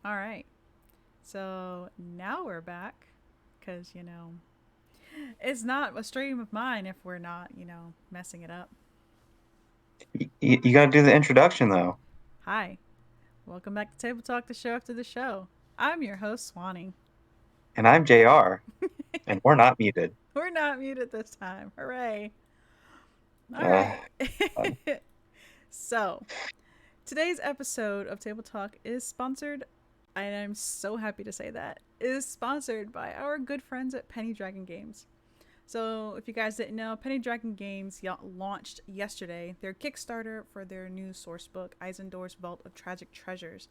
All right. So now we're back because, it's not a stream of mine if we're not, messing it up. You got to do the introduction though, Hi. Welcome back to Table Talk, the show after the show. I'm your host, Swanee. and I'm JR, and we're not muted. We're not muted this time. Hooray. All Uh, right. So, today's episode of Table Talk is sponsored, and I'm so happy to say that, is sponsored by our good friends at Penny Dragon Games. So, if you guys didn't know, Penny Dragon Games launched yesterday their Kickstarter for their new source book, Eisendore's Vault of Tragic Treasures.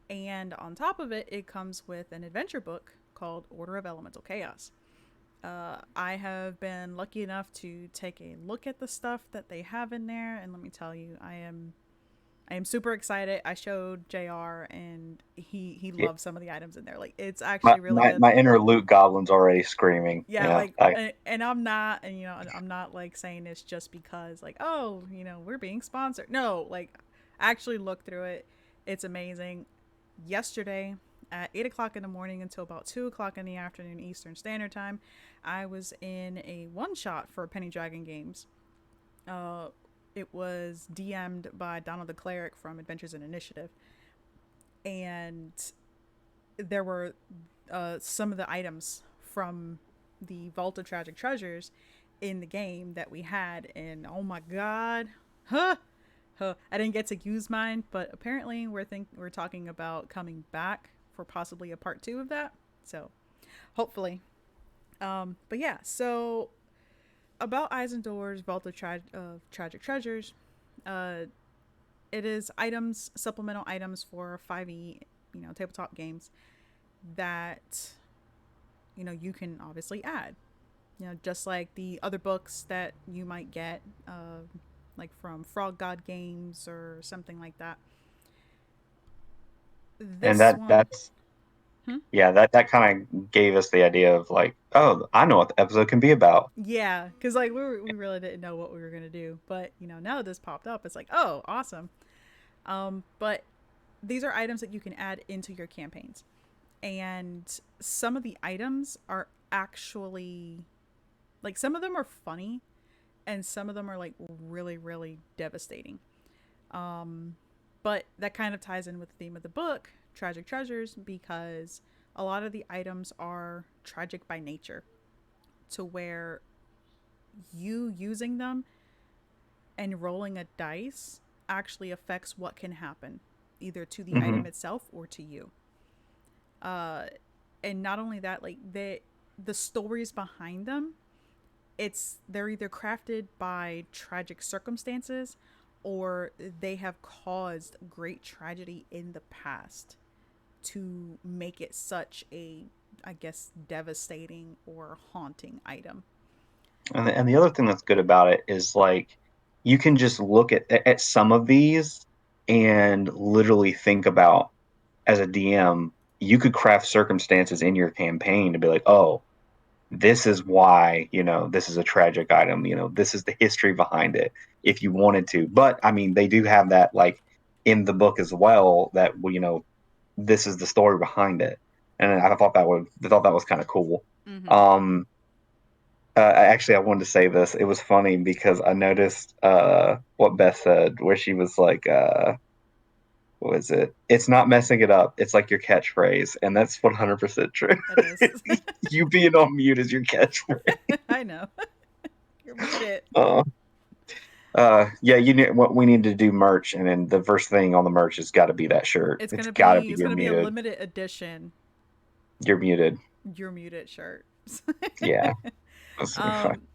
And on top of it, it comes with an adventure book called Order of Elemental Chaos. I have been lucky enough to take a look at the stuff that they have in there, and let me tell you, I am super excited. I showed Jr. and he yeah, loves some of the items in there. Like it's my, actually really my good. my inner Luke Goblin's already screaming. Yeah, Yeah, like and I'm not, and I'm not like saying this just because like, oh, we're being sponsored. No, like actually look through it. It's amazing. Yesterday at 8 o'clock in the morning until about 2 o'clock in the afternoon Eastern Standard Time, I was in a one shot for Penny Dragon Games. Uh, it was DM'd by Donald the Cleric from Adventures in Initiative, and there were some of the items from the Vault of Tragic Treasures in the game that we had, and oh my god, huh, huh. I didn't get to use mine, but apparently we're talking about coming back for possibly a part two of that. So hopefully, but yeah. So about Eisendore's Vault of Tragic Treasures, uh, it is items, supplemental items for 5e, tabletop games that you can obviously add. Just like the other books that you might get, like from Frog God Games or something like that. and This that one, that's hmm? yeah that kind of gave us the idea of like, oh, I know what the episode can be about. Yeah, because like we really didn't know what we were gonna do, but now that this popped up, it's like, oh, awesome. But these are items that you can add into your campaigns, and some of the items are actually like some of them are funny, and some of them are like really really devastating. Um, but that kind of ties in with the theme of the book, Tragic Treasures, because a lot of the items are tragic by nature, to where you using them and rolling a dice actually affects what can happen, either to the Hmm. item itself or to you. Uh, and not only that, like the stories behind them, they're either crafted by tragic circumstances or they have caused great tragedy in the past to make it such a, I guess, devastating or haunting item. And the other thing that's good about it is like you can just look at some of these and literally think about as a DM, you could craft circumstances in your campaign to be like, oh, this is why, this is a tragic item, this is the history behind it if you wanted to. But I mean, they do have that like in the book as well that, this is the story behind it. And I thought that was kind of cool. Mm-hmm. Um, actually, I wanted to say this. It was funny because I noticed what Beth said, where she was like, what was it? It's not messing it up. It's like your catchphrase, and that's 100% true. It is. You being on mute is your catchphrase. I know. You're muted. Uh, yeah, what we need to do merch, and then the first thing on the merch has got to be that shirt. It's It's gonna got to be be it's you're gonna be a muted. limited edition. You're muted. You're muted shirt. Yeah, that's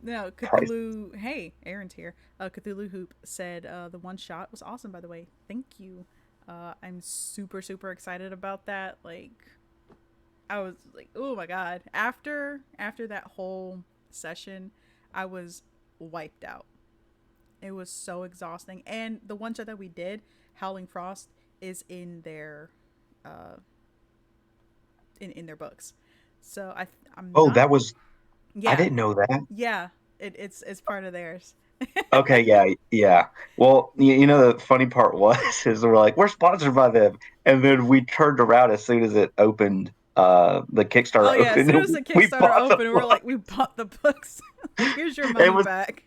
No, price. Cthulhu. Hey, Aaron's here. Cthulhu Hoop said the one shot was awesome. By the way, thank you. I'm super super excited about that. Like, I was like, oh my god. After that whole session, I was wiped out. It was so exhausting. And the one shot that we did, Howling Frost, is in their uh in their books. So I'm Oh, not. that was I Yeah, didn't know that. yeah. It's part of theirs. Okay, yeah, yeah. Well, you know the funny part was is we're like we're sponsored by them, and then we turned around as soon as it opened. The Oh Kickstarter yeah, as opened, soon as and the we Kickstarter bought the opened, we were book. like, we bought the books. Like, here's your It money was. back.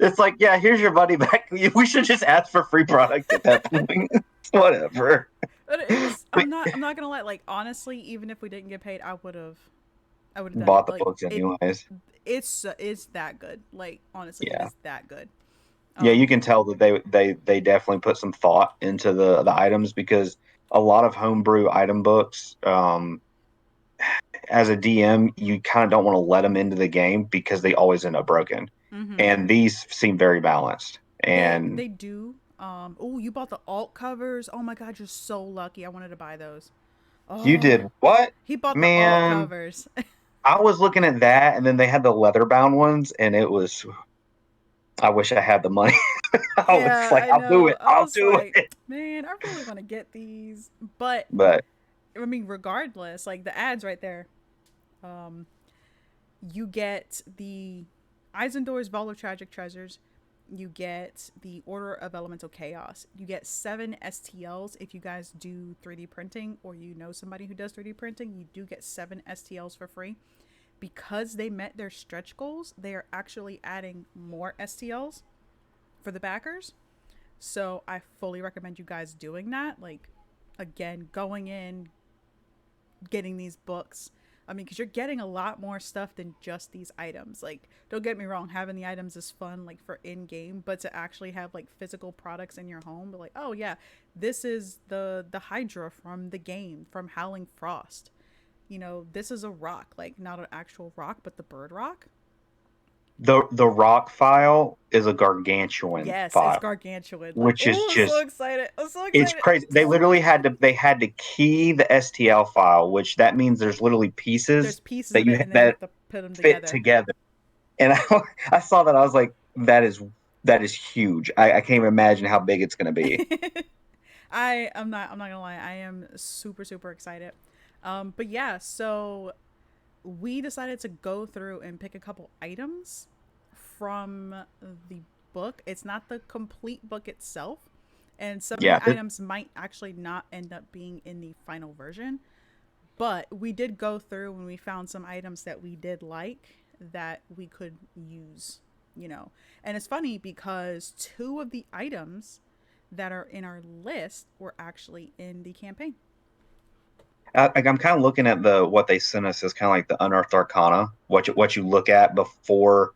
It's like, yeah, here's your money back. We should just ask for free product at that point. Whatever. But it was. We I'm not gonna lie. Like honestly, even if we didn't get paid, I would have done it. bought the Like books anyways. it's that good. Like honestly, it Yeah. is that good. Yeah, you Um. can tell that they definitely put some thought into the items because a lot of homebrew item books, as a DM, you kind of don't want to let them into the game because they always end up broken. Mm-hmm. And these seem very balanced. And They do. Oh, you bought the alt covers. Oh my god, you're so lucky. I wanted to buy those. you Oh, did what? he bought the alt Man, covers. I was looking at that and then they had the leather bound ones and it was I wish I had the money. I was Yeah, like, I I'll do know. it. I I'll was do like, it. man, I really want to get these, but But I mean, regardless, like the ads right there. Um, you get the Eisendore's Vault of Tragic Treasures. You get the Order of Elemental Chaos. You get 7 STLs if you guys do 3D printing or you know somebody who does 3D printing. You do get 7 STLs for free. Because they met their stretch goals, they are actually adding more STLs for the backers. So I fully recommend you guys doing that. Like, again, going in, getting these books. I mean, because you're getting a lot more stuff than just these items. Like, don't get me wrong, having the items is fun, like for in game, but to actually have like physical products in your home, like, oh yeah, this is the Hydra from the game from Howling Frost. You know, this is a rock, like not an actual rock, but the bird rock. the rock file is a gargantuan Yes, it's file, gargantuan. Like, which is oh, I'm so just excited! I'm so it's excited. crazy. They had to key the STL file, which that means there's literally pieces There's pieces that of you it, and then you that have to put them fit together. together. And I saw that I was like, that is huge. I can't even imagine how big it's going to be. I'm not gonna lie, I am super super excited. But yeah, so we decided to go through and pick a couple items from the book. It's not the complete book itself, and some of Yeah, the items might actually not end up being in the final version. But we did go through and we found some items that we did like that we could use, you know. And it's funny because 2 of the items that are in our list were actually in the campaign. I'm kind of looking at the what they sent us as kind of like the unearthed arcana, what you look at before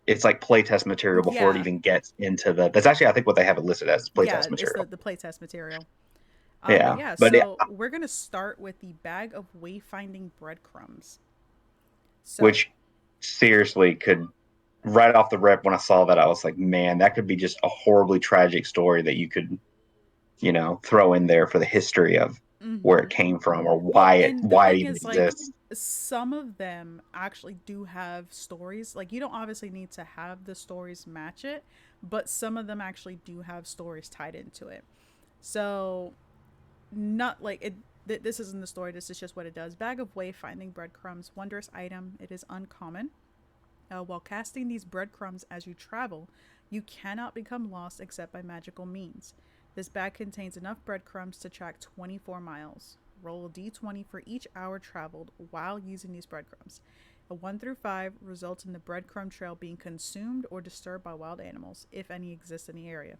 it's like playtest material before it Yeah, even gets into the. That's actually I think what they have it listed as yeah, playtest it's material. the playtest material. But Yeah, yeah, but yeah, so we're gonna start with the bag of wayfinding breadcrumbs. So which seriously could right off the rip when I saw that I was like, man, that could be just a horribly tragic story that you could throw in there for the history of where mm-hmm. it came from or Well, and the why it thing even is, like, exists. some of them actually do have stories. Like, you don't obviously need to have the stories match it, but some of them actually do have stories tied into it. So, not like it. This isn't the story. This is just what it does. Bag of wayfinding breadcrumbs, wondrous item. It is uncommon. While casting these breadcrumbs as you travel, you cannot become lost except by magical means. This bag contains enough breadcrumbs to track 24 miles. Roll a d20 for each hour traveled while using these breadcrumbs. A 1 through 5 results in the breadcrumb trail being consumed or disturbed by wild animals, if any exist in the area.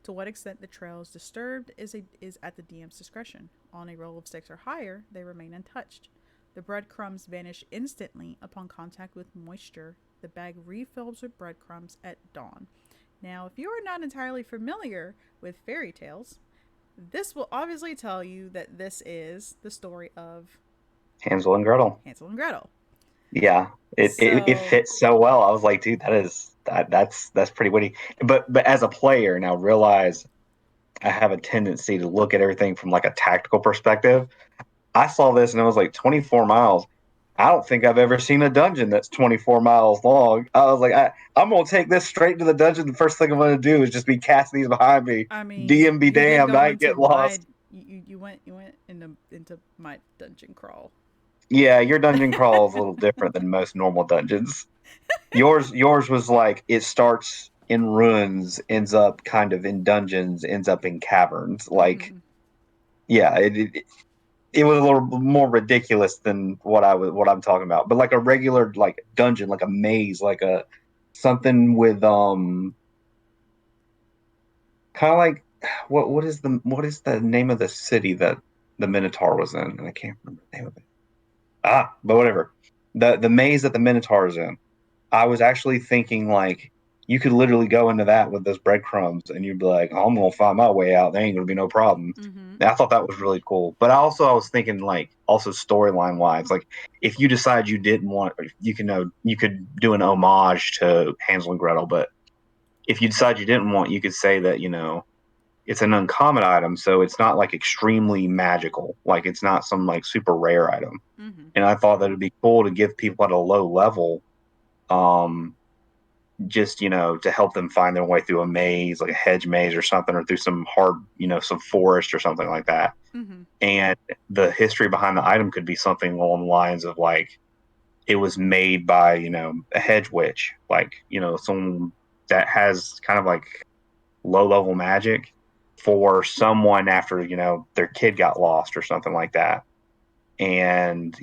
To what extent the trail is disturbed is at the DM's discretion. On a roll of 6 or higher, they remain untouched. The breadcrumbs vanish instantly upon contact with moisture. The bag refills with breadcrumbs at dawn. Now, if you are not entirely familiar with fairy tales, this will obviously tell you that this is the story of Hansel and Gretel. Hansel and Gretel. Yeah, it So, fits so well. I was like, dude, that's pretty witty. But as a player now, realize I have a tendency to look at everything from like a tactical perspective. I saw this and I was like, 24 miles. I don't think I've ever seen a dungeon that's 24 miles long. I was like, I'm gonna take this straight to the dungeon. The first thing I'm gonna do is just be casting these behind me. I mean, DM be you did damned, go I ain't into get my lost. you went into my dungeon crawl. Yeah, your dungeon crawl is a little different than most normal dungeons. Yours was like it starts. in ruins, ends up kind of in dungeons, ends up in caverns. Like, Mm-hmm. yeah, it was a little more ridiculous than what I'm talking about. But like a regular like dungeon, like a maze, like a something with kind of like what is the name of the city that the Minotaur was in? And I can't remember the name of it. But whatever. The maze that the Minotaur is in. I was actually thinking like you could literally go into that with those breadcrumbs and you'd be like, oh, I'm gonna find my way out. There ain't gonna be no problem. Mm-hmm. And I thought that was really cool. But I was thinking like also storyline wise, like if you decide you didn't want, you can know you could do an homage to Hansel and Gretel. But if you decide you didn't want, you could say that it's an uncommon item, so it's not like extremely magical. Like it's not some like super rare item. Mm-hmm. And I thought that it'd be cool to give people at a low level um just to help them find their way through a maze like a hedge maze or something or through some hard some forest or something like that. Mm-hmm. And the history behind the item could be something along the lines of like it was made by a hedge witch, like someone that has kind of like low level magic for someone after their kid got lost or something like that. And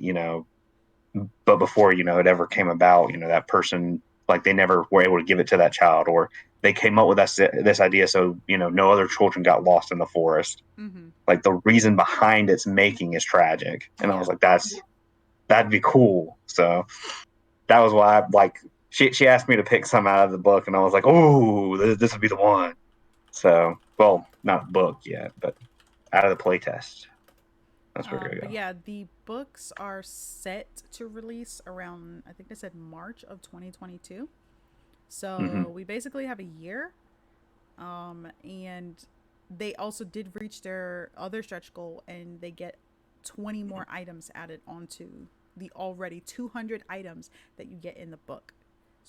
but before it ever came about, that person, like, they never were able to give it to that child, or they came up with this idea so no other children got lost in the forest. Mm-hmm. Like the reason behind its making is tragic, and I was Yeah. like, that'd be cool. So that was why I like she asked me to pick some out of the book, and I was like, oh, this would be the one. So, well, not book yet, but out of the playtest, that's where we're gonna But go. yeah, the books are set to release around, I think they said March of 2022. Mm-hmm. So we basically have a year. And they also did reach their other stretch goal and they get 20 more items added onto the already 200 items that you get in the book.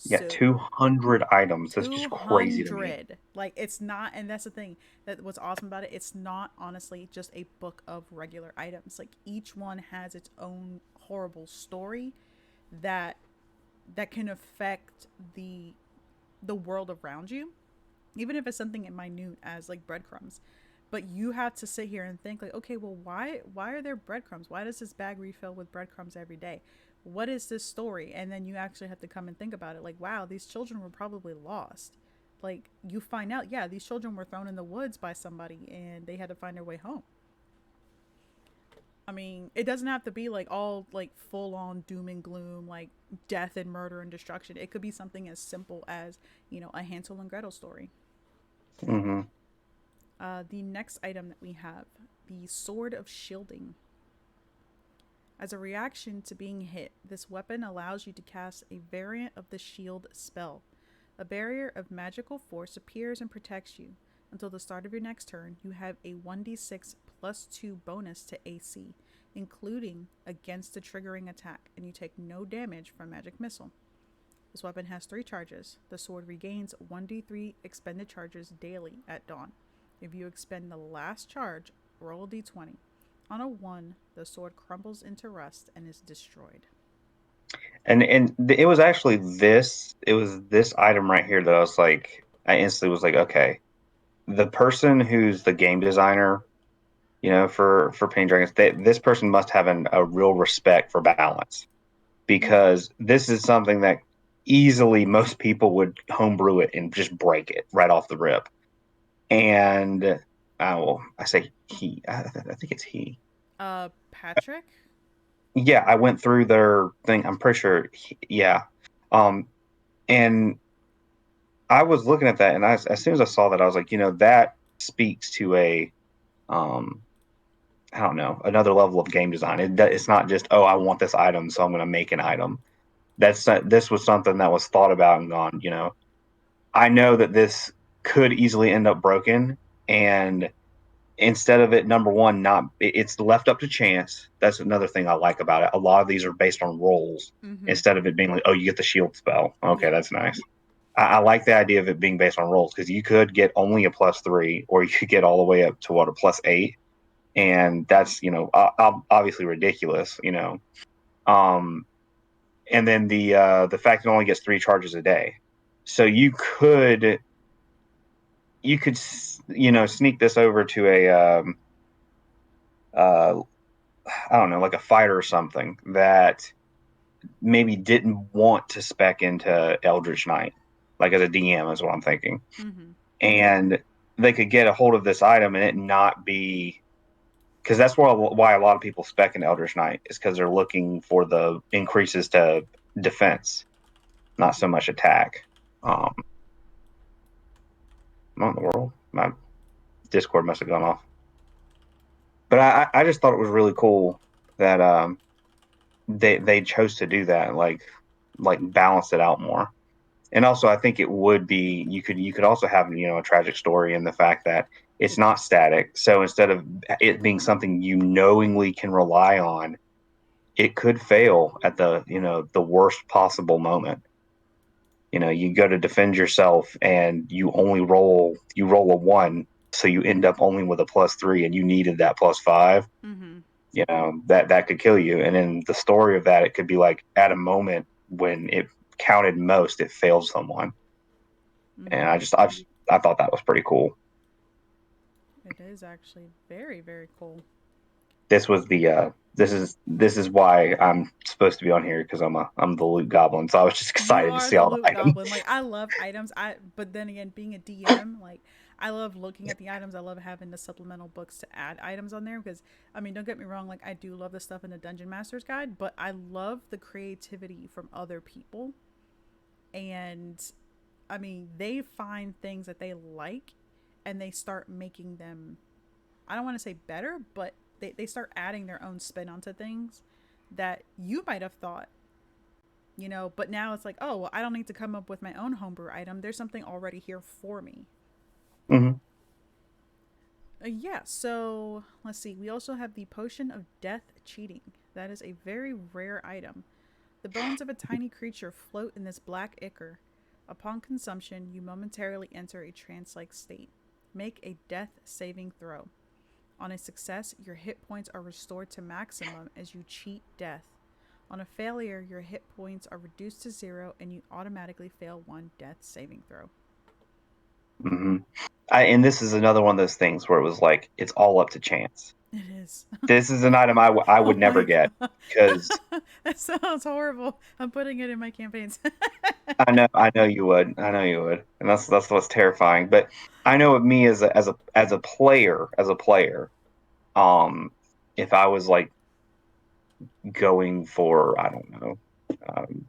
Yeah, So 200 items. That's just crazy to me. 200, like, it's not, and that's the thing that what's awesome about it, it's not honestly just a book of regular items. Like, each one has its own horrible story that can affect the world around you, even if it's something minute as like breadcrumbs. But you have to sit here and think like, okay, well, why are there breadcrumbs? Why does this bag refill with breadcrumbs every day? What is this story? And then you actually have to come and think about it. Like, wow, these children were probably lost. Like, you find out, yeah, these children were thrown in the woods by somebody and they had to find their way home. I mean, it doesn't have to be like all like full on doom and gloom, like death and murder and destruction. It could be something as simple as, a Hansel and Gretel story. Hmm. The next item that we have, the Sword of Shielding. As a reaction to being hit, this weapon allows you to cast a variant of the shield spell. A barrier of magical force appears and protects you. Until the start of your next turn, you have a 1d6 plus 2 bonus to AC, including against the triggering attack, and you take no damage from magic missile. This weapon has 3 charges. The sword regains 1d3 expended charges daily at dawn. If you expend the last charge, roll a d20. On a 1, the sword crumbles into rust and is destroyed. And it was actually this item right here that I was like, I instantly was like, okay, the person who's the game designer, for Pain Dragons, this person must have a real respect for balance, because this is something that easily most people would homebrew it and just break it right off the rip. And well, I say he, I think it's he. Patrick? Yeah, I went through their thing. I'm pretty sure. Yeah. Um, and I was looking at that, and as soon as I saw that, I was like, that speaks to um, I don't know, another level of game design. It's not just, oh, I want this item, so I'm going to make an item. This was something that was thought about and gone. I know that this could easily end up broken, and instead of it, number one, not it's left up to chance. That's another thing I like about it. A lot of these are based on rolls Mm-hmm. instead of it being like, oh, you get the shield spell. Okay, Yeah. that's nice. I like the idea of it being based on rolls, because you could get only a +3, or you could get all the way up to what, a +8, and that's obviously ridiculous. Um, and then the fact it only gets 3 charges a day. So you could sneak this over to a uh I don't know, like a fighter or something that maybe didn't want to spec into Eldritch Knight, like as a DM is what I'm thinking. Mm-hmm. And they could get a hold of this item and it not be, because that's why a lot of people spec in Eldritch Knight is because they're looking for the increases to defense, not so much attack. What in the world? My Discord must have gone off. But I just thought it was really cool that they chose to do that, like balance it out more. And also, I think it would be you could also have a tragic story in the fact that it's not static. So instead of it being something you knowingly can rely on, it could fail at the worst possible moment. You go to defend yourself and you roll a one, so you end up only with a +3, and you needed that +5. Mm-hmm. That could kill you. And in the story of that, it could be like at a moment when it counted most, it failed someone. And Mm-hmm. I thought that was pretty cool. It is actually very, very cool. This is why I'm supposed to be on here, because I'm the loot goblin. So I was just You excited to are see the all the loot items. goblin. Like I love items. But then again, being a DM, like I love looking at the items. I love having the supplemental books to add items on there because I mean, don't get me wrong, like I do love the stuff in the Dungeon Master's Guide, but I love the creativity from other people. And I mean, they find things that they like and they start making them, I don't want to say better, but they start adding their own spin onto things that you might have thought, but now it's like, oh, well, I don't need to come up with my own homebrew item. There's something already here for me. Hmm. Yeah, so let's see. We also have the Potion of Death Cheating. That is a very rare item. The bones of a tiny creature float in this black ichor. Upon consumption, you momentarily enter a trance like state. Make a death saving throw. On a success, your hit points are restored to maximum as you cheat death. On a failure, your hit points are reduced to 0 and you automatically fail one death saving throw. Hmm. And this is another one of those things where it was like it's all up to chance. It is. This is an item I Oh would never my get god. because That sounds horrible. I'm putting it in my campaigns. I know you would. I know you would. And that's what's terrifying. But I know with me as a player, um, if I was like going for, I don't know, um,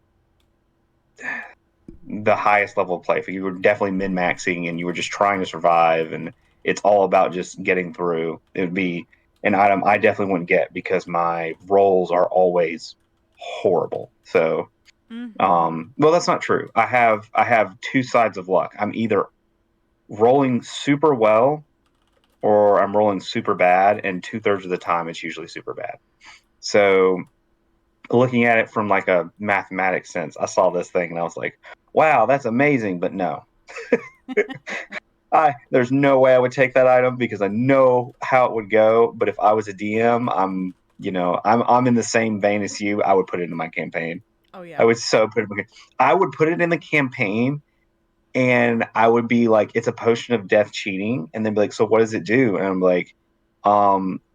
the highest level of play, if you were definitely min maxing and you were just trying to survive and it's all about just getting through, it would be an item I definitely wouldn't get because my rolls are always horrible. So Mm-hmm. well, that's not true. I have two sides of luck. I'm either rolling super well or I'm rolling super bad, and 2/3 of the time it's usually super bad. So looking at it from like a mathematics sense, I saw this thing and I was like, wow, that's amazing. But no, there's no way I would take that item because I know how it would go. But if I was a DM, I'm in the same vein as you. I would put it in my campaign. Oh yeah. I would so put it. I would put it in the campaign, and I would be like, it's a potion of death cheating, and then be like, so what does it do? And I'm like,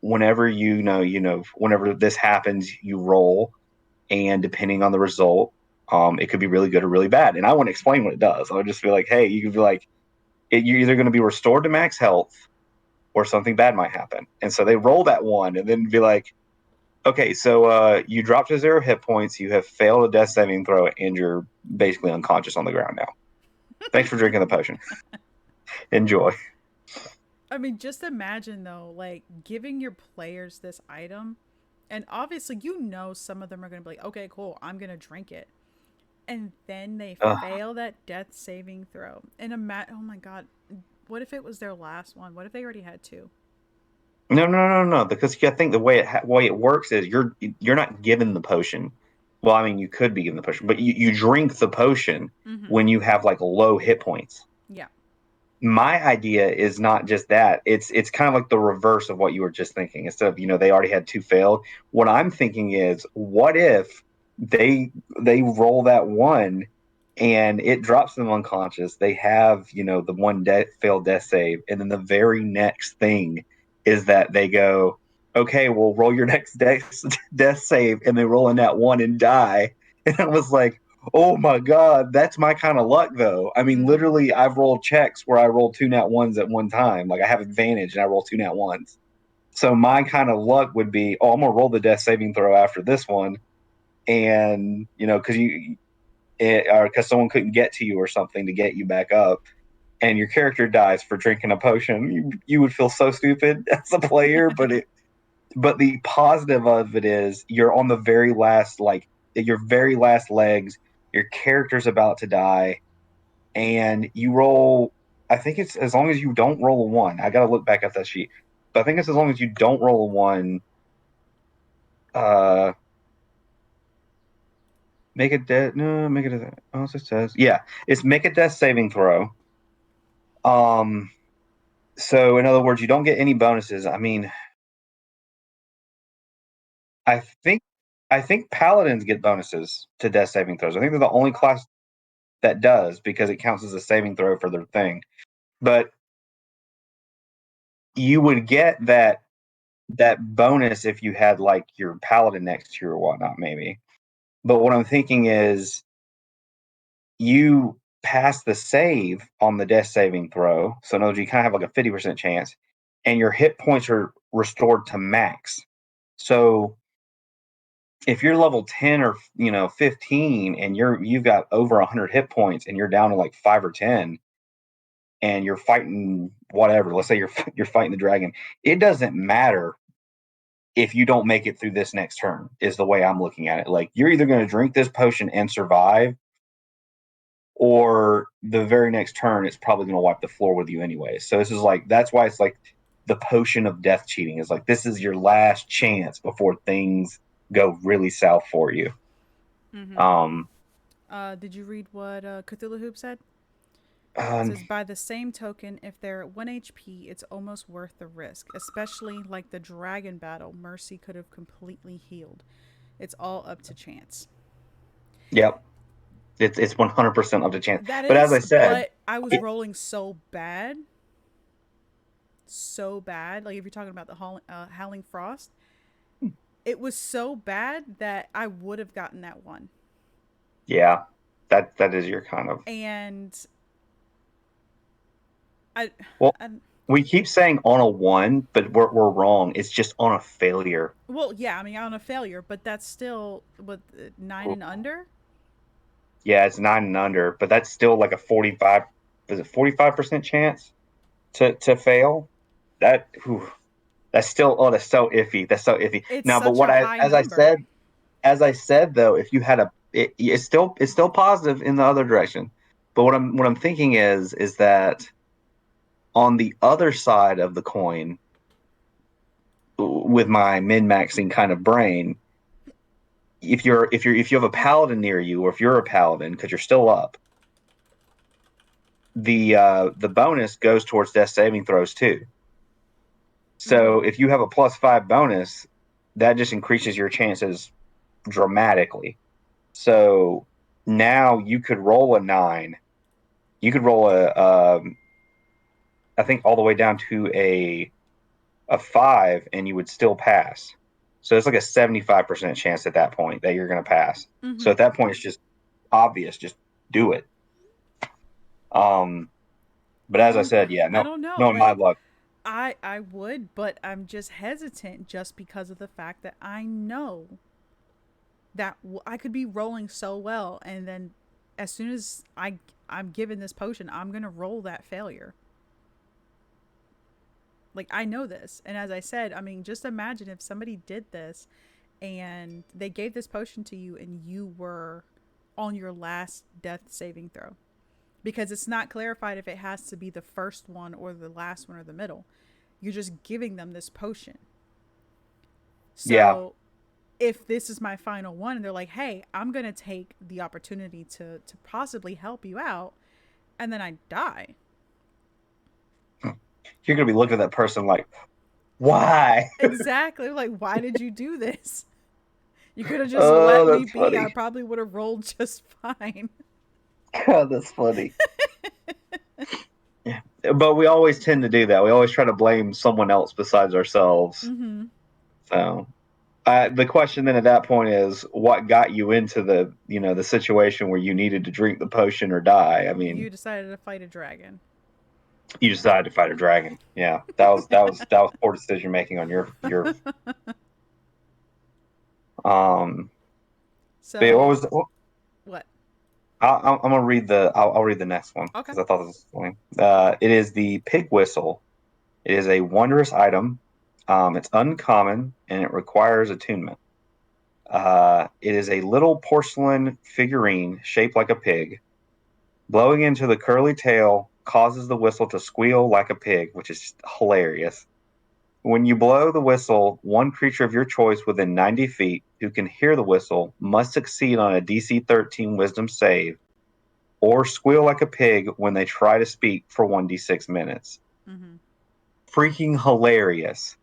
whenever whenever this happens, you roll, and depending on the result, it could be really good or really bad. And I wouldn't explain what it does. I would just be like, hey, you could be like, you're either going to be restored to max health or something bad might happen. And so they roll that one, and then be like, okay, so you drop to 0 hit points, you have failed a death saving throw, and you're basically unconscious on the ground now. Thanks for drinking the potion. Enjoy. I mean, just imagine though, like giving your players this item, and obviously, some of them are going to be like, okay, cool, I'm going to drink it. And then they fail that death saving throw. And oh my god, what if it was their last one? What if they already had two? No, no, no, no. Because I think the way it works is you're not given the potion. Well, I mean, you could be given the potion, but you drink the potion Mm-hmm. when you have like low hit points. Yeah. My idea is not just that. It's kind of like the reverse of what you were just thinking. Instead of they already had two failed. What I'm thinking is, what if they roll that one and it drops them unconscious. They have, the one failed death save, and then the very next thing is that they go, okay, well, roll your next death save, and they roll in that one and die. And I was like, oh my god, that's my kind of luck, though. I mean, Mm-hmm. literally, I've rolled checks where I roll two nat ones at one time. Like I have advantage, and I roll two nat ones. So my kind of luck would be, oh, I'm gonna roll the death saving throw after this one, and because or because someone couldn't get to you or something to get you back up, and your character dies for drinking a potion, you would feel so stupid as a player. But the positive of it is you're on the very last, like your very last legs. Your character's about to die, and you roll. I think it's as long as you don't roll a one. I got to look back at that sheet, but I think it's as long as you don't roll a one. Uh, make a death. No, make it. Oh, it says yeah. It's make a death saving throw. Um, So in other words, you don't get any bonuses. I mean, I think I think paladins get bonuses to death saving throws. I think they're the only class that does because it counts as a saving throw for their thing. But you would get that bonus if you had like your paladin next to you or whatnot, maybe. But what I'm thinking is you pass the save on the death saving throw. So in other words, you kind of have like a 50% chance, and your hit points are restored to max. So if you're level 10 or 15 and you've got over 100 hit points and you're down to like 5 or 10 and you're fighting whatever, let's say you're fighting the dragon, it doesn't matter if you don't make it through this next turn, is the way I'm looking at it. Like you're either going to drink this potion and survive, or the very next turn it's probably going to wipe the floor with you anyway. So this is like, that's why it's like the potion of death cheating is like, this is your last chance before things go really south for you. Mm-hmm. um Did you read what Cthulhu Hoop said? It Um, says, by the same token, if they're at 1 HP, it's almost worth the risk, especially like the dragon battle Mercy could have completely healed. It's all up to chance. yep, it's 100% up to chance. That But as I is, said, but I was it, rolling so bad. So bad. Like if you're talking about the Howling Frost, it was so bad that I would have gotten that one. yeah, that is your kind of, And I, well, I we keep saying on a one, but we're wrong. It's just on a failure. well, yeah, I mean, on a failure, but that's still what, nine and under. Yeah, it's nine and under, but that's still like a 45. Is it 45% chance to fail? That whew, that's still, oh, that's so iffy. That's so iffy. It's Now, but such what a I high as I number. said though, if you had it's still positive in the other direction. But what I'm thinking is that on the other side of the coin, with my min maxing kind of brain, if you have a paladin near you, or if you're a paladin because you're still up, the bonus goes towards death saving throws too. Mm-hmm. So if you have a +5 bonus, that just increases your chances dramatically. So now you could roll a 9. You could roll I think all the way down to a 5, and you would still pass. So it's like a 75% chance at that point that you're going to pass. So Mm-hmm. at that point, it's just obvious. Just do it. Um, but I as I don't. said, yeah, I no, don't know. no, my Like luck. I would, but I'm just hesitant just because of the fact that I know that I could be rolling so well, and then as soon as I'm given this potion, I'm gonna roll that failure. Like I know this, and as I said, I mean, just imagine if somebody did this and they gave this potion to you, and you were on your last death saving throw, because it's not clarified if it has to be the first one or the last one or the middle. You're just giving them this potion. Yeah, So if this is my final one and they're like, hey, I'm going to take the opportunity to possibly help you out, and then I die. you're going to be looking at that person like, why? Exactly. Like, why did you do this? You could have just Oh, let me that's be. I funny. probably would have rolled just fine. God, that's funny. Yeah. But we always tend to do that. We always try to blame someone else besides ourselves. Mm-hmm. So the question then at that point is, what got you into the situation where you needed to drink the potion or die? I mean, You decided to fight a dragon. you decided to fight a dragon. Yeah, that was poor decision making on your. Um, but yeah, what So was? what? I'm gonna read I'll read the next one Okay. because I thought this was funny. It is the pig whistle. It is a wondrous item. It's uncommon and it requires attunement. It is a little porcelain figurine shaped like a pig. Blowing into the curly tail causes the whistle to squeal like a pig, which is hilarious. When you blow the whistle, one creature of your choice within 90 feet who can hear the whistle must succeed on a DC 13 wisdom save or squeal like a pig when they try to speak for 1d6 minutes. Mm-hmm. Freaking hilarious.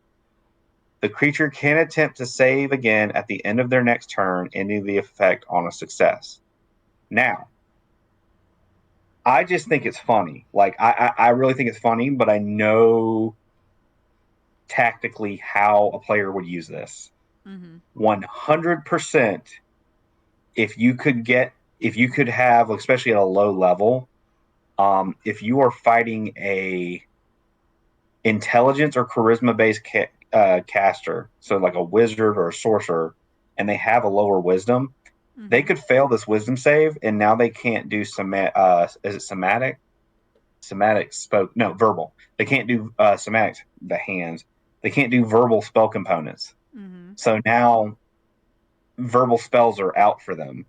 The creature can attempt to save again at the end of their next turn, ending the effect on a success. Now, I just think it's funny. Like I really think it's funny, but I know tactically how a player would use this. Mm-hmm. 100%. If you could get, if you could have, especially at a low level, if you are fighting a intelligence or charisma based caster, so like a wizard or a sorcerer, and they have a lower wisdom, they Mm-hmm. could fail this wisdom save, and now they can't do is it somatic? Somatic spoke no verbal. They can't do somatic the hands. They can't do verbal spell components. Mm-hmm. So now verbal spells are out for them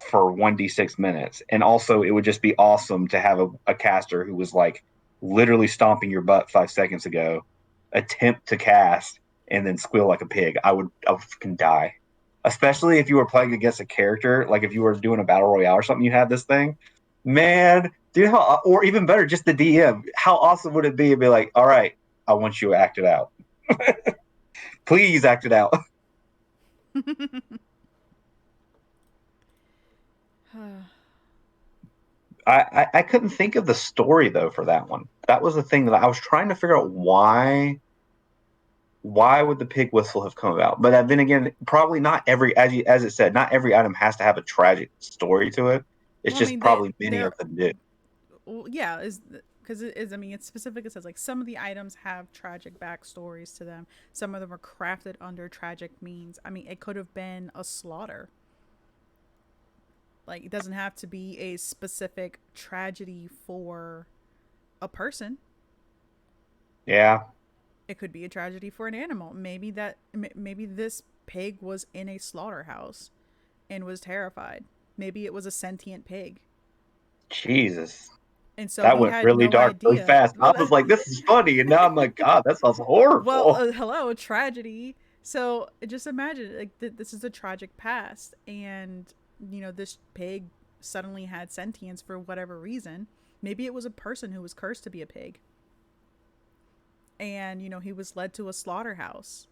for 1d6 minutes. And also, it would just be awesome to have a caster who was like literally stomping your butt 5 seconds ago attempt to cast and then squeal like a pig. I would fucking die. Especially if you were playing against a character, like if you were doing a battle royale or something, you had this thing. Man, dude, or even better, just the DM. How awesome would it be to be like, all right, I want you to act it out. Please act it out. I couldn't think of the story though for that one. That was the thing that I was trying to figure out why would the pig whistle have come about? But then again, probably not every as it said, not every item has to have a tragic story to it. It's Well, I just mean, they probably many they're of them do. well, yeah, is because it is. I mean, it's specific. It says like some of the items have tragic backstories to them. Some of them are crafted under tragic means. I mean, it could have been a slaughter. Like it doesn't have to be a specific tragedy for a person. Yeah. It could be a tragedy for an animal. Maybe this pig was in a slaughterhouse and was terrified. Maybe it was a sentient pig. Jesus. And so That he went had really no dark really idea. fast. I was like, this is funny. And now I'm like, God, that sounds Well, horrible. hello, tragedy. So just imagine, like, this is a tragic past, and this pig suddenly had sentience for whatever reason. Maybe it was a person who was cursed to be a pig, and he was led to a slaughterhouse,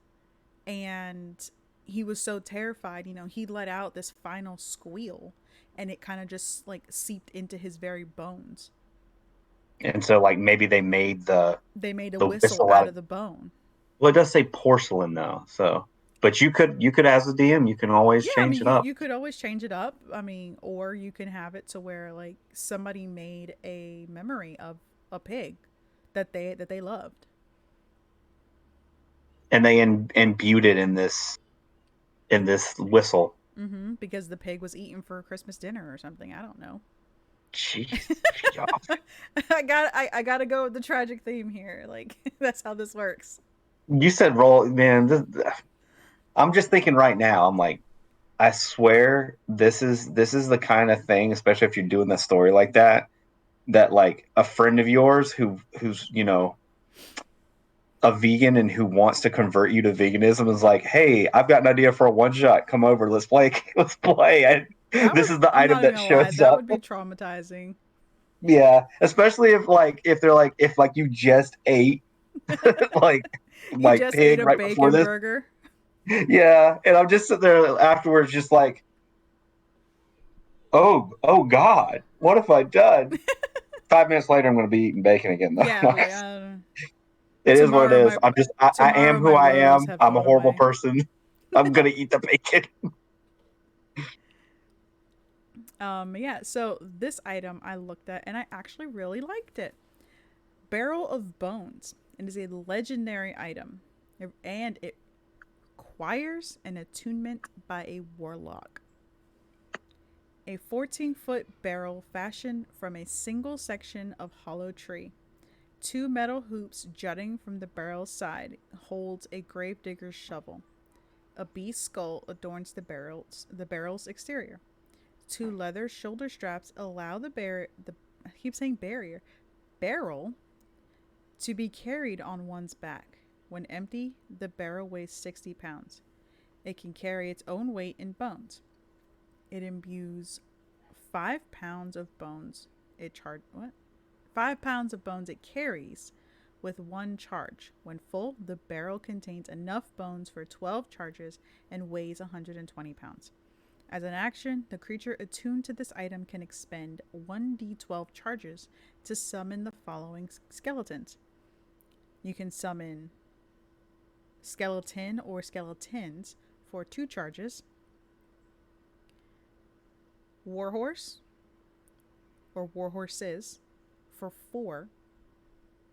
and he was so terrified. He let out this final squeal, and it kind of just like seeped into his very bones. And so like maybe they made the They made a the whistle whistle out out of of, the bone. well, it does say porcelain though. So but you could as a DM, you can always Yeah, I change mean, it you up. you could always change it up. I mean, or you can have it to where like somebody made a memory of a pig that they loved. And they imbued it in this whistle. Mm-hmm. Because the pig was eaten for Christmas dinner or something. I don't know. Jeez. Yeah. I gotta go with the tragic theme here. Like that's how this works. You said roll, man. I'm just thinking right now. I'm like, I swear this is the kind of thing, especially if you're doing a story like that, that like a friend of yours who's a vegan and who wants to convert you to veganism is like, hey, I've got an idea for a one shot. Come over, let's play. Let's play. That This would. is the I'm item not even that gonna lie. shows That up. would be traumatizing. Yeah, especially if they're like if like you just ate like You like just ate pig a right before bacon this. burger. Yeah, and I'm just sitting there afterwards, just like, oh God. What have I done? 5 minutes later, I'm going to be eating bacon again, Yeah, though. be like, It is what it tomorrow is. my I am who my I woes am. have I'm a gone horrible away. person. I'm going to eat the bacon. Yeah, so this item I looked at and I actually really liked it. Barrel of Bones. It is a legendary item, and it requires an attunement by a warlock. A 14-foot barrel fashioned from a single section of hollow tree. Two metal hoops jutting from the barrel's side holds a gravedigger's shovel. A beast skull adorns the barrel's exterior. Two leather shoulder straps allow the I keep saying barrel to be carried on one's back. When empty, the barrel weighs 60 pounds. It can carry its own weight in bones. It imbues 5 pounds of bones. It charge what? 5 pounds of bones it carries with one charge. When full, the barrel contains enough bones for 12 charges and weighs 120 pounds. As an action, the creature attuned to this item can expend 1d12 charges to summon the following skeletons. You can summon skeleton or skeletons for 2 charges, warhorse or warhorses for 4.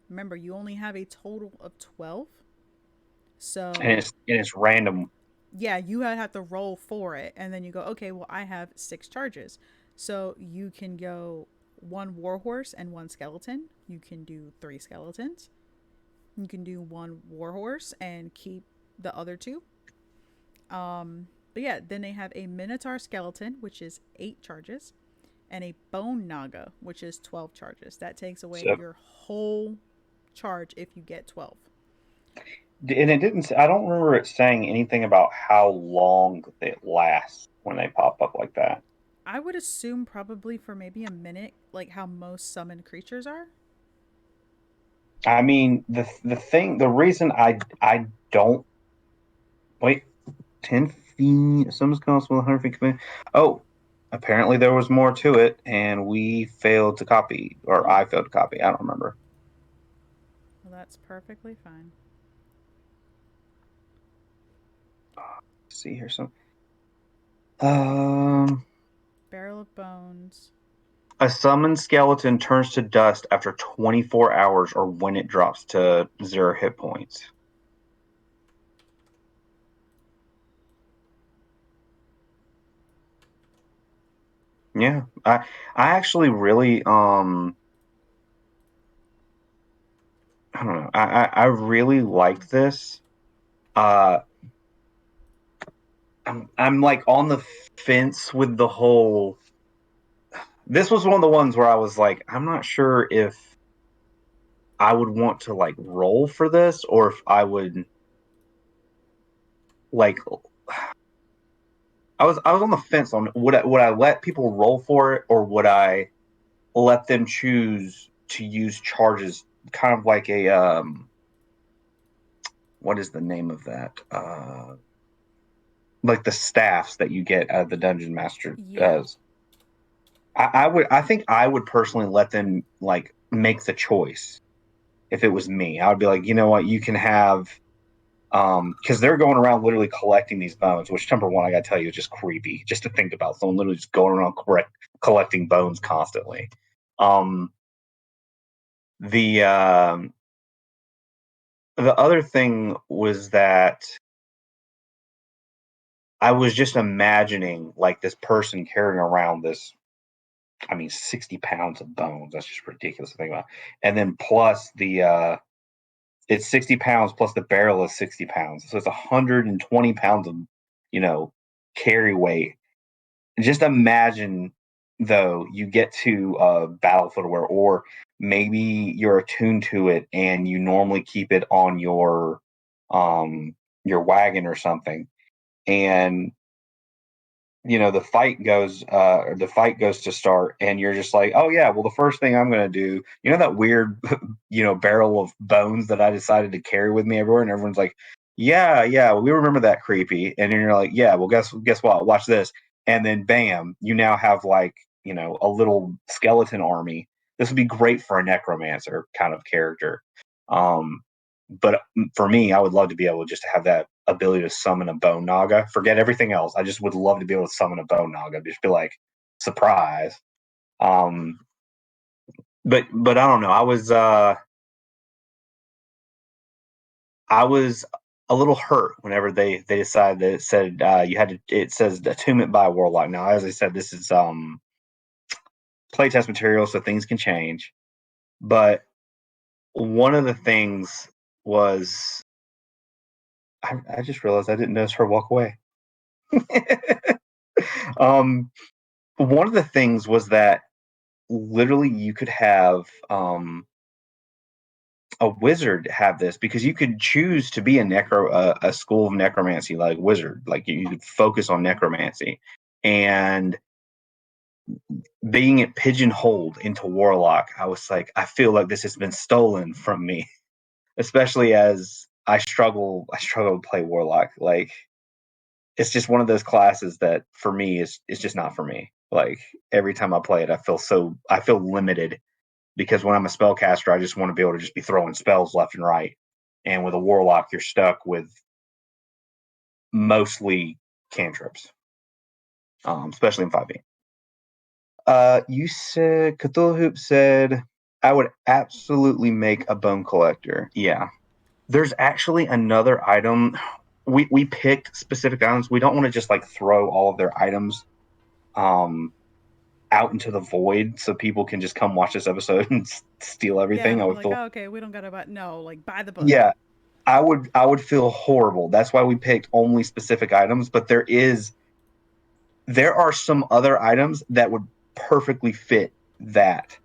Remember, you only have a total of 12. And So, it's random. yeah, you have to roll for it. And then you go, okay, well, I have 6 charges. So you can go 1 warhorse and 1 skeleton. You can do 3 skeletons. You can do 1 warhorse and keep the other 2. But yeah, then they have a minotaur skeleton, which is 8 charges, and a bone naga, which is 12 charges. That takes away So, your whole charge if you get 12. and it didn't. I don't remember it saying anything about how long it lasts when they pop up like that. I would assume probably for maybe a minute, like how most summoned creatures are. I mean, the reason I don't wait 10 feet. Someone's cost 100 feet command. Oh, apparently there was more to it, and we failed to copy, or Oh, I failed to copy. I don't remember. well, that's perfectly fine. Let's see here, some um. Barrel of Bones. A summoned skeleton turns to dust after 24 hours or when it drops to 0 hit points. Yeah, I actually really I don't know. I really liked this. Uh, I'm like on the fence with the whole. This was one of the ones where I was like, I'm not sure if I would want to like roll for this or if I would like. I was on the fence on would I let people roll for it or would I let them choose to use charges, kind of like a what is the name of that? Like the staffs that you get out of the dungeon master. Yeah. I think I would personally let them like make the choice if it was me. I would be like, you know what, you can have because they're going around literally collecting these bones, which number one, I gotta tell you, is just creepy just to think about someone literally just going around collecting bones constantly. Um, the the other thing was that I was just imagining like this person carrying around this, I mean, 60 pounds of bones. That's just ridiculous to think about. And then plus it's 60 pounds plus the barrel is 60 pounds. So it's 120 pounds of, you know, carry weight. Just imagine though you get to battle footwear, or maybe you're attuned to it and you normally keep it on your wagon or something, and the fight goes to start and you're just like, oh yeah, well the first thing I'm going to do, that weird barrel of bones that I decided to carry with me everywhere, and everyone's like, yeah, we remember that, creepy. And then you're like, yeah, well guess what, watch this. And then bam, you now have like a little skeleton army. This would be great for a necromancer kind of character. Um, but for me, I would love to be able just to have that ability to summon a bone naga. Forget everything else. I just would love to be able to summon a bone naga. Just be like, surprise. Um, but I don't know. I was a little hurt whenever they decided that it said you had to. It says attunement by a warlock. Now, as I said, this is playtest material, so things can change. But one of the things was I just realized I didn't notice her walk away. um, one of the things was that literally you could have a wizard have this because you could choose to be a school of necromancy like wizard, like you could focus on necromancy, and being it pigeonholed into warlock, I was like, I feel like this has been stolen from me, especially as I struggle to play warlock. Like it's just one of those classes that for me is just not for me. Like every time I play it, I feel limited because when I'm a spellcaster, I just want to be able to just be throwing spells left and right. And with a warlock, you're stuck with mostly cantrips, especially in 5e. You said Cthulhu said I would absolutely make a bone collector. Yeah, there's actually another item. We picked specific items. We don't want to just like throw all of their items um out into the void so people can just come watch this episode and steal Yeah, everything. and I be would like, feel oh, okay, we don't gotta buy. No, like buy the book. yeah, I would feel horrible. That's why we picked only specific items, but there are some other items that would perfectly fit that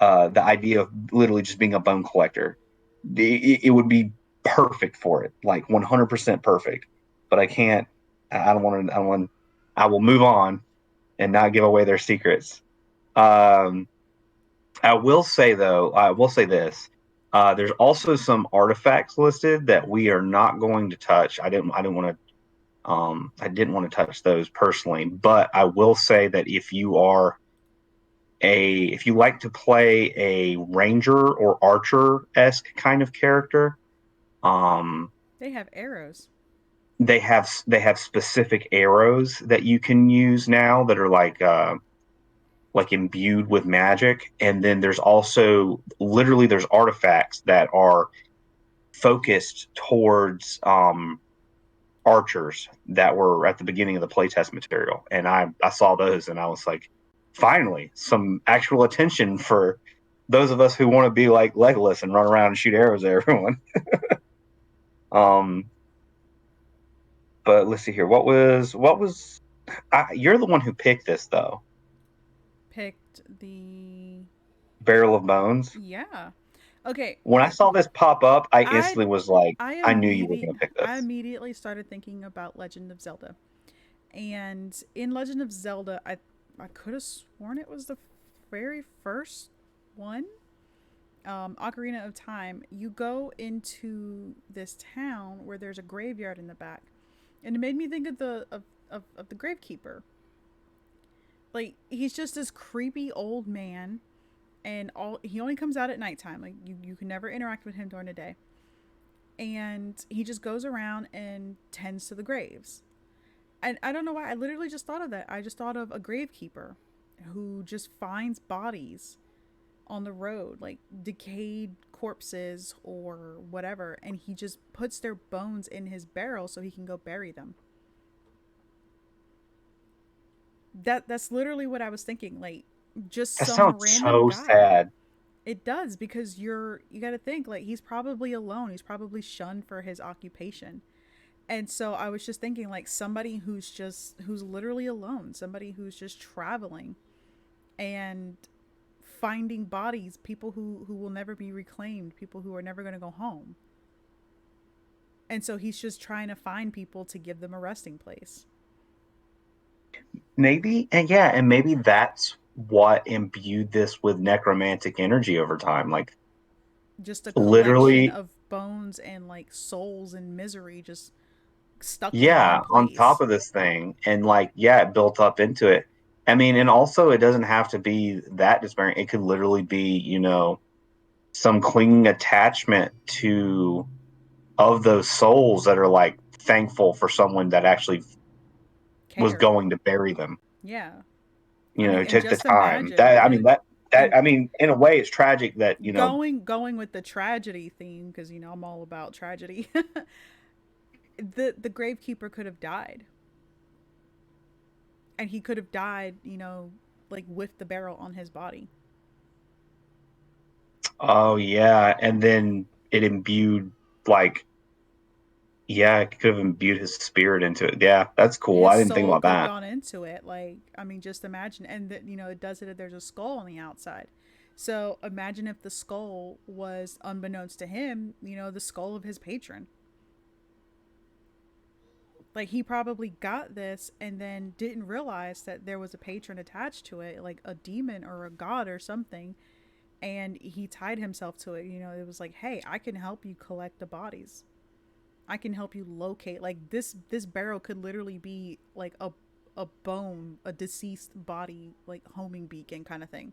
the idea of literally just being a bone collector. It would be perfect for it, like 100% perfect. But I can't. I don't want to. I don't want. I will move on and not give away their secrets. Um, I will say though. I will say this. There's also some artifacts listed that we are not going to touch. I didn't want to. I didn't want to touch those personally, but I will say that if you like to play a ranger or archer esque kind of character, um, They have arrows. they have specific arrows that you can use now that are like imbued with magic, and then there's also literally there's artifacts that are focused towards archers that were at the beginning of the playtest material, and I saw those and I was like, finally, some actual attention for those of us who want to be like Legolas and run around and shoot arrows at everyone. um, but let's see here. What was? You're the one who picked this though. Picked the Barrel of Bones. yeah. Okay, When I saw this pop up, I I instantly was like, I I knew you were immediately going to pick I this. immediately started thinking about Legend of Zelda. And in Legend of Zelda, I could have sworn it was the very first one. Ocarina of Time. You go into this town where there's a graveyard in the back, and it made me think of the gravekeeper. Like he's just this creepy old man, and all he only comes out at nighttime. Like you can never interact with him during the day, and he just goes around and tends to the graves. And I don't know why. I literally just thought of that. I just thought of a gravekeeper who just finds bodies on the road, like decayed corpses or whatever, and he just puts their bones in his barrel so he can go bury them. That's literally what I was thinking. Like just That some sounds random so guy. sad. It does because you got to think like he's probably alone. He's probably shunned for his occupation. And so I was just thinking like somebody who's literally alone, somebody who's just traveling and finding bodies, people who will never be reclaimed, people who are never going to go home. And so he's just trying to find people to give them a resting place. Maybe, and yeah, and maybe that's what imbued this with necromantic energy over time. Like Just a collection literally, of bones and like souls and misery just stuck in one yeah, on top place. of this thing, and like, yeah, it built up into it. I mean, and also it doesn't have to be that despairing. It could literally be, some clinging attachment to of those souls that are like thankful for someone that actually was Cared. going to bury them. Yeah. I mean, and Took the just time. imagine That and I mean, in a way, it's tragic that going with the tragedy theme because I'm all about tragedy. The gravekeeper could have died, and he could have died, like with the barrel on his body. Oh yeah, and then it imbued like yeah, it could have imbued his spirit into it. Yeah, that's cool. His I didn't think soul about could have that. gone into it. Like, I mean, just imagine. And that, it does it. There's a skull on the outside. So imagine if the skull was, unbeknownst to him, the skull of his patron. Like, he probably got this and then didn't realize that there was a patron attached to it, like a demon or a god or something. And he tied himself to it. It was like, hey, I can help you collect the bodies. I can help you locate. Like, this barrel could literally be like a bone, a deceased body, like homing beacon kind of thing.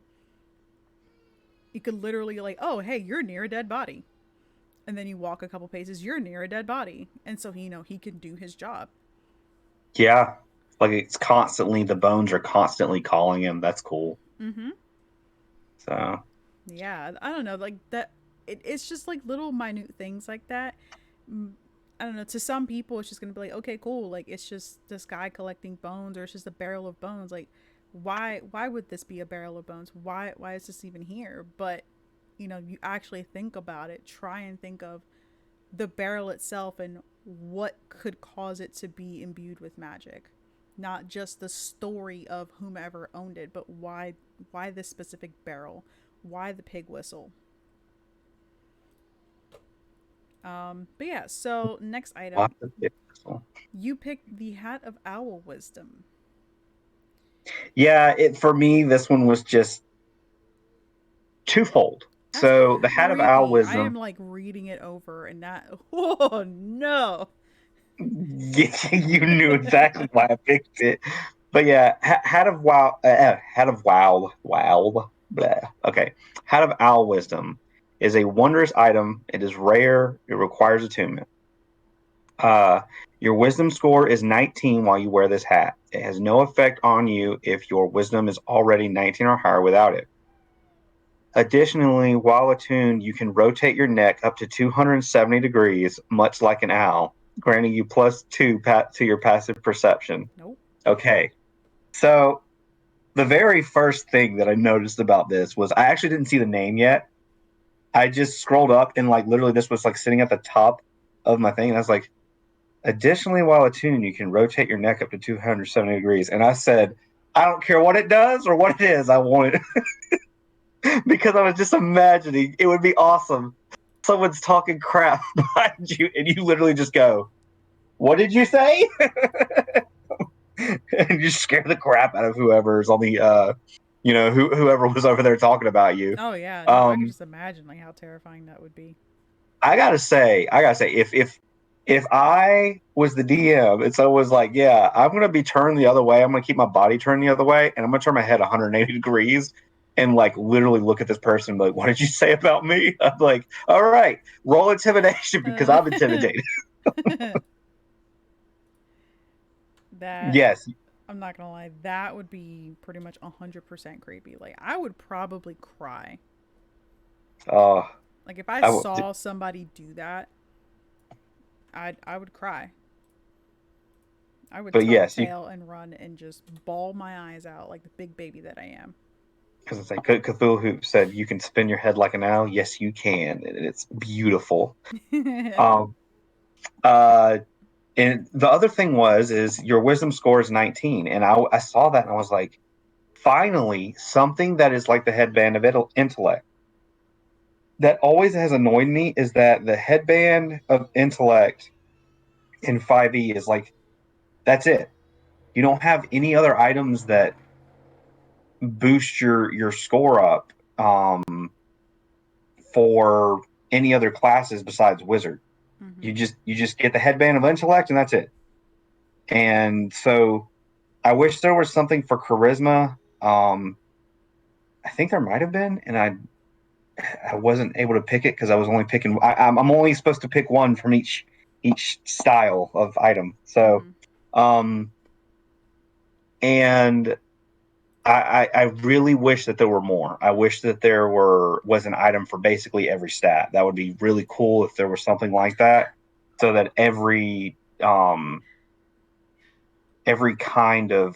You could literally, like, oh, hey, you're near a dead body, and then you walk a couple paces, you're near a dead body, and so he can do his job. Yeah, like it's constantly the bones are constantly calling him. That's cool. Mm-hmm. So Yeah, I don't know, like that. It's just like little minute things like that. I don't know. To some people, it's just gonna be like, okay, cool. Like, it's just this guy collecting bones, or it's just a barrel of bones. Like, why would this be a barrel of bones? Why is this even here? But you actually think about it. Try and think of the barrel itself and what could cause it to be imbued with magic, not just the story of whomever owned it, but why this specific barrel, why the pig whistle. But yeah, so next item, lots of pixel. you picked the Hat of Owl Wisdom. Yeah, it for me this one was just twofold. That's So the Hat of Owl creepy. I am Wisdom, like reading it over and that, oh no. you knew exactly why I picked it. But yeah, Hat of Wow, blah. Okay, Hat of Owl Wisdom is a wondrous item. It is rare. It requires attunement. Uh, your wisdom score is 19 while you wear this hat. It has no effect on you if your wisdom is already 19 or higher without it. Additionally, while attuned, you can rotate your neck up to 270 degrees, much like an owl, granting you +2 to your passive perception. Nope. Okay, so the very first thing that I noticed about this was I actually didn't see the name yet. I just scrolled up and like literally this was like sitting at the top of my thing, and I was like, additionally, while attuned, you can rotate your neck up to 270 degrees. And I said, I don't care what it does or what it is, I want it because I was just imagining it would be awesome. Someone's talking crap behind you, and you literally just go, what did you say? And you scare the crap out of whoever's on the, whoever was over there talking about you. Oh yeah, no, I could Um, just imagine like how terrifying that would be. I gotta say, if I was the DM and someone was like, "Yeah, I'm gonna be turned the other way. I'm gonna keep my body turned the other way, and I'm gonna turn my head 180 degrees and like literally look at this person and be like, what did you say about me?" I'm like, "All right, roll intimidation because Uh, I'm intimidated." that Yes. I'm not gonna lie, that would be pretty much 100% creepy. Like, I would probably cry. Uh, Like, if I I will, saw somebody do that, I would cry. I would but tuck yes, you tail and run and just bawl my eyes out like the big baby that I am. because it's like Cthulhu said, you can spin your head like an owl. Yes, you can, and it's beautiful. Um, uh, And the other thing is your wisdom score is 19. And I saw that and I was like, finally, something that is like the headband of intellect. That always has annoyed me is that the headband of intellect in 5e is like, that's it. You don't have any other items that boost your score up for any other classes besides wizard. You Mm-hmm. just you just get the headband of intellect and that's it. And so I wish there was something for charisma. I think there might have been, and I wasn't able to pick it because I was only picking. I'm only supposed to pick one from each style of item. So, Mm-hmm. um, and I really wish that there were more. I wish that there was an item for basically every stat. That would be really cool if there was something like that, so that every kind of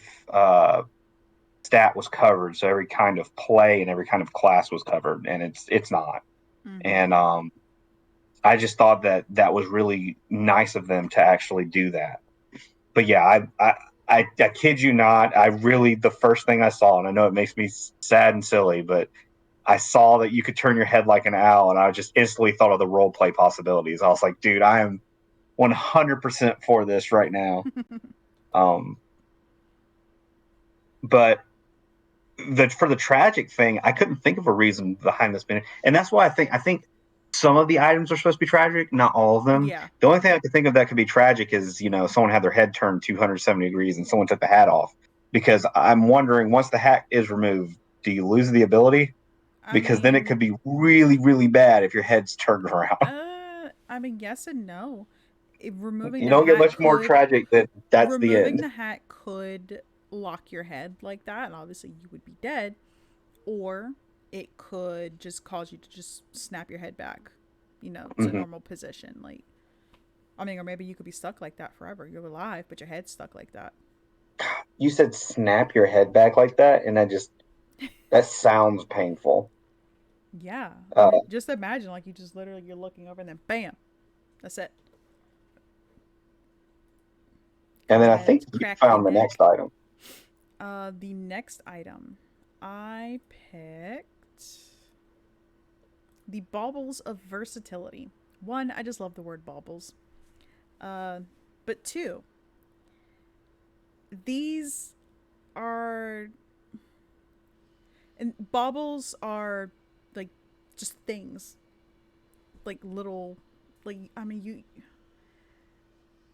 stat was covered. So every kind of play and every kind of class was covered, and it's not. Mm-hmm. And I just thought that that was really nice of them to actually do that. But yeah, I kid you not. I really the first thing I saw, and I know it makes me sad and silly, but I saw that you could turn your head like an owl, and I just instantly thought of the role play possibilities. I was like, dude, I am 100% for this right now. Um, but for the tragic thing, I couldn't think of a reason behind this being, and that's why I think some of the items are supposed to be tragic, not all of them. Yeah. The only thing I could think of that could be tragic is someone had their head turned 270 degrees and someone took the hat off. Because I'm wondering, once the hat is removed, do you lose the ability? I Because then it mean, could be really, really bad if your head's turned around. yes and no. Removing You the don't get hat much more could tragic than that's the removing end. the hat could lock your head like that, and obviously you would be dead. Or it could just cause you to just snap your head back, to Mm-hmm. normal position. Like, I mean, or maybe you could be stuck like that forever. You're alive, but your head's stuck like that. You said snap your head back like that, and that sounds painful. Yeah, I Uh, mean, just imagine like you just literally you're looking over and then bam, that's it. and Your then I think head's you cracked found in the neck. next item. The next item I picked the baubles of versatility. One, I just love the word baubles. Uh, but two, these are and baubles are like just things, like little, like I mean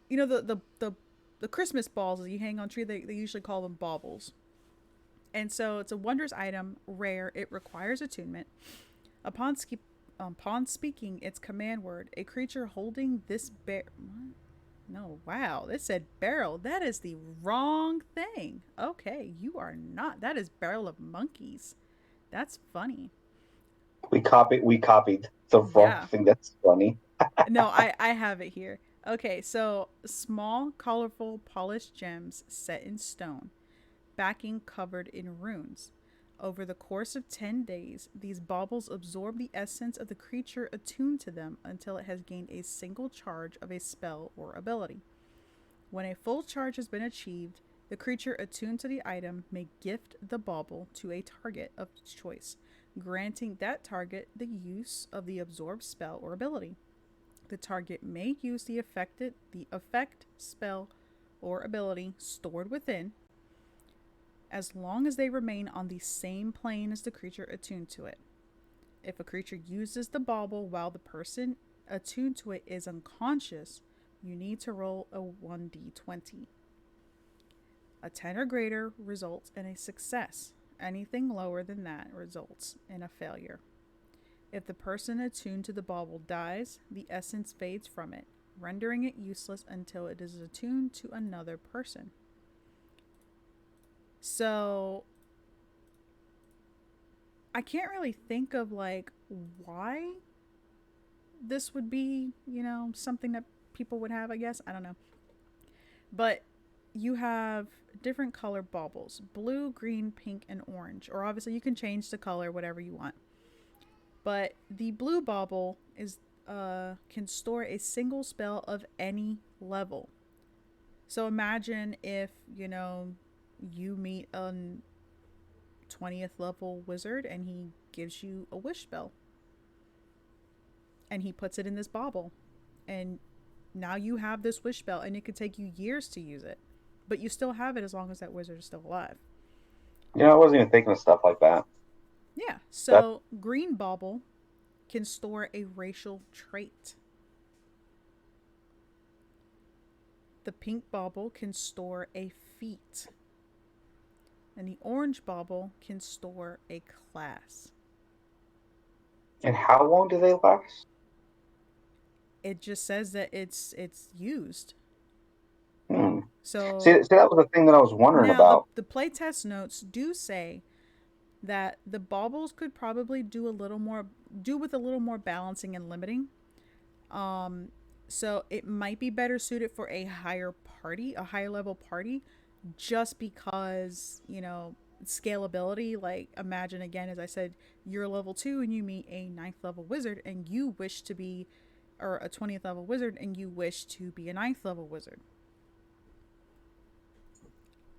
you know the Christmas balls that you hang on tree. They usually call them baubles. And so it's a wondrous item, rare. It requires attunement. Upon upon speaking its command word, a creature holding this bear. What? No, wow. This said barrel. That is the wrong thing. Okay, you are not. That is barrel of monkeys. That's funny. We copied the wrong Yeah. thing. That's funny. No, I have it here. Okay, so small, colorful, polished gems set in stone, backing covered in runes. Over the course of 10 days, these baubles absorb the essence of the creature attuned to them until it has gained a single charge of a spell or ability. When a full charge has been achieved, the creature attuned to the item may gift the bauble to a target of its choice, granting that target the use of the absorbed spell or ability. The target may use the effect, spell, or ability stored within as long as they remain on the same plane as the creature attuned to it. If a creature uses the bauble while the person attuned to it is unconscious, you need to roll a 1d20. A 10 or greater results in a success. Anything lower than that results in a failure. If the person attuned to the bauble dies, the essence fades from it, rendering it useless until it is attuned to another person. So I can't really think of like why this would be, something that people would have, I guess. I don't know. But you have different color baubles: blue, green, pink, and orange. Or obviously, you can change the color whatever you want. But the blue bauble is can store a single spell of any level. So imagine if, you meet a 20th level wizard and he gives you a wish spell and he puts it in this bauble. And now you have this wish spell and it could take you years to use it. But you still have it as long as that wizard is still alive. I wasn't even thinking of stuff like that. Yeah. That So green bauble can store a racial trait. The pink bauble can store a feat. and the orange bauble can store a class. And how long do they last? It just says that it's used. Hmm. So See, that was the thing that I was wondering now the about. the playtest notes do say that the baubles could probably do with a little more balancing and limiting. Um, so it might be better suited for a higher level party, just because scalability. Like imagine again, as I said, you're level 2 and you meet a ninth level wizard, and you wish to be, or a 20th level wizard, and you wish to be a ninth level wizard.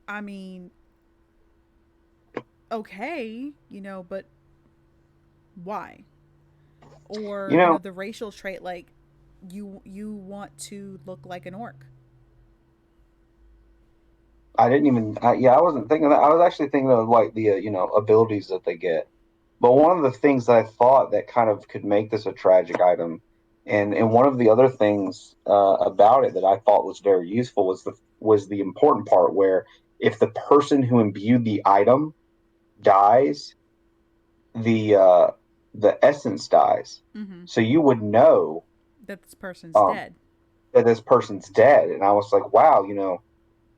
I mean, okay, but why? You Or know, the racial trait, like you want to look like an orc. I didn't even. Yeah, I wasn't thinking that. I was actually thinking of like the abilities that they get. But one of the things that I thought that kind of could make this a tragic item, and one of the other things about it that I thought was very useful was the important part where if the person who imbued the item dies, the uh, the essence dies. Mm-hmm. So you would know That this person's um, dead. that this person's dead. And I was like, wow,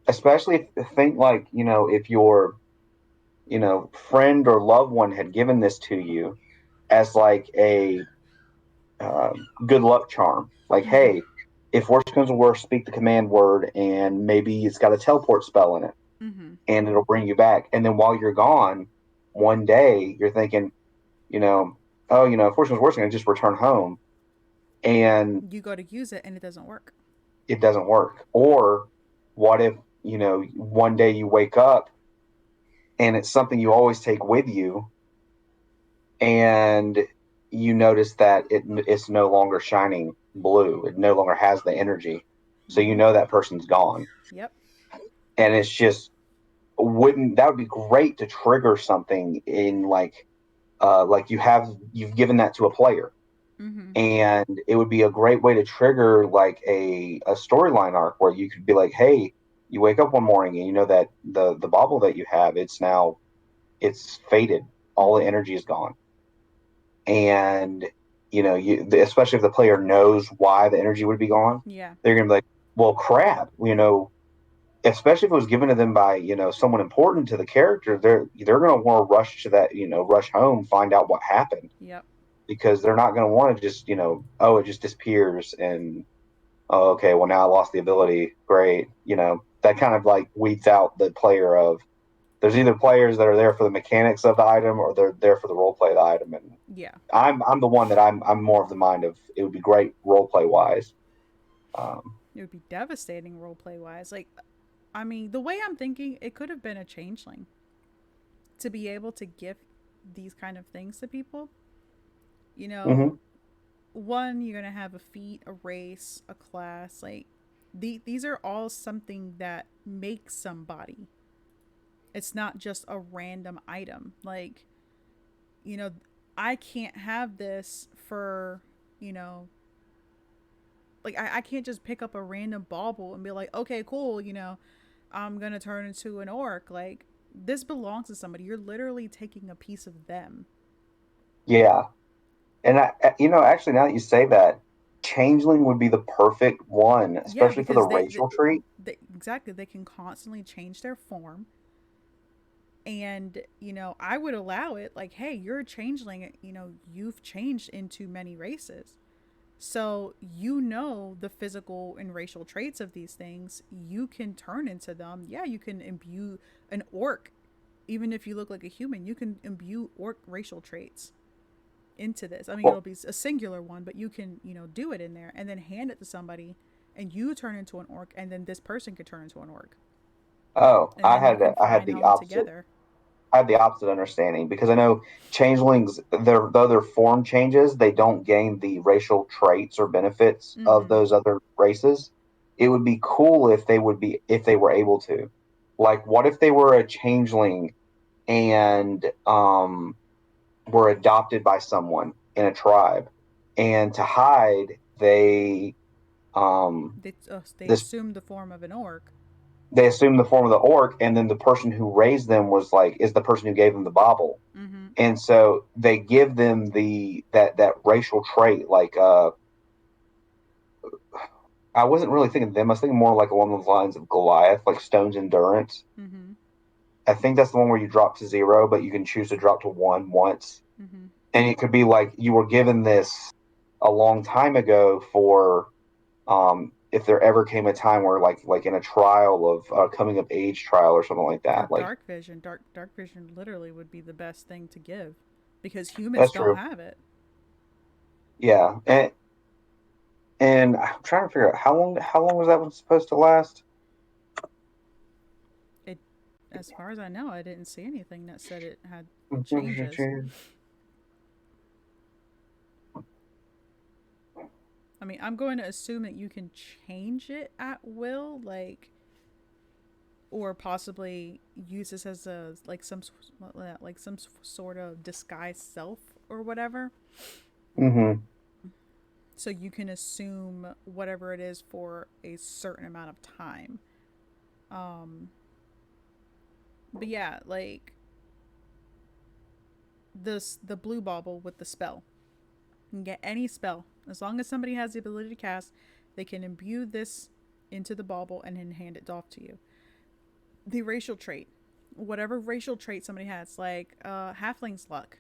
especially if think like if your friend or loved one had given this to you as like a good luck charm. Like, Mm-hmm. hey, if worst comes to worst, speak the command word, and maybe it's got a teleport spell in it, Mm-hmm. and it'll bring you back. And then while you're gone, one day you're thinking, you know, oh, if worst comes to worst, I can just return home, and You go to use it and it doesn't work. it doesn't work. Or what if one day you wake up and it's something you always take with you, and you notice that it's no longer shining blue. It no longer has the energy. So Mm-hmm. that person's gone. Yep. And it's just wouldn't that would be great to trigger something in like you've given that to a player. Mm-hmm. And it would be a great way to trigger like a storyline arc where you could be like, hey, you wake up one morning and you know that the bauble that you have, it's faded. All the Mm-hmm. energy is gone. And especially if the player knows why the energy would be gone, Yeah. they're gonna be like, well, crap, especially if it was given to them by someone important to the character, they're gonna want to rush to that, rush home, find out what happened, Yep. because they're not gonna want to just oh, it just disappears, and oh, okay, well, now I lost the ability, great. That kind of like weeds out the player of, there's either players that are there for the mechanics of the item or they're there for the role play of the item. And Yeah. I'm the one that I'm more of the mind of, it would be great role play wise. Um, It would be devastating roleplay wise. Like, I mean, the way I'm thinking, it could have been a changeling to be able to give these kind of things to people. You know, mhm. one, you're gonna have a feat, a race, a class. Like, these are all something that makes somebody. It's not just a random item. Like, you know, I can't have this for, you know, like I can't just pick up a random bauble and be like, okay, cool, I'm gonna turn into an orc. Like, this belongs to somebody. You're literally taking a piece of them. Yeah, and actually, now that you say that, changeling would be the perfect one, Yeah, especially for the because racial trait. exactly, they can constantly change their form. And, I would allow it. Like, hey, you're a changeling. You've changed into many races. So, the physical and racial traits of these things. You can turn into them. Yeah, you can imbue an orc. Even if you look like a human, you can imbue orc racial traits into this. I mean, Well, it'll be a singular one, but you can, do it in there and then hand it to somebody, and you turn into an orc, and then this person could turn into an orc. oh, And then you can I had find the home opposite. together. I have the opposite understanding, because I know changelings, though their form changes, they don't gain the racial traits or benefits of Mm-hmm. those other races. It would be cool if they were able to. Like, what if they were a changeling and were adopted by someone in a tribe, and to hide, they um They this assume the form of an orc. they assume the form of the orc, and then the person who raised them was like is the person who gave them the bauble, Mm-hmm. and so they give them that racial trait. Like I wasn't really thinking of them. I was thinking more like along the lines of Goliath, like Stone's endurance. Mm-hmm. I think that's the one where you drop to 0, but you can choose to drop to 1 once, Mm-hmm. and it could be like you were given this a long time ago for if there ever came a time where like in a trial of coming of age trial or something like Or that. Like dark vision. Dark vision literally would be the best thing to give because humans that's don't true. have it. Yeah, and I'm trying to figure out how long was that one supposed to last? It, as far as I know, I didn't see anything that said it had changes. I mean, I'm going to assume that you can change it at will, or possibly use this as a like some sort of disguised self or whatever. Mm-hmm. So you can assume whatever it is for a certain amount of time. Um, but yeah, like the blue bauble with the spell. You can get any spell as long as somebody has the ability to cast. They can imbue this into the bauble and then hand it off to you. The racial trait, whatever racial trait somebody has, like halfling's luck,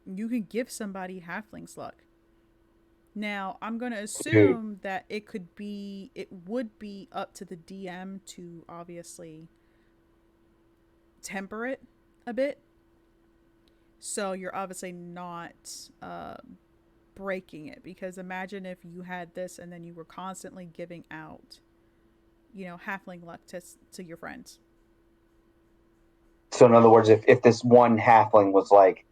you can give somebody halfling's luck. Now, I'm going to Dude, assume that it would be up to the DM to obviously temper it a bit. So you're obviously not breaking it because imagine if you had this and then you were constantly giving out, halfling luck to your friends. so in other words, if this one halfling was like,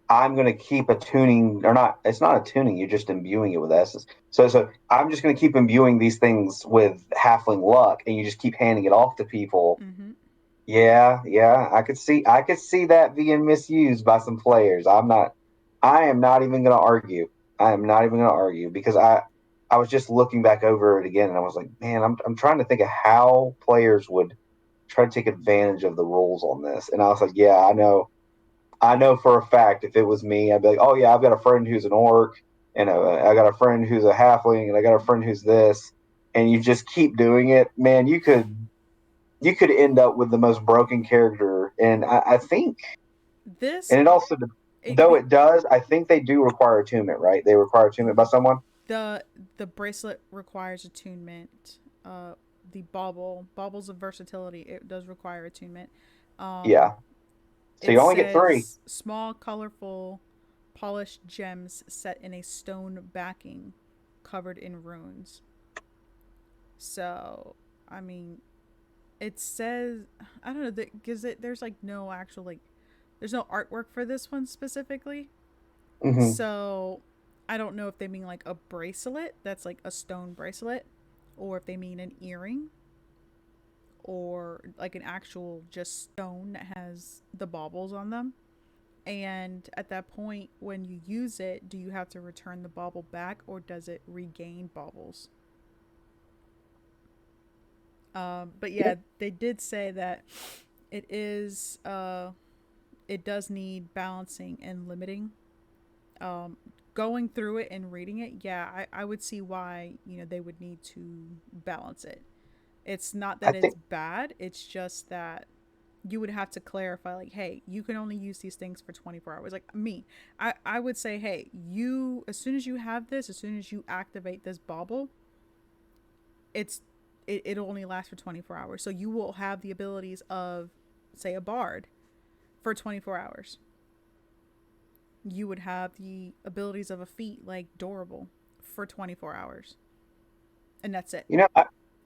I'm going to keep attuning, or not, it's not attuning, you're just imbuing it with essence. So I'm just going to keep imbuing these things with halfling luck, and you just keep handing it off to people. Mm-hmm. Yeah, I could see that being misused by some players. I am not even going to argue. I am not even going to argue because I was just looking back over it again, and I was like, man, I'm trying to think of how players would try to take advantage of the rules on this, and I was like, yeah, I know for a fact if it was me, I'd be like, oh yeah, I've got a friend who's an orc, and I got a friend who's a halfling, and I got a friend who's this, and you just keep doing it, man. You could end up with the most broken character, and I think, This and it also, though it, it does, I think they do require attunement, right? They require attunement by someone. the the bracelet requires attunement. Uh, the baubles of versatility, it does require attunement. Um, Yeah, so it you only get three. says small, colorful, polished gems set in a stone backing, covered in runes. So, I mean, it says I don't know because there's like no actual like there's no artwork for this one specifically. Mm-hmm. So I don't know if they mean like a bracelet that's like a stone bracelet, or if they mean an earring, or like an actual just stone that has the baubles on them. And at that point, when you use it, do you have to return the bauble back or does it regain baubles? But Yeah, yeah, they did say that it is, it does need balancing and limiting. Um, Going through it and reading it, yeah, I would see why, they would need to balance it. It's not I that it's think bad, it's just that you would have to clarify like, hey, you can only use these things for 24 hours. Like me, I would say, hey, you as soon as you have this, as soon as you activate this bauble, it's it only lasts for 24 hours. So you will have the abilities of, say, a bard for 24 hours. You would have the abilities of a feat like durable for 24 hours. And that's it. you know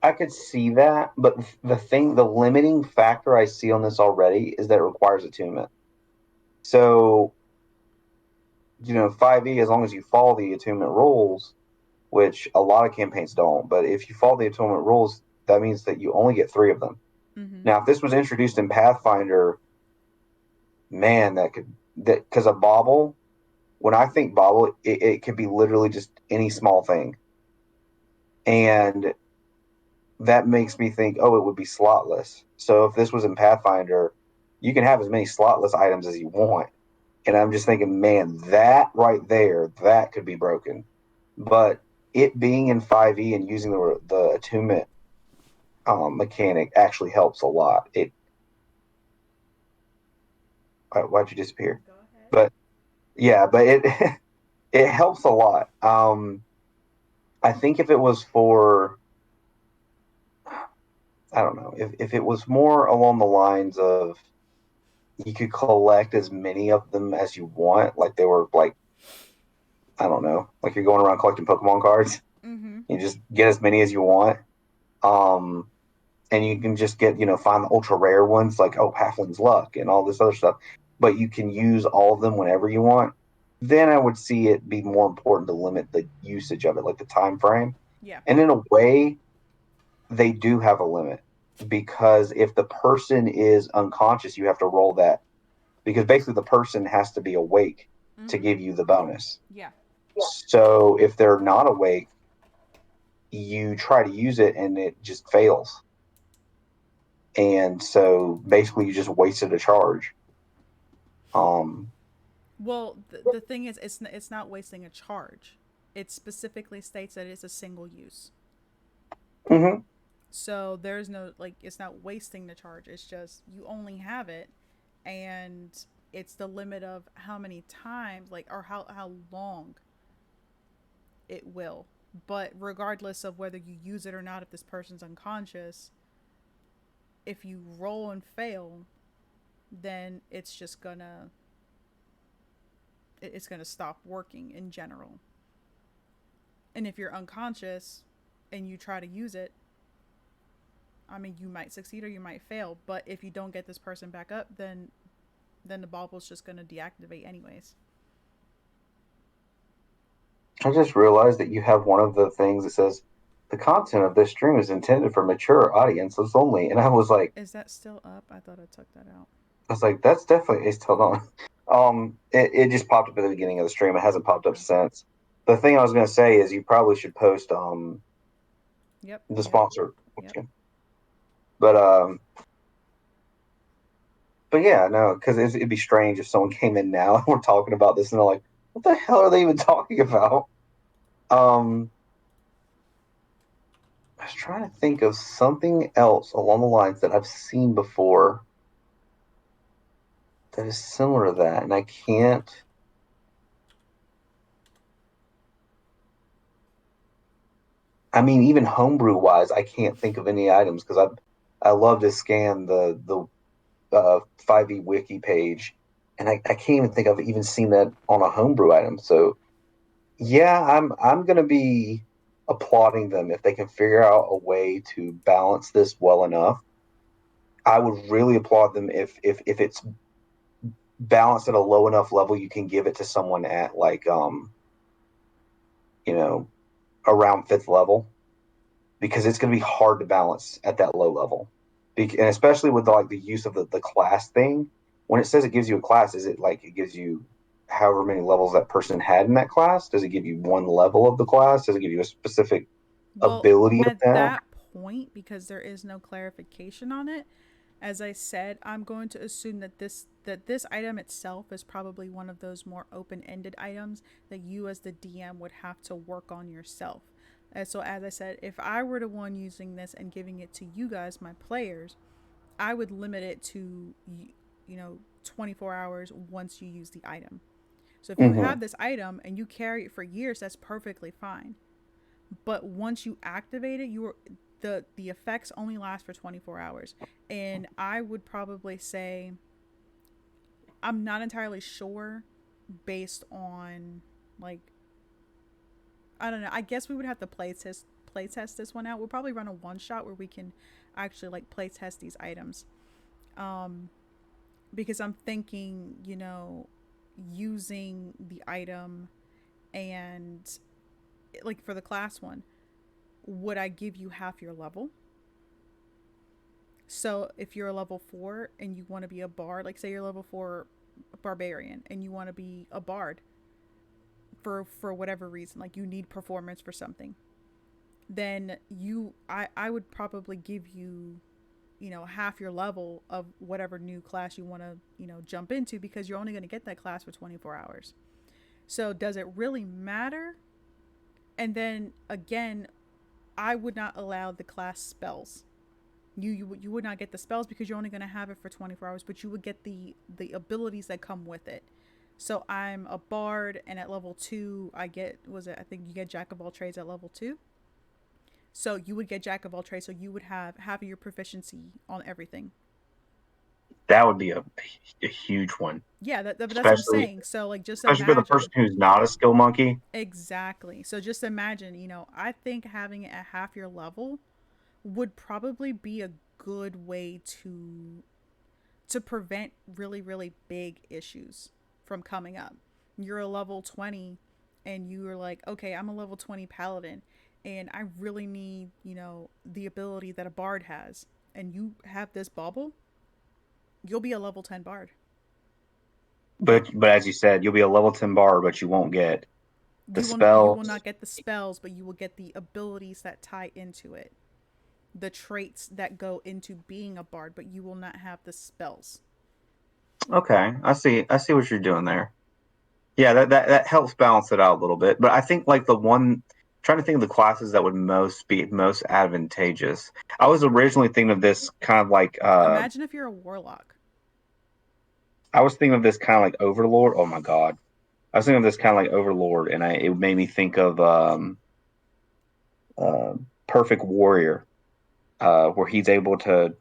I could see that, but the limiting factor I see on this already is that it requires attunement. So 5e, as long as you follow the attunement rules, which a lot of campaigns don't, but if you follow the attunement rules, that means that you only get three of them. Mm-hmm. Now, if this was introduced in Pathfinder, man, that because a bauble, when I think bauble, it could be literally just any small thing. And that makes me think, oh, it would be slotless. So if this was in Pathfinder, you can have as many slotless items as you want. And I'm just thinking, man, that right there, that could be broken. But it being in 5e and using the attunement mechanic actually helps a lot. It why'd you disappear? Go ahead. But yeah, but it it helps a lot. I think if it was for, I don't know, if it was more along the lines of you could collect as many of them as you want, like they were like, I don't know, like you're going around collecting Pokemon cards. Mm-hmm. You just get as many as you want. Um, and you can just get, find the ultra rare ones like, oh, Halfling's Luck and all this other stuff. But you can use all of them whenever you want. Then I would see it be more important to limit the usage of it, like the time frame. Yeah. And in a way, they do have a limit because if the person is unconscious, you have to roll that because basically the person has to be awake to Mm-hmm. give you the bonus. Yeah. So if they're not awake, you try to use it and it just fails. And so basically you just wasted a charge. Um, Well, the thing is, it's not wasting a charge. It specifically states that it's a single use. mhm. So there's no, like, it's not wasting the charge. It's just you only have it, and it's the limit of how many times, like, or how long it will. But regardless of whether you use it or not, if this person's unconscious, if you roll and fail, then it's gonna stop working in general. And if you're unconscious and you try to use it, I mean, you might succeed or you might fail. But if you don't get this person back up, then the bubble's just gonna deactivate anyways. I just realized that you have one of the things that says the content of this stream is intended for mature audiences only. And Is that still up? I thought I took that out. I was like, that's definitely it's still on. It just popped up at the beginning of the stream. It hasn't popped up Okay. since. The thing I was gonna say is you probably should post Yep. the Yep. sponsor. Yep. But but yeah, no, because it'd be strange if someone came in now and we're talking about this and they're like, what the hell are they even talking about? Um, I was trying to think of something else along the lines that I've seen before that is similar to that, and I can't. I mean, even homebrew wise, I can't think of any items because I love to scan the 5e wiki page, and I can't even think I've even seen that on a homebrew item. So yeah, I'm gonna be applauding them if they can figure out a way to balance this well enough. I would really applaud them if it's balanced at a low enough level you can give it to someone at like you know around fifth level because it's going to be hard to balance at that low level. And especially with like the use of the class thing, when it says it gives you a class, is it like it gives you however many levels that person had in that class? Does it give you one level of the class? Does it give you a specific Well, ability of at that? that point, because there is no clarification on it, as I said, I'm going to assume that this item itself is probably one of those more open-ended items that you as the DM would have to work on yourself. And so as I said, if I were the one using this and giving it to you guys, my players, I would limit it to 24 hours once you use the item. So if you Mm-hmm. have this item and you carry it for years, that's perfectly fine. But once you activate it, the effects only last for 24 hours. And I would probably say I'm not entirely sure based on, like, I don't know. I guess we would have to play test this one out. We'll probably run a one shot where we can actually like play test these items. Um because I'm thinking, using the item and like for the class one, would I give you half your level? So if you're a level 4 and you want to be a bard, like say you're level 4 barbarian and you want to be a bard for whatever reason, like you need performance for something, then I would probably give you, half your level of whatever new class you want to, jump into, because you're only going to get that class for 24 hours. So does it really matter? And then again, I would not allow the class spells. You would not get the spells because you're only going to have it for 24 hours, but you would get the abilities that come with it. So I'm a bard, and at level 2 I get, was it, I think you get jack of all trades at level 2. So you would get jack of all trades, so you would have half of your proficiency on everything. That would be a huge one, Yeah, that's what I'm especially saying. So like, just especially for the person imagine. who's not a skill monkey. Exactly. So just imagine, I think having it at half your level would probably be a good way to prevent really really big issues from coming up. You're a level 20 and you're like, okay, I'm a level 20 paladin and I really need, the ability that a bard has, and you have this bauble, you'll be a level 10 bard. But as you said, you'll be a level 10 bar, but you won't get the You will spells. not get the spells, but you will get the abilities that tie into it, the traits that go into being a bard, but you will not have the spells. Okay, I see what you're doing there. Yeah, that helps balance it out a little bit. But I think like the one trying to think of the classes that would most advantageous. I was originally thinking of this kind of like Imagine if you're a warlock. I was thinking of this kind of like Overlord. Oh my God. I was thinking of this kind of like Overlord, and it made me think of uh, Perfect Warrior, where he's able to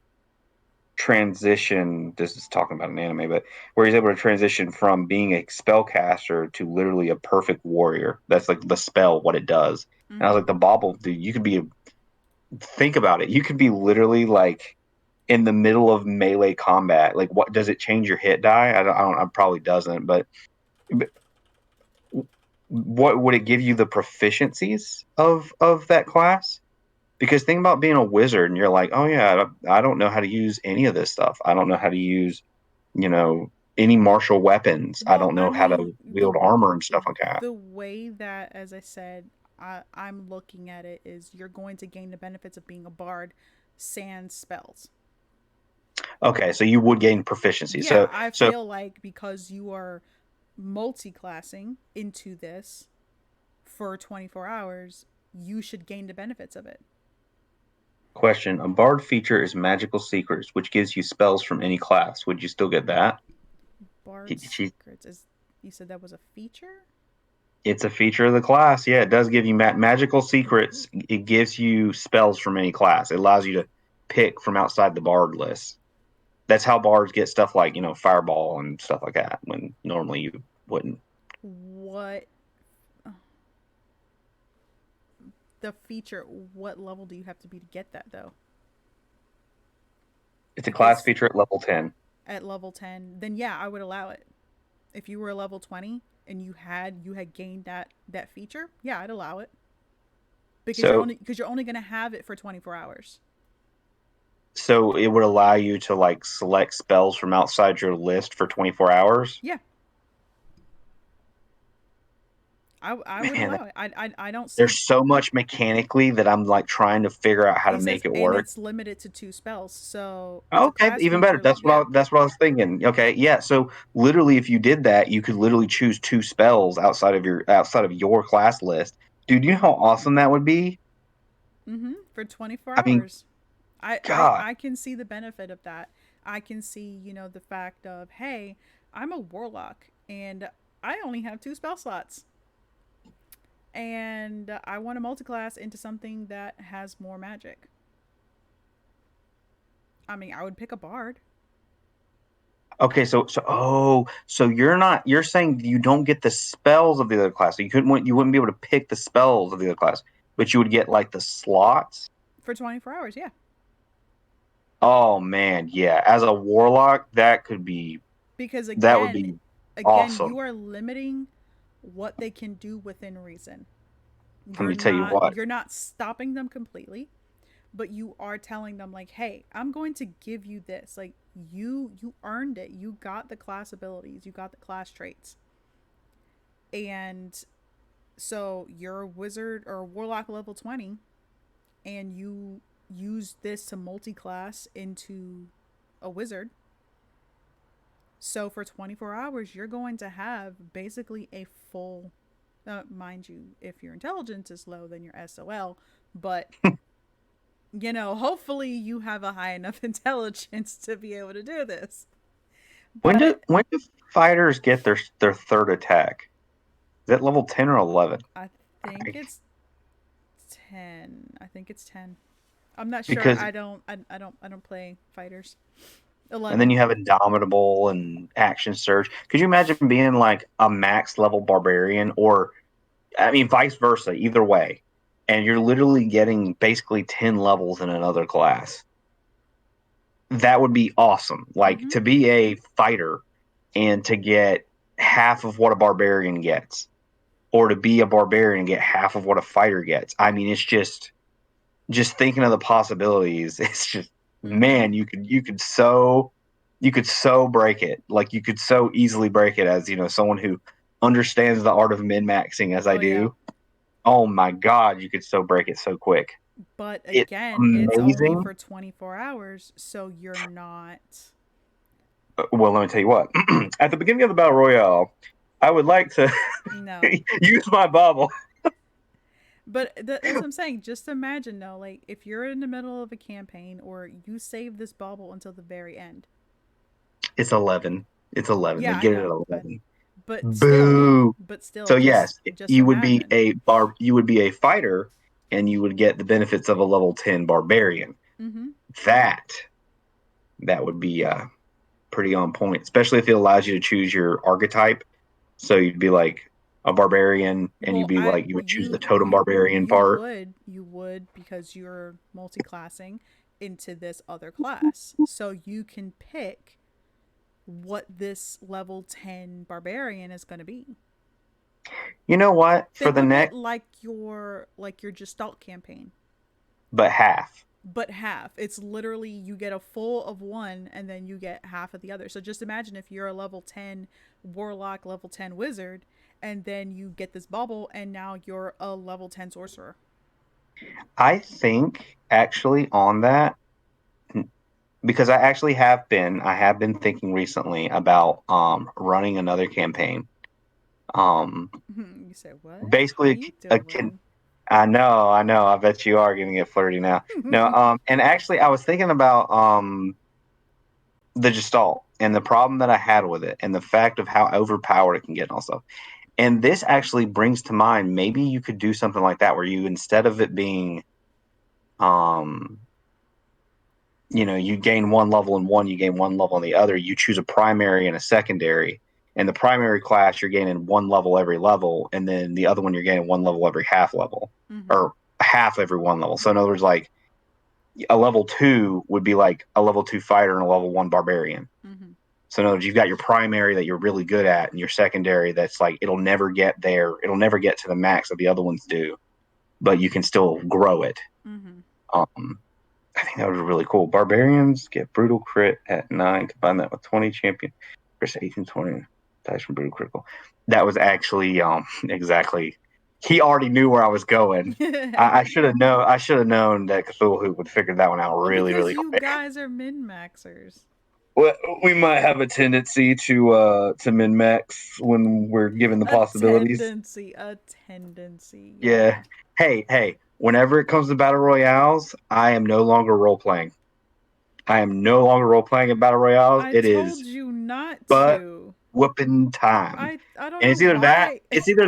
transition. This is talking about an anime, but where he's able to transition from being a spellcaster to literally a perfect warrior. That's like the spell, what it does. And I was Mm-hmm. like, the bauble, dude, you could be. Think about it. You could be literally like in the middle of melee combat. Like, what does it change your hit die? I don't. It probably doesn't. But what would it give you the proficiencies of that class? Because think about being a wizard and you're like, oh yeah, I don't know how to use any of this stuff. I don't know how to use, you know, any martial weapons. I Well, don't I know how mean, to wield armor and stuff like that. the way that, as I said, I'm looking at it is you're going to gain the benefits of being a bard, sans spells. Okay, so you would gain proficiency. Yeah, So I so feel like because you are multi-classing into this for 24 hours, you should gain the benefits of it. question, a bard feature is magical secrets, which gives you spells from any class. Would you still get that? Bard She, secrets is, you said that was a feature? it's a feature of the class. Yeah, it does give you magical secrets. It gives you spells from any class. It allows you to pick from outside the bard list. That's how bards get stuff like, fireball and stuff like that when normally you wouldn't. What the feature? What level do you have to be to get that though? It's a class Because feature at level 10. at level 10, then yeah, I would allow it. If you were a level 20 and you had gained that feature, yeah, I'd allow it, because So you're only going to have it for 24 hours. so it would allow you to like select spells from outside your list for 24 hours. Yeah, I would Man, allow it. I don't see. there's so much mechanically that I'm like trying to figure out how to It says, make it and work. it's limited to 2 spells, so it's a Okay, class even better. feature. Yeah. That's what I was thinking. Okay, yeah. So literally, if you did that, you could literally choose two spells outside of your class list. Dude, you know how awesome that would be? Mm-hmm. For 24 I mean, hours. I, I God. I can see the benefit of that. I can see, the fact of, hey, I'm a warlock and I only have 2 spell slots. And I want to multiclass into something that has more magic. I mean, I would pick a bard. Okay, so you're saying you don't get the spells of the other class. So you wouldn't be able to pick the spells of the other class, but you would get like the slots. For 24 hours, yeah. Oh man, yeah. As a warlock, Because that would again, be you awesome. are limiting what they can do within reason. Let me tell you what. You're not stopping them completely, but you are telling them like, hey, I'm going to give you this. Like, you earned it. You got the class abilities, you got the class traits. And so you're a wizard or a warlock level 20. and you use this to multi-class into a wizard. So for 24 hours, you're going to have basically a full, mind you, if your intelligence is low, then you're SOL. But, hopefully you have a high enough intelligence to be able to do this. But when do fighters get their third attack? Is that level 10 or 11? I think it's 10. I think it's 10. I'm not sure. Because I don't play fighters. and then 11. you have Indomitable and Action Surge. Could you imagine being like a max level barbarian, or I mean vice versa, either way, and you're literally getting basically 10 levels in another class? That would be awesome. Like Mhm. to be a fighter and to get half of what a barbarian gets, or to be a barbarian and get half of what a fighter gets. I mean, it's just thinking of the possibilities. It's just, Mhm. man, you could so break it. Like you could so easily break it as someone who understands the art of min maxing as I Oh yeah. do. Oh my god, you could so break it so quick. But It's again, it's only amazing. for 24 hours, so you're not. Well, let me tell you what. At the beginning of the battle royale, I would like to No. use my bubble. But that's what I'm saying. Just imagine, though, like if you're in the middle of a campaign or you save this bauble until the very end. It's 11. It's 11. They Yeah, I get it at know, but 11. but still, Boo. but still, So just yes, just you would be imagine. a bar. You would be a fighter, and you would get the benefits of a level 10 barbarian. Mm-hmm. That that would be pretty on point, especially if it allows you to choose your archetype. So you'd be like a barbarian, and you'd Well, be I like you would choose the you totem you barbarian part. you would because you're multi-classing into this other class, so you can pick what this level 10 barbarian is going to be. You know what? For Think the of it next, like your Gestalt campaign, but half. but half. It's literally you get a full of one and then you get half of the other. So just imagine if you're a level 10 warlock, level 10 wizard, and then you get this bubble and now you're a level 10 sorcerer. I think actually on that, because I have been thinking recently about running another campaign. Um You say, what are basically you a can doing? I know, I bet you are gonna get flirty now. No, and actually I was thinking about the Gestalt and the problem that I had with it and the fact of how overpowered it can get also. And this actually brings to mind maybe you could do something like that where you, instead of it being um you gain one level in one, you gain one level in the other, you choose a primary and a secondary. And the primary class you're gaining one level every level, and then the other one you're gaining one level every half level, Mm-hmm. or half every one level. So in other words, like a level two would be like a level two fighter and a level one barbarian. Mm-hmm. So in other words, you've got your primary that you're really good at, and your secondary that's like it'll never get there, it'll never get to the max that the other ones do, but you can still grow it. Mm-hmm. Um, I think that would be really cool. Barbarians get brutal crit at 9. Combine that with 20 champion. Chris 18, 20 dice from brutal critical. That was actually exactly. He already knew where I was going. I should have known. I should have known that Cthulhu would figure that one out Well, really, because really you quick. guys are min maxers. Well, we might have a tendency to min max when we're given the A possibilities. tendency, a tendency. Yeah. Yeah. Hey, hey. Whenever it comes to battle royales, I am no longer role playing. I am no longer role playing in battle royales. I It is told you not butt to. whooping time. I don't And know it's either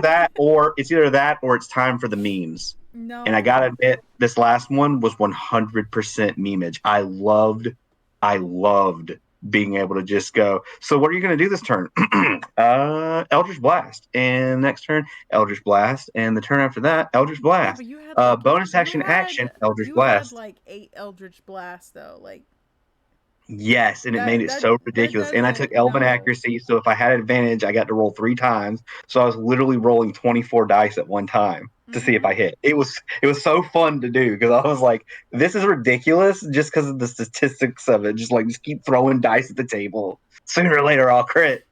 that, why. or it's time for the memes. And I gotta No. admit, this last one was 100% memeage. I loved being able to just go. So what are you gonna do this turn? Eldritch Blast, and next turn Eldritch Blast, and the turn after that Eldritch Yeah, Blast. but you had like Bonus action Eldritch you had Blast. like 8 Eldritch Blasts though. Like Yes, and it made that it that so that ridiculous. And I doesn't took Elven no. accuracy, so if I had advantage, I got to roll 3 times. So I was literally rolling 24 dice at one time to see if Mhm. I hit. It was so fun to do because I was like, this is ridiculous just because of the statistics of it. Just keep throwing dice at the table. Sooner or later, I'll crit.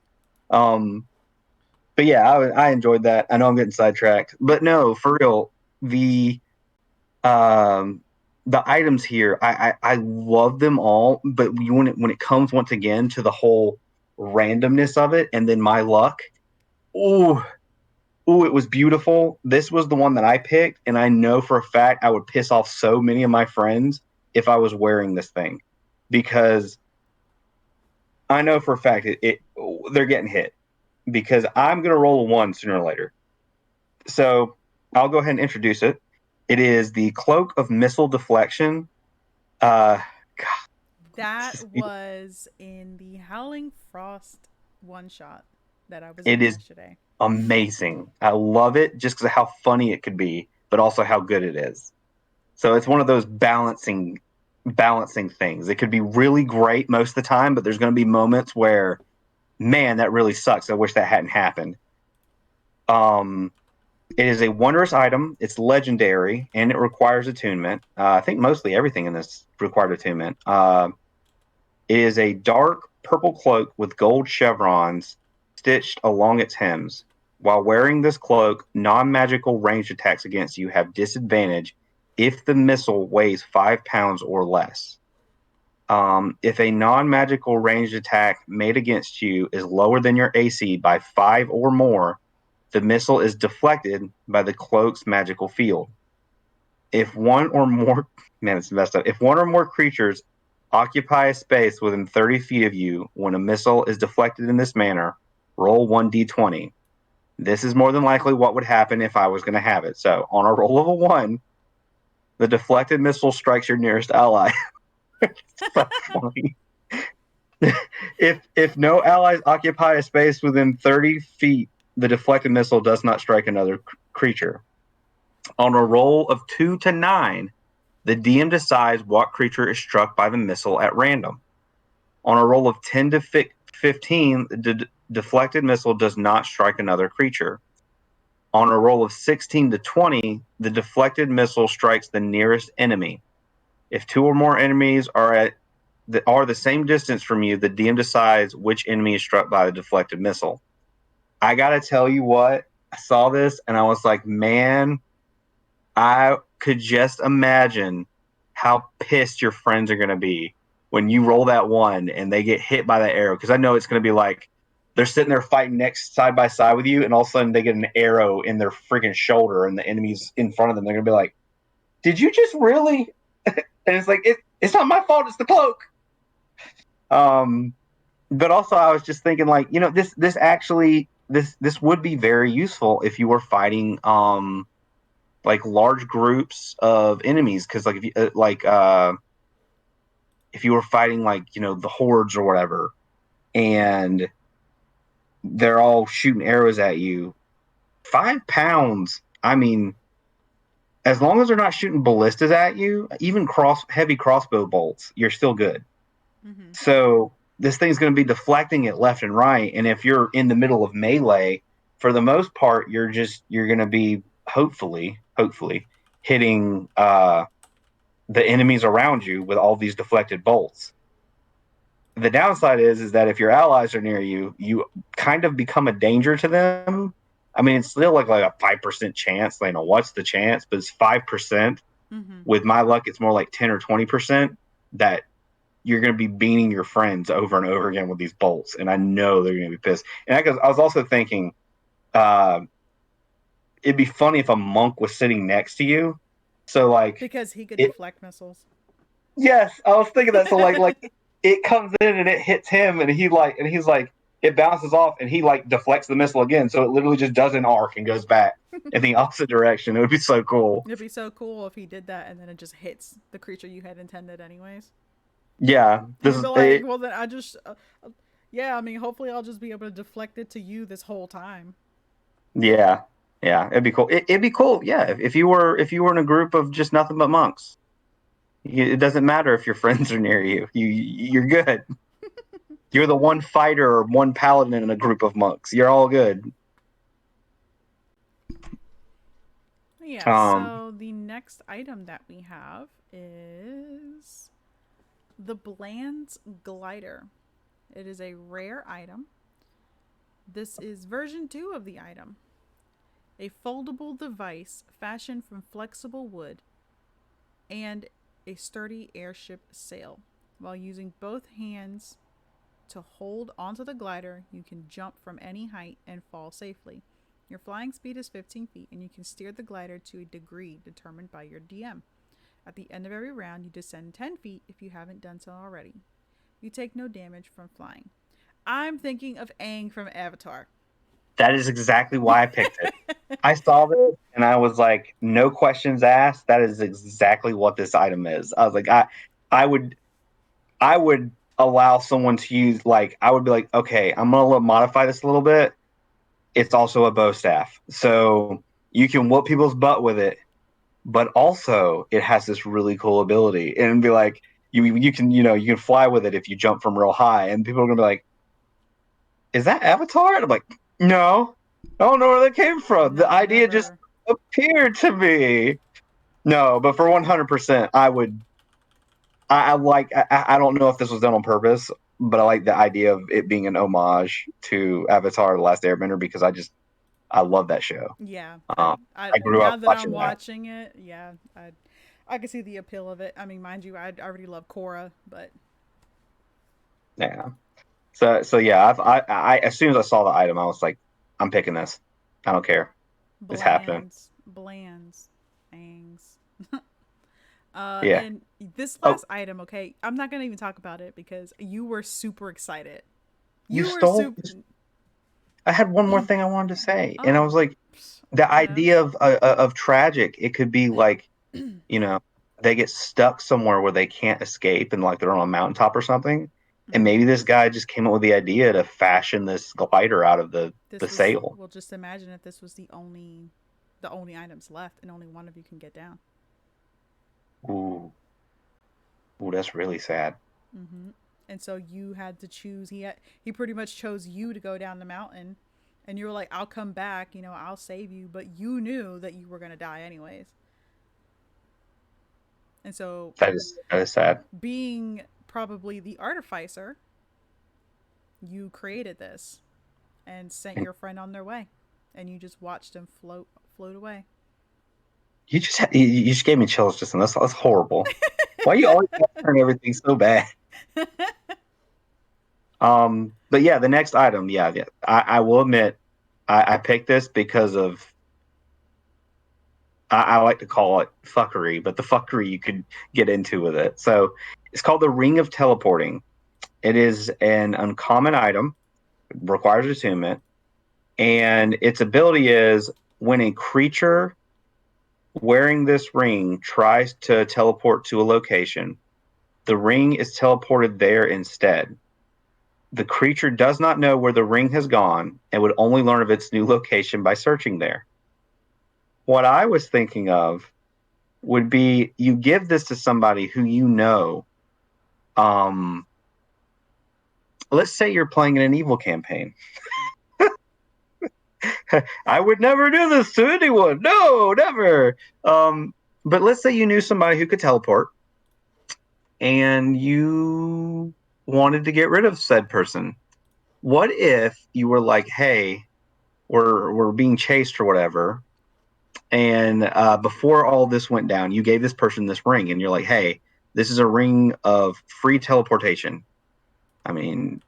Um, but yeah, I enjoyed that. I know I'm getting sidetracked, but no, for real, the the items here, I love them all, but when it comes once again to the whole randomness of it, and then my luck, ooh, ooh, it was beautiful. This was the one that I picked, and I know for a fact I would piss off so many of my friends if I was wearing this thing, because I know for a fact they're getting hit because I'm gonna roll a one sooner or later. So I'll go ahead and introduce it. It is the Cloak of Missile Deflection. Uh, That was in the Howling Frost one shot that I was it in is yesterday. amazing. I love it just because of how funny it could be, but also how good it is. So it's one of those balancing things. It could be really great most of the time, but there's going to be moments where, man, that really sucks. I wish that hadn't happened. Um, it is a wondrous item. It's legendary and it requires attunement. I think mostly everything in this required attunement. It is a dark purple cloak with gold chevrons stitched along its hems. While wearing this cloak, non magical ranged attacks against you have disadvantage if the missile weighs 5 pounds or less. If a non magical ranged attack made against you is lower than your AC by 5 or more, the missile is deflected by the cloak's magical field. If one or more, man, it's messed up. If one or more creatures occupy a space within 30 feet of you when a missile is deflected in this manner, roll 1d20. This is more than likely what would happen if I was going to have it. So, on a roll of a 1, the deflected missile strikes your nearest ally. So funny. If no allies occupy a space within 30 feet, the deflected missile does not strike another creature. On a roll of 2 to 9, the DM decides what creature is struck by the missile at random. On a roll of 10 to 15, the deflected missile does not strike another creature. On a roll of 16 to 20, the deflected missile strikes the nearest enemy. If two or more enemies are the same distance from you, the DM decides which enemy is struck by the deflected missile. I gotta tell you what, I saw this and I was like, man, I could just imagine how pissed your friends are gonna be when you roll that one and they get hit by that arrow. Because I know it's gonna be like they're sitting there fighting next side by side with you, and all of a sudden they get an arrow in their freaking shoulder, and the enemy's in front of them. They're gonna be like, "Did you just really?" And it's like it's not my fault. It's the cloak. Um, but also I was just thinking, like, this actually this would be very useful if you were fighting like large groups of enemies, because like if you were fighting, like, the hordes or whatever, and they're all shooting arrows at you, 5 pounds, I mean, as long as they're not shooting ballistas at you, even heavy crossbow bolts, you're still good. Mm-hmm. So this thing's going to be deflecting it left and right, and if you're in the middle of melee, for the most part, you're going to be hopefully hitting the enemies around you with all these deflected bolts. The downside is that if your allies are near you, you kind of become a danger to them. I mean, it's still like a 5% chance. What's the chance? But it's 5%. Mm-hmm. With my luck, it's more like 10 or 20% that you're going to be beating your friends over and over again with these bolts, and I know they're going to be pissed. And I was also thinking, uh, it'd be funny if a monk was sitting next to you. So like, Because he could it. deflect missiles. Yes, I was thinking that. So like it comes in and it hits him, and he's like, it bounces off, and he like deflects the missile again. So it literally just does an arc and goes back in the opposite direction. It would be so cool. It'd be so cool if he did that and then it just hits the creature you had intended, anyways. Yeah, And this you'd is be like, it. well, then yeah, I mean, hopefully I'll just be able to deflect it to you this whole time. Yeah, yeah, it'd be cool. It'd be cool. Yeah, if you were in a group of just nothing but monks, it doesn't matter if your friends are near you. You're good. You're the one fighter or one paladin in a group of monks. You're all good. Yeah, Um, so the next item that we have is the Bland's Glider. It is a rare item. This is version 2 of the item. A foldable device fashioned from flexible wood and a sturdy airship sail. While using both hands to hold onto the glider, you can jump from any height and fall safely. Your flying speed is 15 feet, and you can steer the glider to a degree determined by your DM. At the end of every round, you descend 10 feet if you haven't done so already. You take no damage from flying. I'm thinking of Aang from Avatar. That is exactly why I picked it. I saw this and I was like, no questions asked. That is exactly what this item is. I was like, I would, I would allow someone to use like, I would be like, okay, I'm gonna modify this a little bit. It's also a bow staff, so you can whoop people's butt with it, but also it has this really cool ability, and be like, you can you can fly with it if you jump from real high, and people are gonna be like, is that Avatar? And I'm like, no, I don't know where that came from. The No, idea just never. appeared to me. No, but for 100%, I would. I like. I don't know if this was done on purpose, but I like the idea of it being an homage to Avatar: The Last Airbender because I love that show. Yeah, Um, I grew now up that I'm watching that. watching it, yeah, I can see the appeal of it. I mean, mind you, I already love Korra, but Yeah. So yeah, I as soon as I saw the item, I was like, I'm picking this. I don't care. It's happening. blands, Angs. Yeah. And this Oh, last item, okay, I'm not gonna even talk about it because you were super excited. you You were stole. super. I had one more thing I wanted to say, and I Oh, was like, the idea yes. of tragic. It could be like, you know, they get stuck somewhere where they can't escape, and like they're on a mountaintop or something. And Mm-hmm. maybe this guy just came up with the idea to fashion this glider out of the This was sail. well. Just imagine if this was the only items left, and only one of you can get down. Ooh, ooh, that's really sad. Mm-hmm. And so you had to choose. He pretty much chose you to go down the mountain, and you were like, "I'll come back. You know, I'll save you." But you knew that you were gonna die anyways. And so, That is sad. being probably the artificer, you created this and sent And your friend on their way, and you just watched them float away. you just gave me chills just now. That's horrible. Why you always turn everything so bad? But yeah, the next item, yeah. I will admit, I picked this because of I like to call it fuckery, but the fuckery you could get into with it. So it's called the Ring of Teleporting. It is an uncommon item, requires attunement, and its ability is when a creature wearing this ring tries to teleport to a location, the ring is teleported there instead. The creature does not know where the ring has gone and would only learn of its new location by searching there. What I was thinking of would be you give this to somebody who you know. Um, let's say you're playing in an evil campaign. I would never do this to anyone. No, never. But let's say you knew somebody who could teleport and you wanted to get rid of said person. What if you were like, hey, we're being chased or whatever, and before all this went down, you gave this person this ring, and you're like, hey, this is a ring of free teleportation. I mean,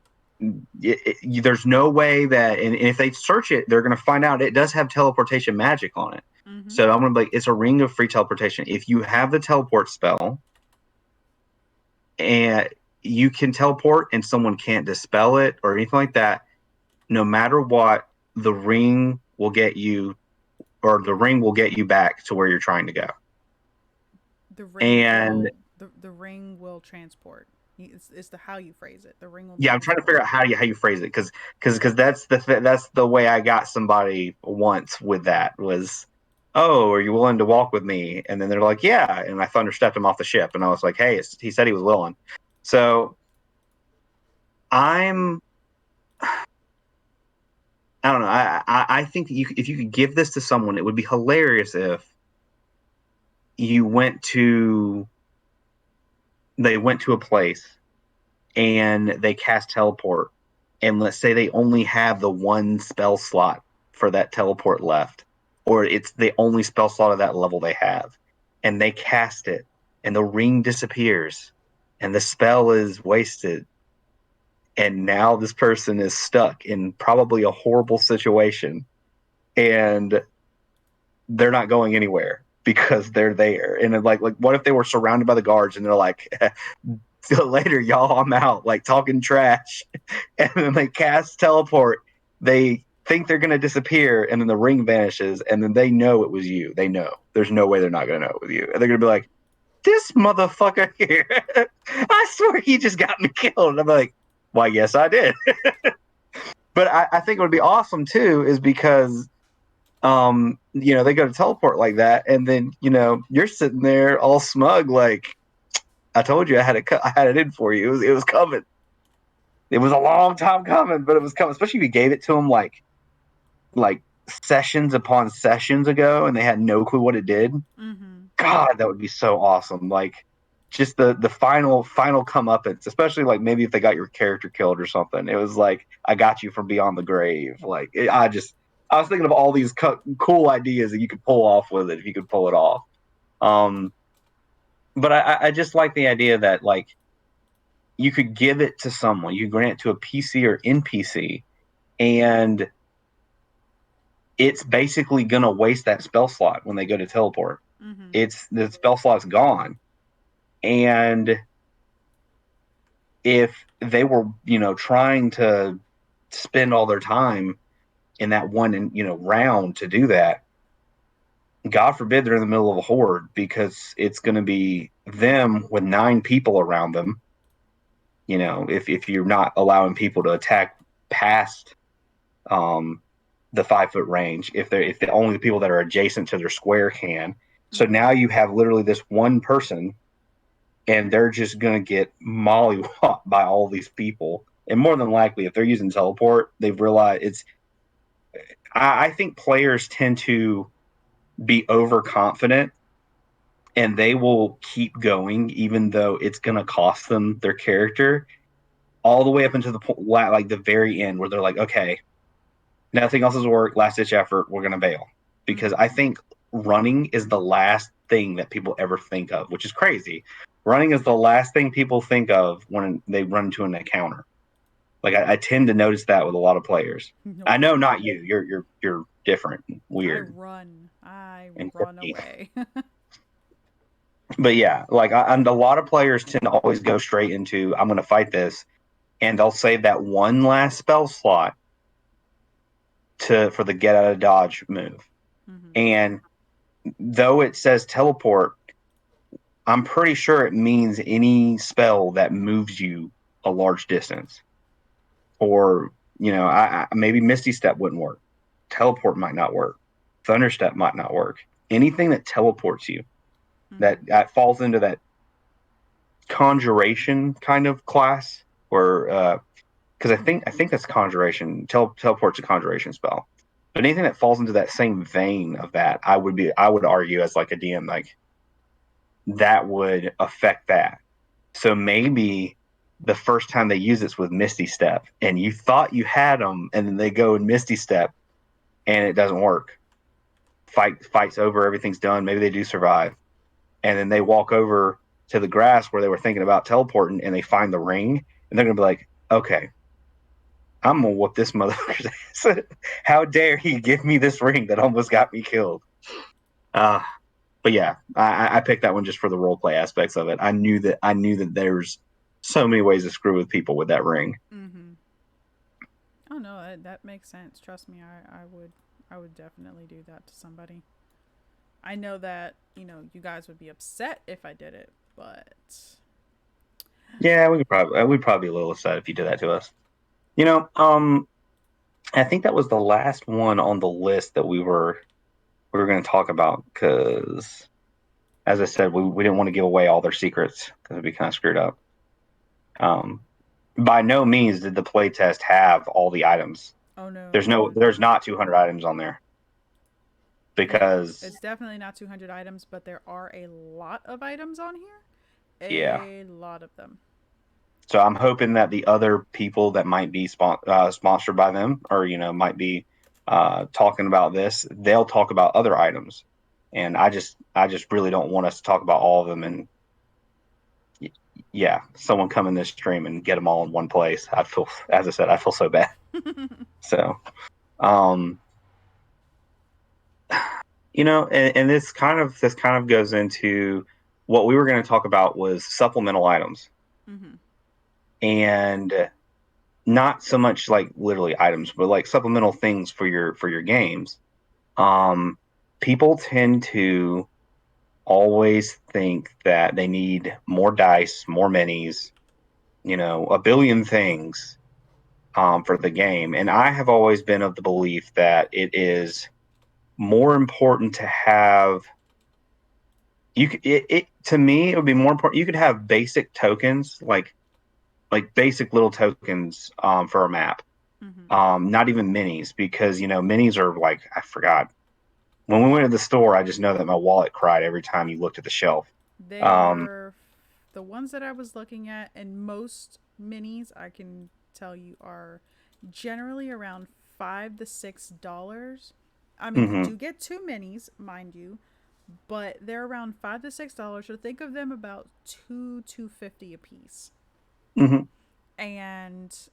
there's no way that, and if they search it, they're going to find out it does have teleportation magic on it. Mm-hmm. So I'm going to be like, it's a ring of free teleportation. If you have the teleport spell and you can teleport and someone can't dispel it or anything like that, no matter what, the ring will get you, or the ring will get you back to where you're trying to go. And The ring will transport. It's the how you phrase it. The ring will yeah, I'm trying to figure transport. out how you phrase it because that's the way I got somebody once with that was, oh, are you willing to walk with me? And then they're like, yeah, and I thunderstepped him off the ship, and I was like, hey, he said he was willing. So I'm I don't know. I think that if you could give this to someone, it would be hilarious if you they went to a place and they cast teleport, and let's say they only have the one spell slot for that teleport left, or it's the only spell slot of that level they have, and they cast it. and the ring disappears and the spell is wasted. And now this person is stuck in probably a horrible situation and they're not going anywhere because they're there. And then, like what if they were surrounded by the guards and they're like, see you later, y'all, I'm out, like talking trash. And then they cast teleport. They think they're going to disappear and then the ring vanishes and then they know it was you. They know. There's no way they're not going to know it was you. And they're going to be like, this motherfucker here, I swear he just got me killed. And I'm like, why, yes, I did. But I think it would be awesome too, is because they go to teleport like that, and then you're sitting there all smug, like I told you, I had it in for you. It was coming. It was a long time coming, but it was coming. Especially if you gave it to them like sessions upon sessions ago, and they had no clue what it did. Mm-hmm. God, that would be so awesome. Like just the final comeuppance, especially like maybe if they got your character killed or something. It was like I got you from beyond the grave. Like I was thinking of all these cool ideas that you could pull off with it if you could pull it off. Um, but I just like the idea that like you could give it to someone, you grant it to a PC or NPC, and it's basically gonna waste that spell slot when they go to teleport. Mm-hmm. It's the spell slot's gone. And if they were, trying to spend all their time in that one, round to do that, God forbid they're in the middle of a horde because it's going to be them with 9 people around them. If you're not allowing people to attack past the 5 foot range, if the only people that are adjacent to their square can. So Mm-hmm. now you have literally this one person and they're just going to get mollywopped by all these people. And more than likely, if they're using teleport, they've realized it's. I think players tend to be overconfident and they will keep going even though it's going to cost them their character all the way up into the point, like the very end where they're like, okay, nothing else has worked, last ditch effort, we're going to bail. Because Mm-hmm. I think running is the last thing that people ever think of, which is crazy. Running is the last thing people think of when they run into an encounter. Like I tend to notice that with a lot of players. I Nope. know not you. You're different, I weird, run. I and run quirky. away. But yeah, like and a lot of players tend to always go straight into I'm going to fight this, and they'll save that one last spell slot for the get out of dodge move. Mm-hmm. And though it says teleport, I'm pretty sure it means any spell that moves you a large distance. Or, maybe Misty Step wouldn't work. Teleport might not work. Thunderstep might not work. Anything that teleports you, Mm-hmm. that falls into that conjuration kind of class, or because I think that's conjuration. Teleport's a conjuration spell. But anything that falls into that same vein of that, I would argue as like a DM, like that would affect that. So maybe the first time they use this with Misty Step, and you thought you had them, and then they go in Misty Step, and it doesn't work. Fight's over, everything's done. Maybe they do survive, and then they walk over to the grass where they were thinking about teleporting, and they find the ring, and they're gonna be like, "Okay, I'm gonna whoop this motherfucker's ass. How dare he give me this ring that almost got me killed?" Uh, but yeah, I picked that one just for the role play aspects of it. I knew that there's so many ways to screw with people with that ring. Mm-hmm. Oh no, that makes sense. Trust me, I would definitely do that to somebody. I know that you guys would be upset if I did it, but Yeah, we'd probably be a little upset if you did that to us. You know, um, I think that was the last one on the list that we were going to talk about because, as I said, we didn't want to give away all their secrets because it'd be kind of screwed up. Um, by no means did the playtest have all the items. oh no, There's not 200 items on there yeah, because it's definitely not 200 items, but there are a lot of items on here. yeah. A lot of them. So I'm hoping that the other people that might be sponsored by them, or might be talking about this, they'll talk about other items, and I just really don't want us to talk about all of them and yeah, someone come in this stream and get them all in one place. I feel, as I said, I feel so bad. So, um, and this kind of goes into what we were going to talk about was supplemental items, Mm-hmm. and not so much like literally items, but like supplemental things for your games. Um, People tend to always think that they need more dice, more minis, a billion things for the game. And I have always been of the belief that it is more important to have it to me it would be more important you could have basic tokens like basic little tokens for a map, Mm-hmm. not even minis, because minis are like, I forgot when we went to the store. I just know that my wallet cried every time you looked at the shelf. They um were the ones that I was looking at, and most minis I can tell you are generally around $5 to $6. I mean, you mhm do get two minis, mind you, but they're around $5 to $6. So think of them about $2.50 a piece. mhm And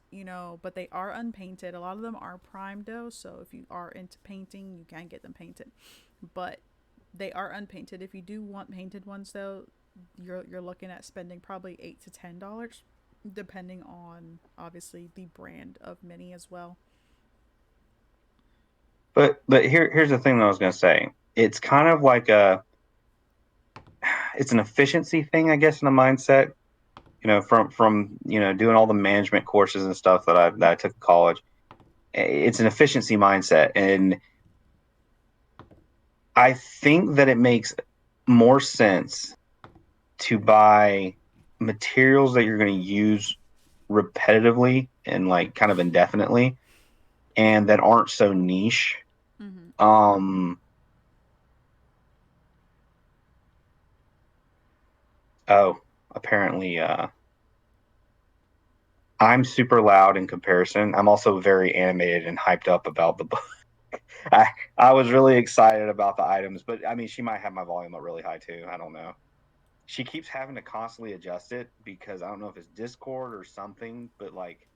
but they are unpainted. A lot of them are primed though, so if you are into painting, you can get them painted. But they are unpainted. If you do want painted ones though, you're looking at spending probably $8 to $10, depending on obviously the brand of mini as well. but here's the thing that I was going to say. It's kind of like it's an efficiency thing, I guess, in a mindset, from doing all the management courses and stuff that I took in college. It's an efficiency mindset, and I think that it makes more sense to buy materials that you're going to use repetitively and like kind of indefinitely, and that aren't so niche. Mm-hmm. um oh, apparently, I'm super loud in comparison. I'm also very animated and hyped up about the book. I was really excited about the items, but I mean, she might have my volume up really high too. I don't know. She keeps having to constantly adjust it because I don't know if it's Discord or something, but like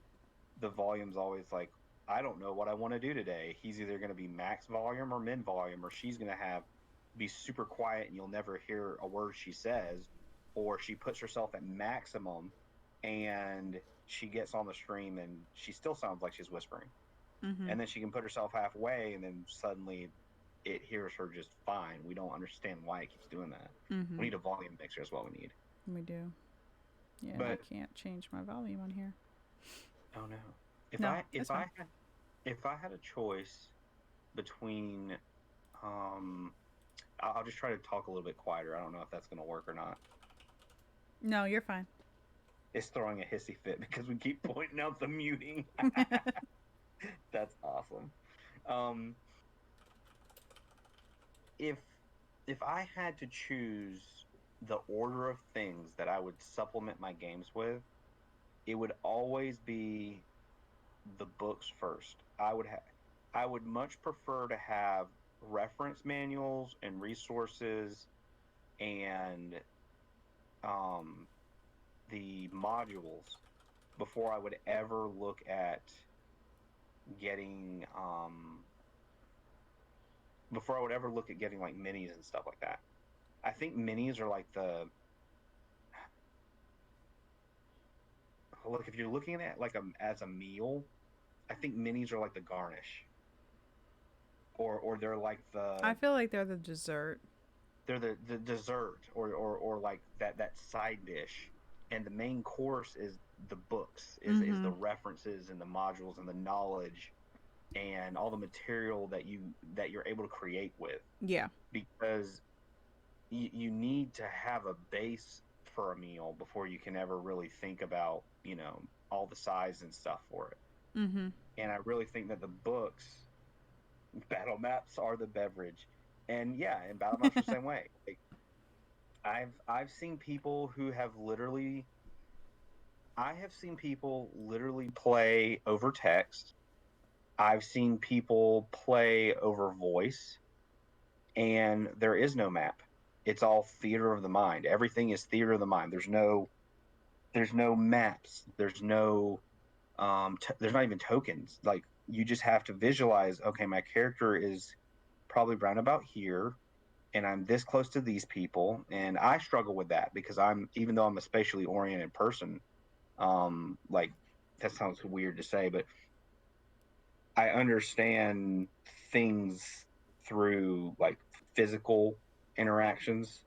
the volume's always like, I don't know what I want to do today. He's either going to be max volume or min volume, or she's going to have be super quiet and you'll never hear a word she says, or she puts herself at maximum and she gets on the stream and she still sounds like she's whispering. Mm-hmm. And then she can put herself halfway and then suddenly it hears her just fine. We don't understand why it keeps doing that. We Mm-hmm. need a volume mixer is what we need. We do. Yeah, and I But can't change my volume on here. oh no. If No, I it's if fine. I had if I had a choice between um I'll just try to talk a little bit quieter. I don't know if that's going to work or not. No, you're fine. It's throwing a hissy fit because we keep pointing out the muting. That's awesome. Um if if I had to choose the order of things that I would supplement my games with, it would always be the books first. I would much prefer to have reference manuals and resources and um, the modules before I would ever look at getting before I would ever look at getting like minis and stuff like that. I think minis are like the look, if you're looking at it like as a meal, I think minis are like the garnish, or they're like I feel like they're the dessert. the dessert, or like that side dish, and the main course is the books, is Mm-hmm. the references and the modules and the knowledge and all the material that you're able to create with, Yeah. because you need to have a base for a meal before you can ever really think about all the size and stuff for it. Mm-hmm. And I really think that the books, battle maps are the beverage. And yeah, and battle maps are the same way. Like, I've seen people who have literally I have seen people literally play over text. I've seen people play over voice, and there is no map. It's all theater of the mind. Everything is theater of the mind. There's no there's no maps, there's not even tokens. Like you just have to visualize, okay, my character is probably round about here and I'm this close to these people. And I struggle with that because even though I'm a spatially oriented person, like that sounds weird to say, but I understand things through like physical interactions.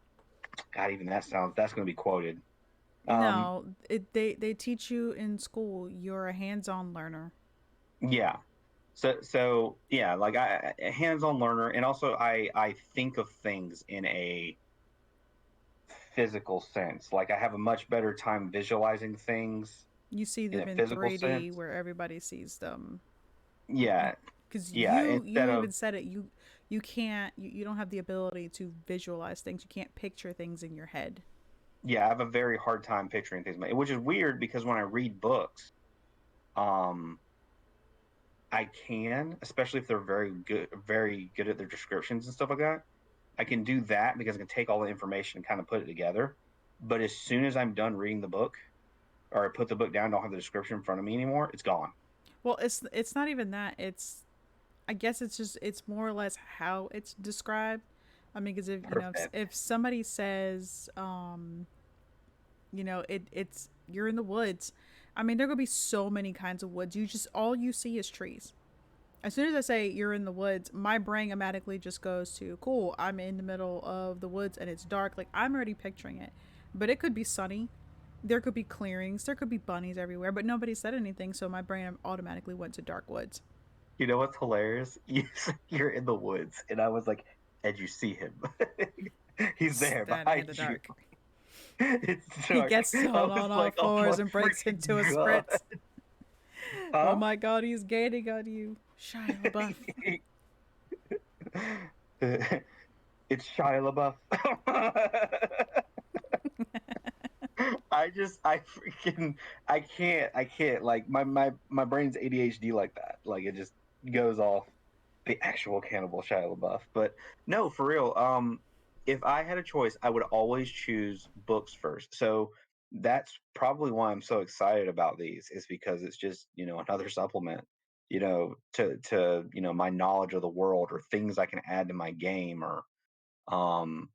God, even that's going to be quoted. Um, No, they teach you in school. You're a hands-on learner. yeah. So yeah, like I a hands-on learner, and also I think of things in a physical sense. Like I have a much better time visualizing things You see in them a in physical 3D sense. where everybody sees them. Yeah, Because yeah. you Instead of even said it. You can't you don't have the ability to visualize things. You can't picture things in your head. yeah, I have a very hard time picturing things, which is weird because when I read books, um, I can, especially if they're very good at their descriptions and stuff like that. I can do that because I can take all the information and kind of put it together. But as soon as I'm done reading the book, or I put the book down, don't have the description in front of me anymore, it's gone. Well, it's not even that. It's I guess it's just it's more or less how it's described. I mean, because Perfect. if somebody says it's you're in the woods. I mean, there could be so many kinds of woods. You just all you see is trees. As soon as I say you're in the woods, my brain automatically just goes to cool. I'm in the middle of the woods and it's dark. Like I'm already picturing it, but it could be sunny. There could be clearings. There could be bunnies everywhere, but nobody said anything, so my brain automatically went to dark woods. You know what's hilarious? You're in the woods, and I was like, and you see him. He's there Standing in behind the you. dark. It's He dark. gets I down on was all like, oh my fours and breaks into a freaking god. spritz. Oh Huh? my god, he's gaining on you. Shia LaBeouf. It's Shia LaBeouf. I freaking, I can't. Like my brain's ADHD like that. Like it just goes off the actual cannibal Shia LaBeouf. But no, for real. If I had a choice, I would always choose books first. So that's probably why I'm so excited about these. Is because it's just another supplement. To my knowledge of the world or things I can add to my game or um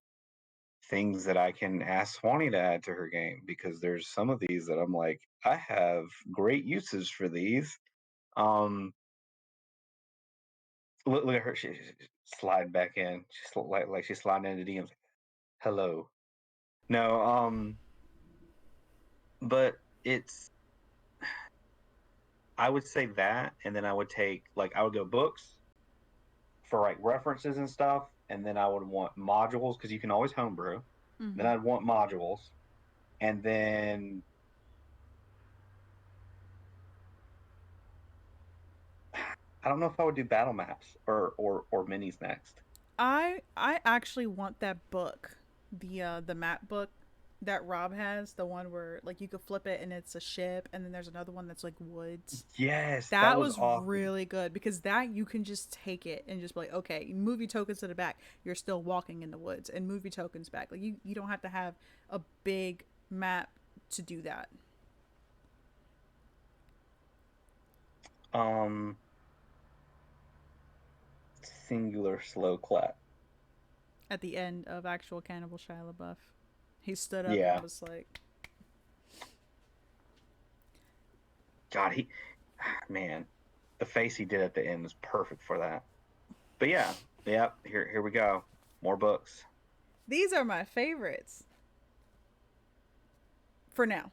things that I can ask Swanee to add to her game because there's some of these that I'm like, I have great uses for these. Um, look at her, she slide back in, she's like she's sliding into DMs. Hello, no, but it's I would say that, and then I would take like I would go books for like references and stuff, and then I would want modules because you can always homebrew. Then Mm-hmm. I'd want modules, and then I don't know if I would do battle maps or minis next. I actually want that book, the map book that Rob has, the one where like you could flip it and it's a ship, and then there's another one that's like woods. Yes, that That was was awesome. really good because that you can just take it and just be like, okay, movie tokens to the back. You're still walking in the woods, and movie tokens back. Like you don't have to have a big map to do that. Um, singular slow clap. At the end of actual Cannibal Shia LaBeouf, he stood up and Yeah. was like, God, man, the face he did at the end was perfect for that. But yeah, yep. Here we go. More books "These are my favorites for now."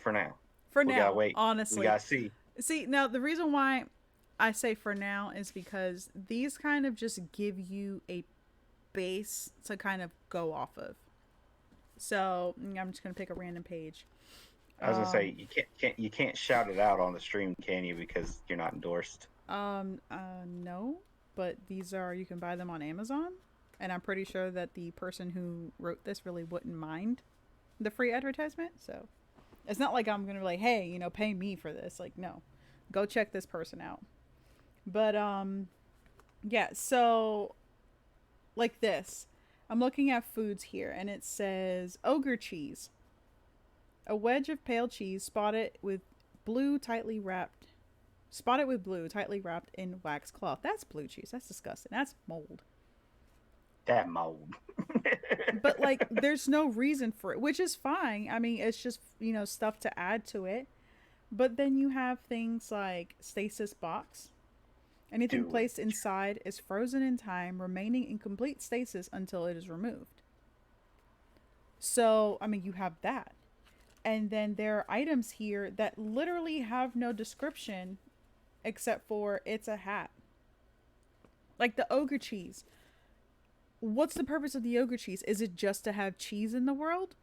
for now. For We gotta now, wait. We honestly. gotta see. See, now the reason why I say for now is because these kind of just give you a base to kind of go off of. So I'm just gonna pick a random page. I was gonna say you can't shout it out on the stream, can you? Because you're not endorsed. No, but these are you can buy them on Amazon, and I'm pretty sure that the person who wrote this really wouldn't mind the free advertisement. So it's not like I'm gonna be like, hey, pay me for this. Like, no, go check this person out. But yeah. So like this, I'm looking at foods here, and it says ogre cheese. A wedge of pale cheese blue tightly wrapped spotted with blue tightly wrapped in wax cloth. That's blue cheese. That's disgusting. That's mold. That mold. But like there's no reason for it, which is fine. I mean, it's just, stuff to add to it. But then you have things like stasis box. Anything Do placed it. inside is frozen in time, remaining in complete stasis until it is removed. So, I mean, you have that. And then there are items here that literally have no description except for it's a hat. Like the ogre cheese. What's the purpose of the ogre cheese? Is it just to have cheese in the world?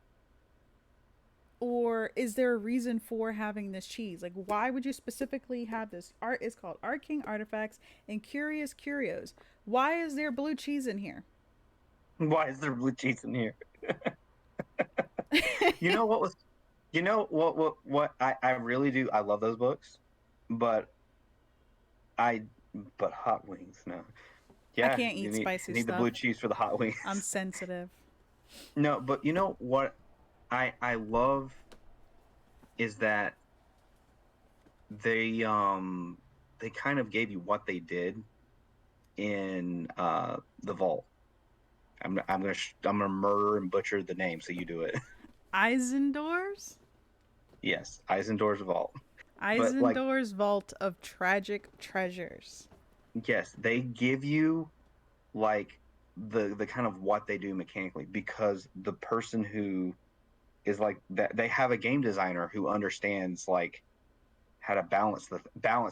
Or is there a reason for having this cheese? Like, why would you specifically have this? Art is called Arcane Artifacts and Curious Curios. Why is there blue cheese in here? Why is there blue cheese in here? You know what was you know what I really do, I love those books, but I but hot wings, no. I Yeah, can't eat you spicy need the stuff. blue cheese for the hot wings. I'm sensitive. No, but you know what I love is that they kind of gave you what they did in the vault. I'm gonna murder and butcher the name, so you do it. Eisendor's? Yes, Eisendoor's vault. But like, Eisendor's Vault of Tragic Treasures. yes, they give you like the kind of what they do mechanically, because the person who is like that, they have a game designer who understands like how to balance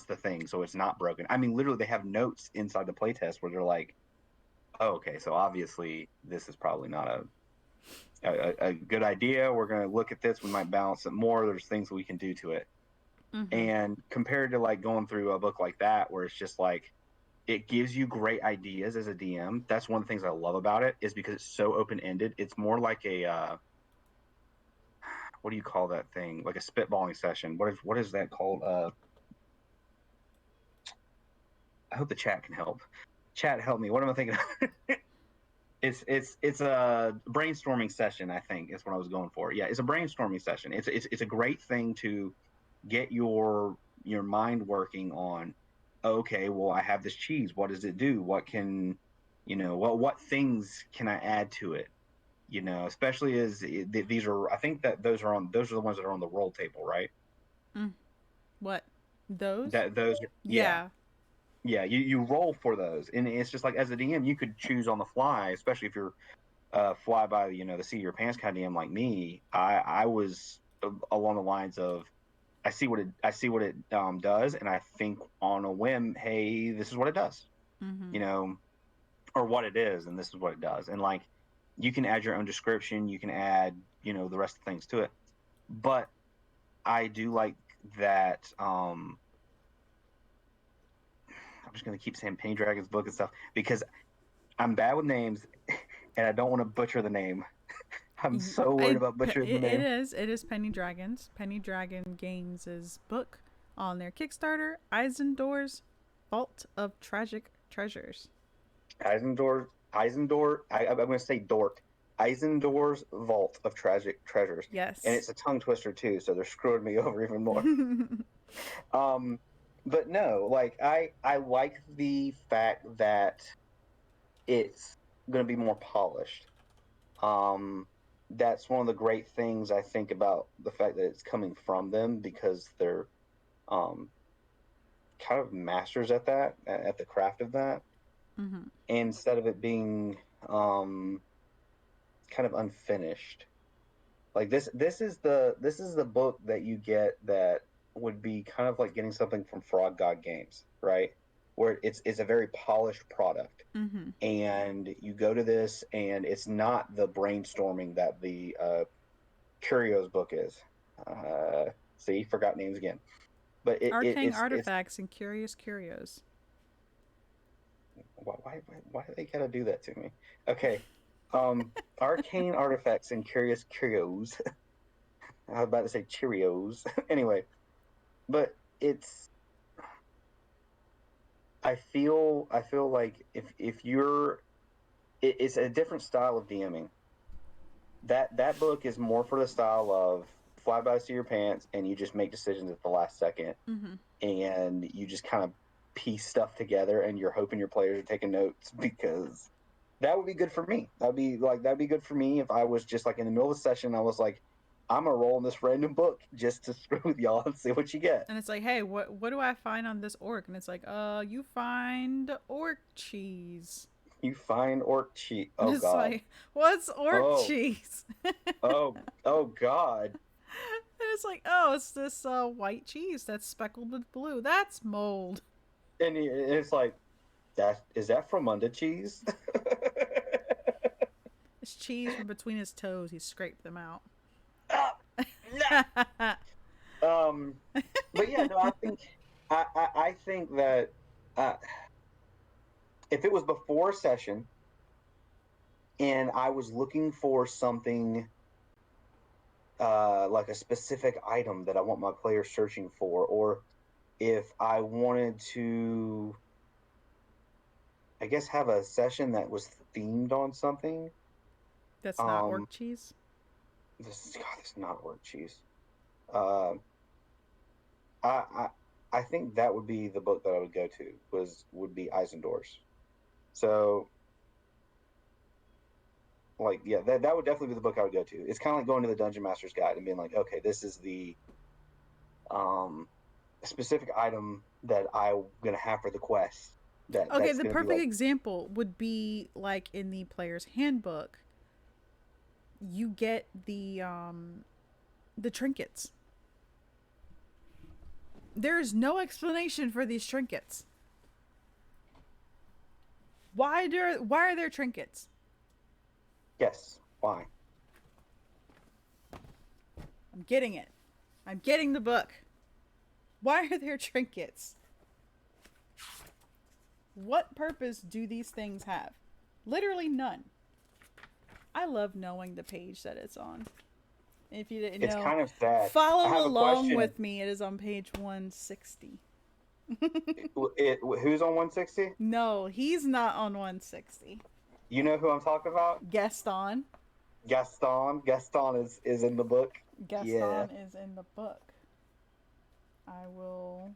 the thing so it's not broken. I mean, literally, they have notes inside the playtest where they're like, oh, okay, so obviously this is probably not a good idea. We're going to look at this. We might balance it more. There's things we can do to it. Mm-hmm. And compared to like going through a book like that, where it's just like, it gives you great ideas as a DM. That's one of the things I love about it, is because it's so open ended. It's more like a what do you call that thing? Like a spitballing session. What is that called? I hope the chat can help. Chat, help me. What am I thinking? It's a brainstorming session. I think is what I was going for. Yeah, it's a brainstorming session. It's a great thing to get your mind working on. Okay, well, I have this cheese. What does it do? What can, what things can I add to it? Especially as these are, I think that those are the ones that are on the roll table, right? Mm. What? Those? That those, yeah, Yeah. yeah. You roll for those, and it's just like as a DM, you could choose on the fly, especially if you're fly by the seat of your pants kind of DM like me. I was along the lines of, I see what it does, and I think on a whim, hey, this is what it does, Mm-hmm. you know, or what it is, and this is what it does, and like you can add your own description, you can add the rest of the things to it, but I do like that. I'm just gonna keep saying Penny Dragon's book and stuff because I'm bad with names, and I don't want to butcher the name. I'm so worried about butchering the It name. is. It is Penny Dragons. Penny Dragon Games' book on their Kickstarter, Eisendor's Vault of Tragic Treasures. I'm going to say Dork. Eisendoor's Vault of Tragic Treasures. And Yes. it's a tongue twister too, so they're screwing me over even more. Um, but no, like I like the fact that it's going to be more polished. Um, that's one of the great things I think about the fact that it's coming from them, because they're um kind of masters at that, at the craft of that. Mm-hmm. And instead of it being um kind of unfinished. Like this is the book that you get that would be kind of like getting something from Frog God Games, right? Where it's a very polished product. Mm-hmm. And you go to this, and it's not the brainstorming that the Curios book is. Uh, see, forgot names again. But Arcane it's Artifacts and Curious Curios. why do they gotta do that to me? Okay, Arcane Artifacts and Curious Curios. I was about to say Cheerios. Anyway, but it's I feel like if you're it's a different style of DMing. That book is more for the style of fly by the seat of your pants and you just make decisions at the last second, Mm-hmm. and you just kind of piece stuff together, and you're hoping your players are taking notes, because that would be good for me. That'd be good for me if I was just like in the middle of the session. I was like, I'm gonna roll in this random book just to screw with y'all and see what you get. And it's like, hey, what do I find on this orc? And it's like, you find orc cheese. You find orc cheat. And Oh it's God. like, what's orc Oh cheese? And oh God. it's like, oh, it's this white cheese that's speckled with blue. That's mold. And it's like, that is that from under cheese? It's cheese from between his toes. He scraped them out. Ah, nah. Um, but yeah, no, I think that uh, if it was before a session and I was looking for something like a specific item that I want my players searching for, or if I wanted to, I guess, have a session that was themed on something. That's not Um, orc cheese. this is not orc cheese. Uh, I I think that would be the book that I would go to, would be Eisendor's. So like, yeah, that would definitely be the book I would go to. It's kind of like going to the Dungeon Master's Guide and being like, okay, this is the um specific item that I'm gonna have for the quest. Okay, That's the gonna be perfect like, example would be like in the player's handbook. You get the trinkets. There is no explanation for these trinkets. Why are there trinkets? yes, why? I'm getting it. I'm getting the book. Why are there trinkets? What purpose do these things have? Literally none. I love knowing the page that it's on. If you didn't It's know, kind of sad. I follow have a along question. with me. It is on page 160. Who's on 160? No, he's not on 160. You know who I'm talking about? Gaston. Gaston. Gaston is in the book. Yeah. Gaston is in the book. I will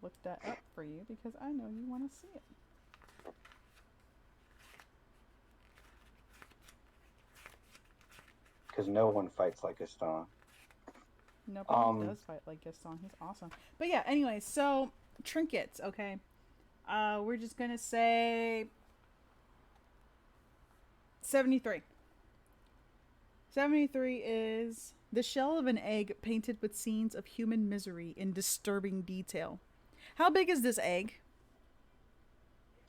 look that up for you because I know you want to see it. Because no one fights like Gaston. Nobody does fight like Gaston. He's awesome. But yeah, anyway, so trinkets, okay? We're just going to say 73. 73 is the shell of an egg painted with scenes of human misery in disturbing detail. How big is this egg?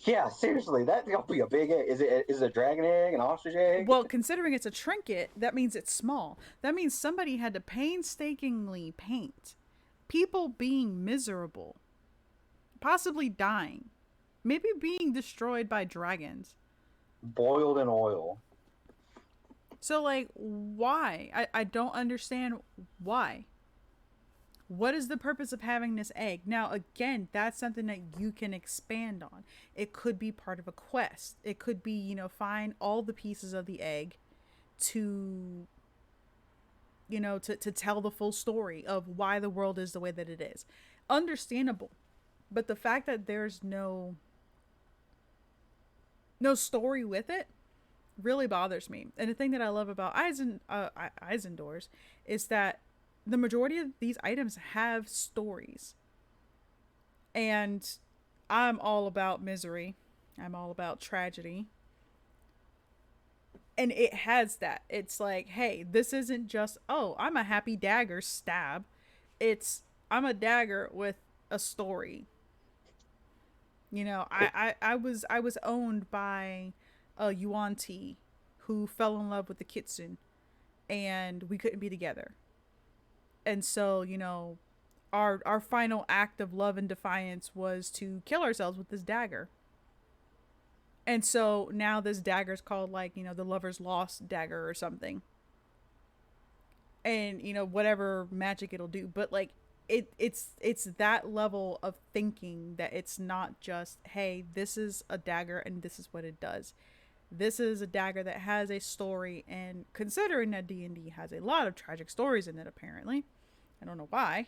Yeah, seriously, that's gonna be a big egg. Is it a dragon egg, an ostrich egg? Well, considering it's a trinket, that means it's small. That means somebody had to painstakingly paint people being miserable, possibly dying, maybe being destroyed by dragons. Boiled in oil. So, like, why? I don't understand why. What is the purpose of having this egg? Now, again, that's something that you can expand on. It could be part of a quest. It could be, find all the pieces of the egg to, to tell the full story of why the world is the way that it is. Understandable. But the fact that there's no story with it really bothers me. And the thing that I love about Eisendor's is that the majority of these items have stories. And I'm all about misery. I'm all about tragedy. And it has that. It's like, hey, this isn't just, oh, I'm a happy dagger stab. It's, I'm a dagger with a story. I was owned by a Yuan-Ti who fell in love with the Kitsune and we couldn't be together. And so, our final act of love and defiance was to kill ourselves with this dagger. And so now this dagger's called like, the lover's lost dagger or something. And, whatever magic it'll do. But like it's that level of thinking that it's not just, hey, this is a dagger and this is what it does. This is a dagger that has a story, and considering that D&D has a lot of tragic stories in it, apparently, I don't know why,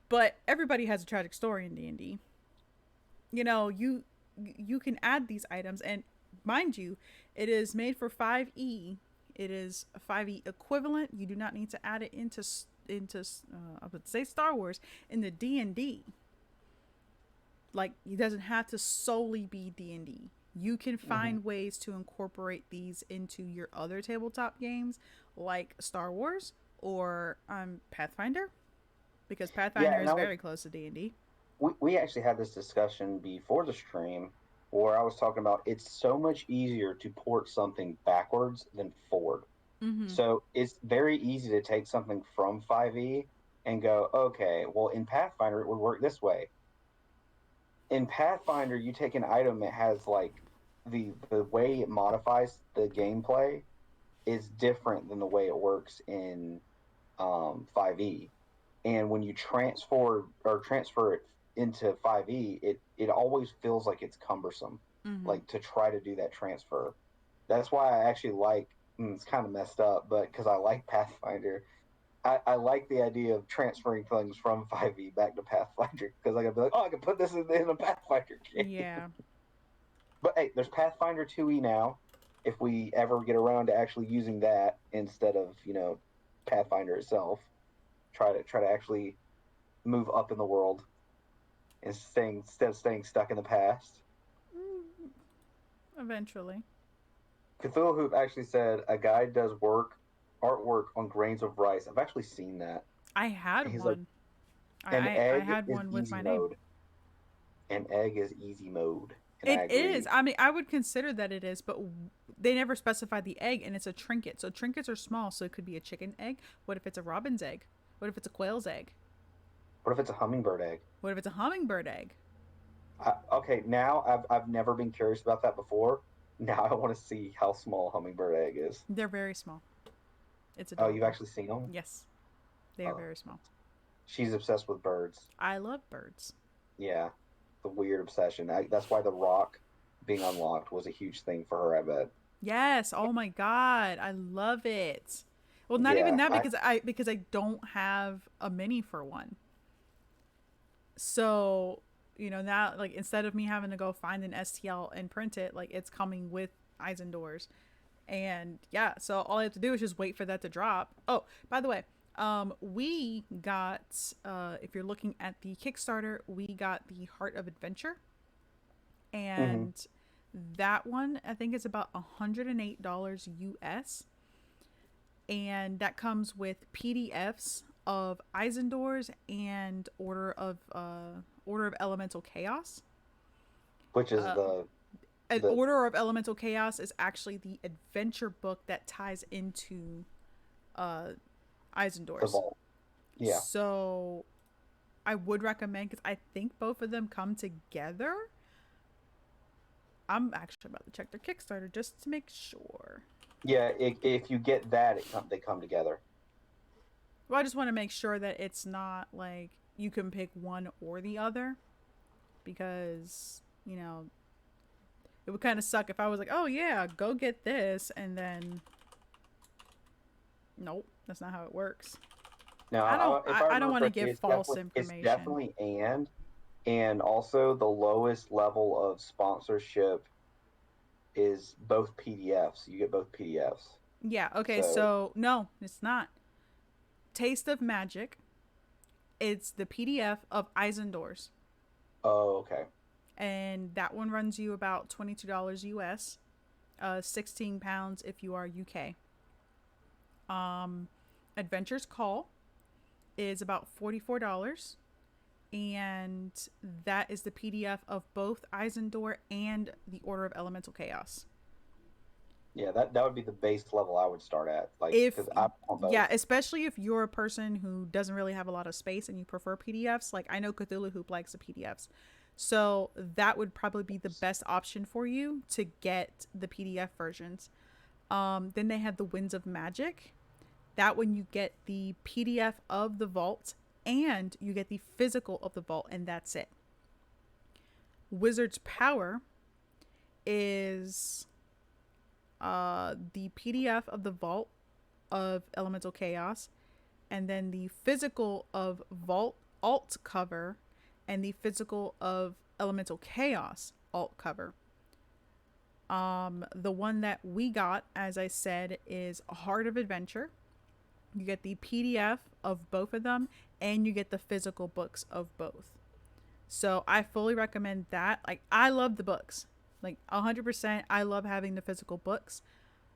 but everybody has a tragic story in D&D. You know, you can add these items, and mind you, it is made for 5e. It is a 5e equivalent. You do not need to add it into I would say Star Wars in the D&D. Like, it doesn't have to solely be D&D. You can Hmm. find ways to incorporate these into your other tabletop games like Star Wars or Pathfinder, because Yeah, Pathfinder and is very close to D&D. we actually had this discussion before the stream where I was talking about it's so much easier to port something backwards than forward. Mhm. So it's very easy to take something from 5e and go, okay, well, in Pathfinder, it would work this way. In Pathfinder, you take an item that has like the way it modifies the gameplay is different than the way it works in 5e. And when you transfer it into 5e, it always feels like it's cumbersome, Mhm. like to try to do that transfer. That's why I actually like it's kind of messed up, but because I like Pathfinder, I like the idea of transferring things from 5e back to Pathfinder because I can be like, oh, I can put this in a Pathfinder game. Yeah. But hey, there's Pathfinder 2e now. If we ever get around to actually using that instead of Pathfinder itself, try to actually move up in the world and staying instead of staying stuck in the past. Mm, eventually. Cthulhu Hoop actually said a guy does artwork on grains of rice. I've actually seen that. I And had he's like, one. an I egg had is one with easy my name. mode. An egg is easy mode, and I It is. agree. I mean, I would consider that it is, but they never specify the egg, and it's a trinket. So trinkets are small, so it could be a chicken egg. What if it's a robin's egg? What if it's a quail's egg? What if it's a hummingbird egg? What if it's a hummingbird egg? Okay, now I've never been curious about that before. Now I want to see how small a hummingbird egg is. They're very small. It's Oh, you've adorable. actually seen them? Yes, they are Oh, very small. she's obsessed with birds. I love birds. Yeah, the weird obsession. That's why the rock being unlocked was a huge thing for her, I bet. Yes. Oh my god, I love it. Well, not even Yeah, that, because I don't have a mini for one. So, now, like, instead of me having to go find an STL and print it, like, it's coming with Eisendor's. And yeah, so all I have to do is just wait for that to drop. Oh, by the way, we got, if you're looking at the Kickstarter, we got the Heart of Adventure. hmm And that one, I think, is about $108 US. And that comes with PDFs of Eisendor's and Order of Elemental Chaos. which is An the Order of Elemental Chaos is actually the adventure book that ties into uh, the Eisendor's. vault. Yeah, So I would recommend, because I think both of them come together. I'm actually about to check their Kickstarter just to make sure. yeah. If you get that, they come together. Well, I just want to make sure that it's not like you can pick one or the other, because, it would kind of suck if I was like, oh yeah, go get this, and then nope, that's not how it works. Now, if I I don't remember want to correctly, give false information. and also the lowest level of sponsorship is both PDFs. You get both PDFs. Yeah, okay, So, so no, it's not. Taste of Magic, it's the PDF of Eisendor's. oh, okay. And that one runs you about $22 US, £16 if you are UK. Adventure's Call is about $44, and that is the PDF of both Eisendor and the Order of Elemental Chaos. Yeah, that would be the base level I would start at, like If because I want Yeah, both. especially if you're a person who doesn't really have a lot of space and you prefer PDFs, like I know Cthulhu Hoop likes the PDFs. So that would probably be the best option for you to get the PDF versions. Then they have the Winds of Magic. That one you get the PDF of the vault and you get the physical of the vault, and that's it. Wizard's Power is the PDF of the Vault of Elemental Chaos, and then the physical of Vault alt cover, and the physical of Elemental Chaos alt cover. The one that we got, as I said, is Heart of Adventure. You get the PDF of both of them, and you get the physical books of both. So I fully recommend that. Like, I love the books, like 100%. I love having the physical books.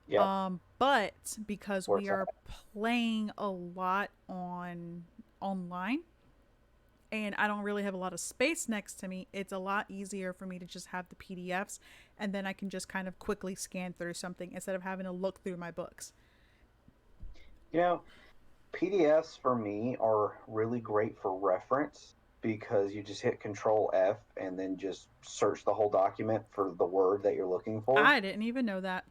Yep, But because where we it's are at. playing a lot on online, and I don't really have a lot of space next to me, it's a lot easier for me to just have the PDFs, and then I can just kind of quickly scan through something instead of having to look through my books. You know, PDFs for me are really great for reference because you just hit Control F and then just search the whole document for the word that you're looking for. I didn't even know that.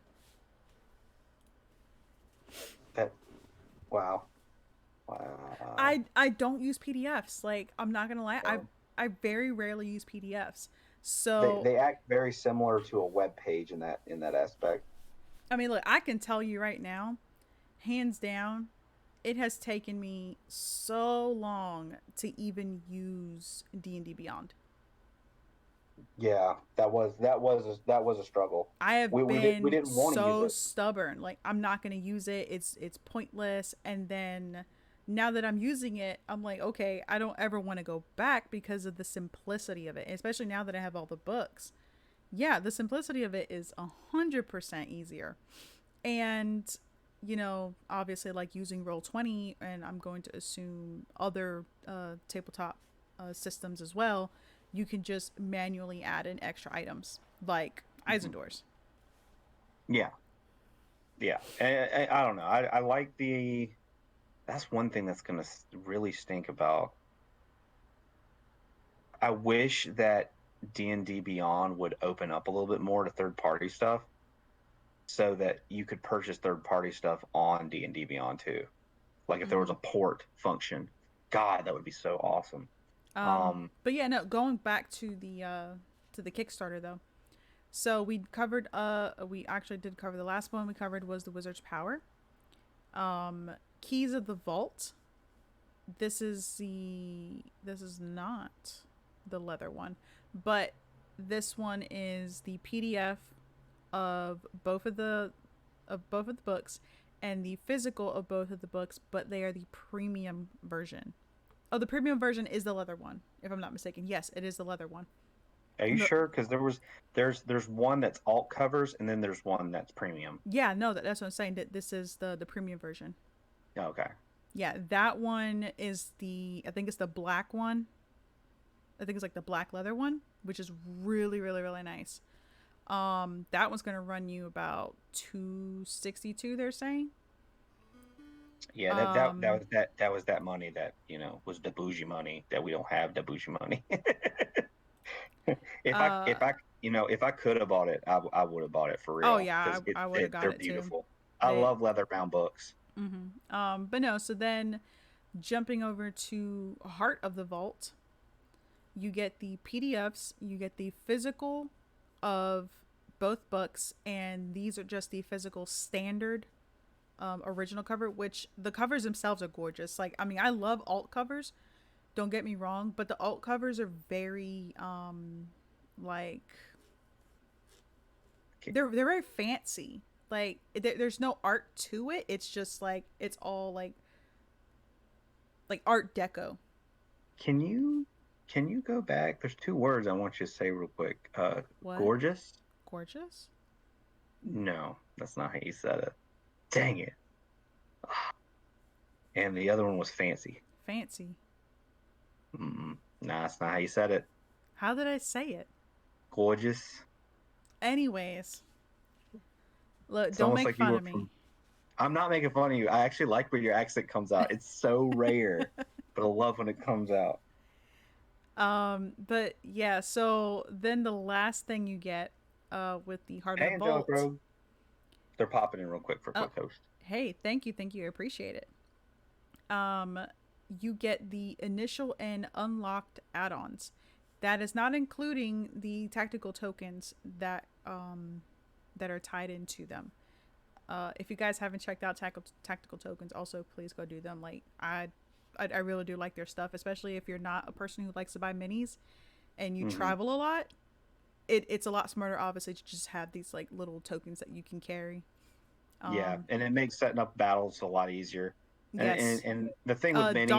That wow, wow. I don't use PDFs. Like, I'm not gonna lie, No. I very rarely use PDFs. They So they act very similar to a web page in that aspect. I mean, look, I can tell you right now, hands down, it has taken me so long to even use D&D Beyond. Yeah, that was a struggle. I have We been didn't want to use so it. stubborn. Like, I'm not going to use it. It's pointless. And then now that I'm using it, I'm like, okay, I don't ever want to go back because of the simplicity of it. Especially now that I have all the books. Yeah, the simplicity of it is 100% easier. And obviously, like using Roll20, and I'm going to assume other tabletop systems as well, you can just manually add in extra items like Mhm. Eisendoors. Yeah, yeah. I don't know. I like the. That's one thing that's gonna really stink about. I wish that D&D Beyond would open up a little bit more to third party stuff so that you could purchase third party stuff on D&D Beyond too. Like if there was Mm-hmm. a port function, God, that would be so awesome. Um, But yeah, no. Going back to the Kickstarter though. So we actually did cover the last one we covered was the Wizard's Power. Keys of the Vault. This is not the leather one, but this one is the PDF of both of the books and the physical of both of the books, but they are the premium version. Oh, the premium version is the leather one, if I'm not mistaken. Yes, it is the leather one. are you The, sure? Because there's one that's alt covers and then there's one that's premium. yeah, no, that's what I'm saying. That this is the premium version. Okay. Yeah, that one is the I think it's the black one. I think it's like the black leather one, which is really really really nice. That one's gonna run you about 262. They're saying. Yeah, Um, that was that money that, was the bougie money that we don't have the bougie money. uh, If I could have bought it, I would have bought it for oh real yeah, because I would have got they're it too. beautiful. I They, love leather bound books. but no. So then, jumping over to Heart of the Vault, you get the PDFs, you get the physical of both books, and these are just the physical standard original cover, which the covers themselves are gorgeous. Like, I mean, I love alt covers. Don't get me wrong, but the alt covers are very like they're very fancy. Like there's no art to it. It's just like it's all like art deco. Can you can you go back? There's two words I want you to say real quick. What? Gorgeous? Gorgeous? No, that's not how you said it. Dang it. And the other one was fancy. Fancy. Nah, that's not how you said it. How did I say it? Gorgeous. Anyways, look, It's don't almost make like you fun were of me. from. I'm not making fun of you. I actually like where your accent comes out. It's so rare, but I love when it comes out. But yeah, so then the last thing you get with the Heart of the Hey, Angelic Vault. Rogue. They're popping in real quick for a Oh, quick host. hey, thank you, I appreciate it. You get the initial and unlocked add-ons. That is not including the tactical tokens that are tied into them. If you guys haven't checked out Tactical Tokens, also please go do them. Like I really do like their stuff, especially if you're not a person who likes to buy minis and you Hmm. travel a lot. It's a lot smarter, obviously, to just have these like little tokens that you can carry. Yeah, Um, and it makes setting up battles a lot easier. And yes, the thing with minis is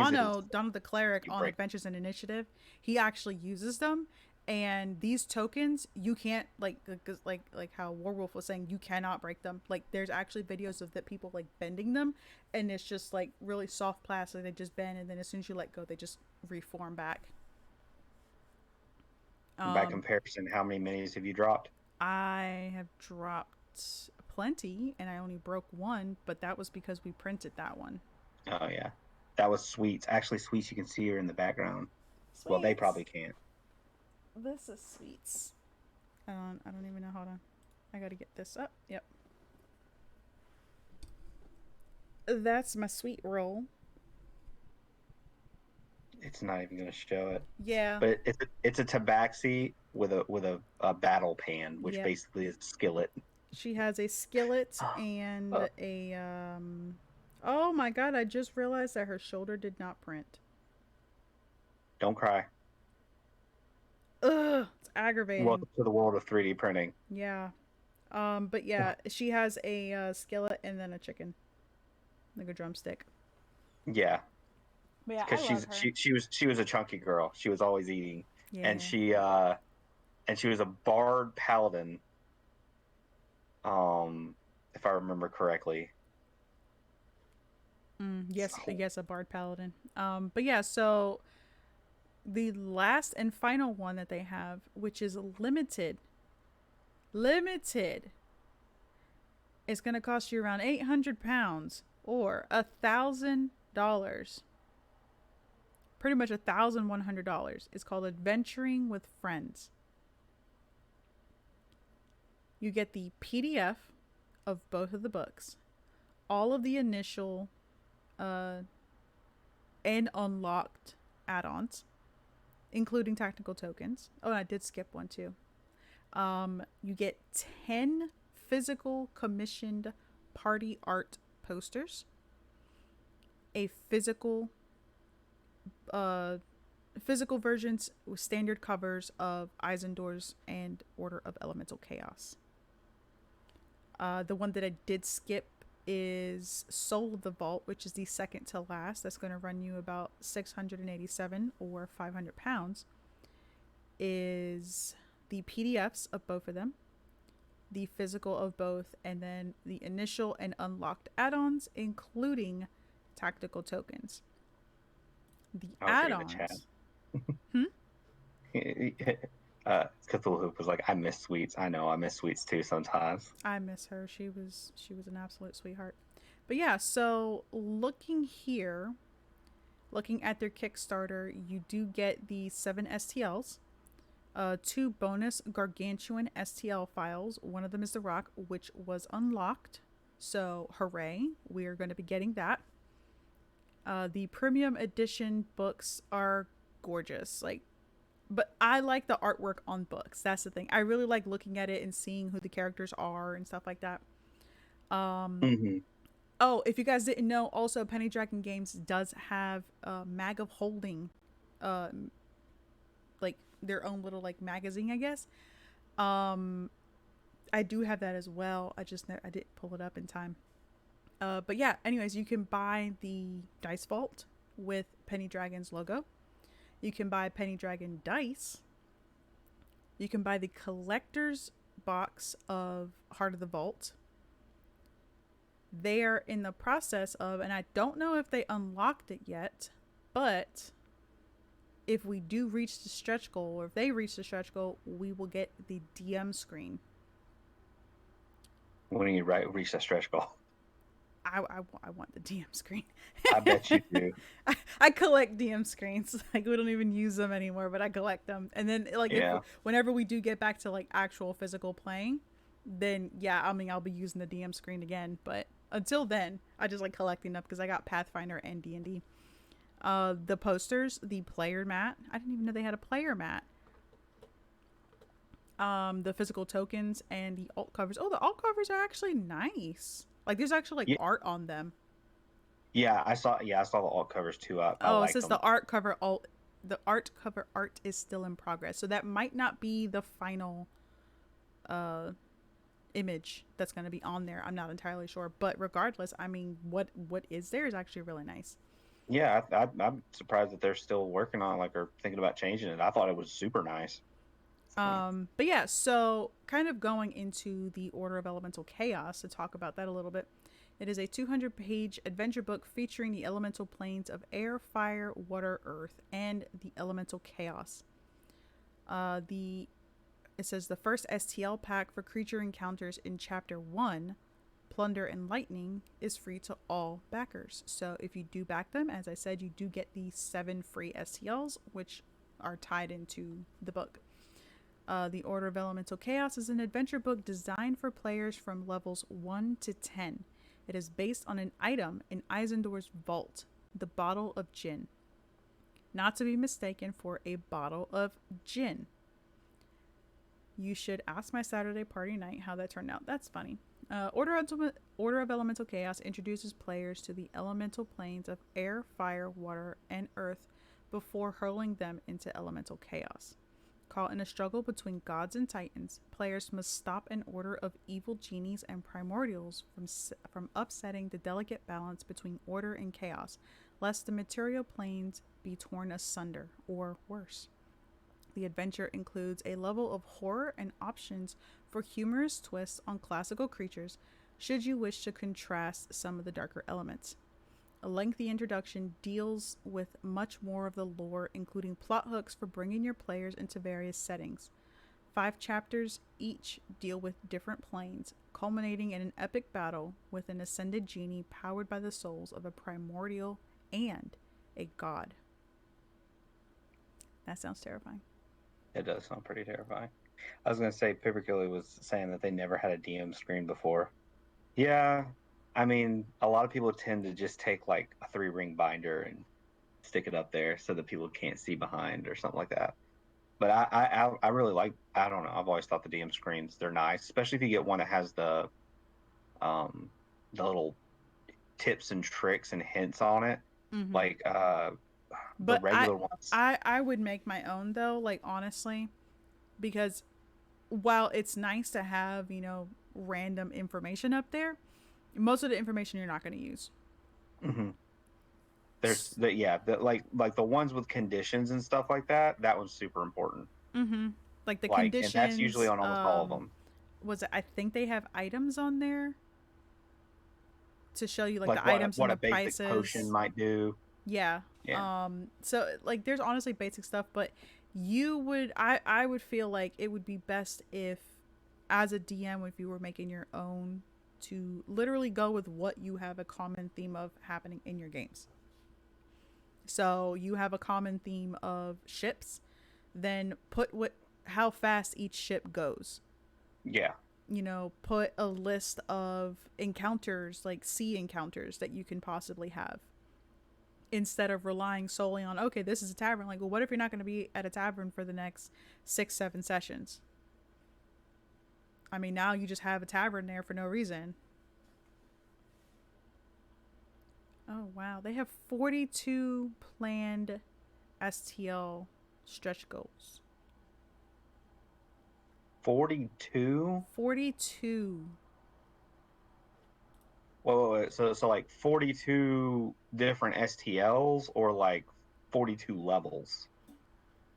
Dono the cleric you on break. Adventures and Initiative, he actually uses them, and these tokens you can't like how Warwolf was saying, you cannot break them. Like there's actually videos of that people like bending them, and it's just like really soft plastic. They just bend, and then as soon as you let go, they just reform back. By Um, comparison, how many minis have you dropped? I have dropped plenty, and I only broke one, but that was because we printed that one. Oh yeah, that was sweets. Actually, sweets you can see her in the background. Well, they probably Sweets. can't. This is sweets. I don't even know. Hold on. I gotta get this up. Yep. That's my sweet roll. It's not even going to show it. Yeah. But it's a tabaxi with a battle pan, which Yep. basically is a skillet. She has a skillet Uh, and a oh my god, I just realized that her shoulder did not print. don't cry. Ugh, it's aggravating. Welcome to the world of 3D printing. Yeah. But yeah, she has a skillet and then a chicken, like a drumstick. Yeah, But yeah, I because love her. she was a chunky girl. She was always eating, and Yeah. she was a bard paladin. If I remember correctly. Yes, yes, a bard paladin. But yeah, so the last and final one that they have, which is limited, is going to cost you around £800 or $1,000. Pretty much $1,100. It's called Adventuring with Friends. You get the PDF of both of the books, all of the initial uh, and unlocked add-ons, including technical tokens. Oh, and I did skip one too. You get 10 physical commissioned party art posters, a uh, physical versions with standard covers of Eisendor's and Order of Elemental Chaos. The one that I did skip is Soul of the Vault, which is the second to last. That's going to run you about 687 or £500. Is the PDFs of both of them, the physical of both, and then the initial and unlocked add-ons, including tactical tokens. The I was reading the chat. add-ons. Hmm? Cthulhu was like, I miss sweets. I know, I miss sweets too sometimes. I miss her. She was an absolute sweetheart. But yeah, so looking at their Kickstarter, you do get the 7 STLs, two bonus gargantuan STL files. One of them is the rock, which was unlocked. So hooray, we are going to be getting that. The premium edition books are gorgeous. Like, but I like the artwork on books. That's the thing. I really like looking at it and seeing who the characters are and stuff like that. Hmm. Oh, if you guys didn't know, also Penny Dragon Games does have a Mag of Holding, uh, like their own little like magazine, I guess. Um, I do have that as well. I didn't pull it up in time. But yeah, anyways, you can buy the Dice Vault with Penny Dragon's logo. You can buy Penny Dragon dice. You can buy the collector's box of Heart of the Vault. They are in the process of, and I don't know if they unlocked it yet, but if we do reach the stretch goal, or if they reach the stretch goal, we will get the DM screen. When you reach that stretch goal, I want the DM screen. I bet you do. I collect DM screens. Like we don't even use them anymore, but I collect them. And then like if Yeah. whenever we do get back to like actual physical playing, then yeah, I mean I'll be using the DM screen again. But until then, I just like collecting them because I got Pathfinder and D&D. The posters, the player mat. I didn't even know they had a player mat. The physical tokens and the alt covers. Oh, the alt covers are actually nice. Like there's actually like Yeah, art on them. yeah, I saw. Yeah, I saw the alt covers too. I Oh, it liked says them. the art cover art is still in progress. So that might not be the final uh image that's going to be on there. I'm not entirely sure, but regardless, I mean, what is there is actually really nice. Yeah, I'm surprised that they're still working on it, like, or thinking about changing it. I thought it was super nice. But yeah, so kind of going into the Order of Elemental Chaos to talk about that a little bit. It is a 200-page adventure book featuring the elemental planes of air, fire, water, earth, and the elemental chaos. The It says the first STL pack for creature encounters in Chapter 1, Plunder and Lightning, is free to all backers. So if you do back them, as I said, you do get the 7 free STLs, which are tied into the book. The Order of Elemental Chaos is an adventure book designed for players from levels 1 to 10. It is based on an item in Eisendor's vault, the Bottle of Gin. Not to be mistaken for a bottle of gin. You should ask my Saturday party night how that turned out. That's funny. Order of Elemental Chaos introduces players to the elemental planes of air, fire, water, and earth before hurling them into elemental chaos. Caught in a struggle between gods and titans, players must stop an order of evil genies and primordials from upsetting the delicate balance between order and chaos, lest the material planes be torn asunder, or worse. The adventure includes a level of horror and options for humorous twists on classical creatures, should you wish to contrast some of the darker elements. A lengthy introduction deals with much more of the lore, including plot hooks for bringing your players into various settings. 5 chapters each deal with different planes, culminating in an epic battle with an ascended genie powered by the souls of a primordial and a god. That sounds terrifying. It does sound pretty terrifying. I was gonna say, Paperkiller was saying that they never had a DM screen before. Yeah, I mean, a lot of people tend to just take like a 3-ring binder and stick it up there so that people can't see behind or something like that. But I really like. I don't know. I've always thought the DM screens they're nice, especially if you get one that has um the little tips and tricks and hints on it, Mm-hmm. like the But I, regular ones. I, I would make my own though. Like honestly, because while it's nice to have random information up there, most of the information you're not going to use. Hmm. There's the yeah, like the ones with conditions and stuff like that. That one's super important. Mm-hmm. Like the Like, and that's usually conditions. on almost all of them. Was it? I think they have items on there to show you like Like the items and what the a basic potion prices. might do. Yeah. Yeah. So like there's honestly basic stuff, but I would feel like it would be best if as a DM if you were making your own to literally go with what you have a common theme of happening in your games. So you have a common theme of ships, then put what how fast each ship goes. Yeah. Put a list of encounters, like sea encounters that you can possibly have instead of relying solely on, okay, this is a tavern. Like, well, what if you're not going to be at a tavern for the next 6, 7 sessions? I mean, now you just have a tavern there for no reason. Oh, wow. They have 42 planned STL stretch goals. 42. 42. Wait. So like 42 different STLs or like 42 levels?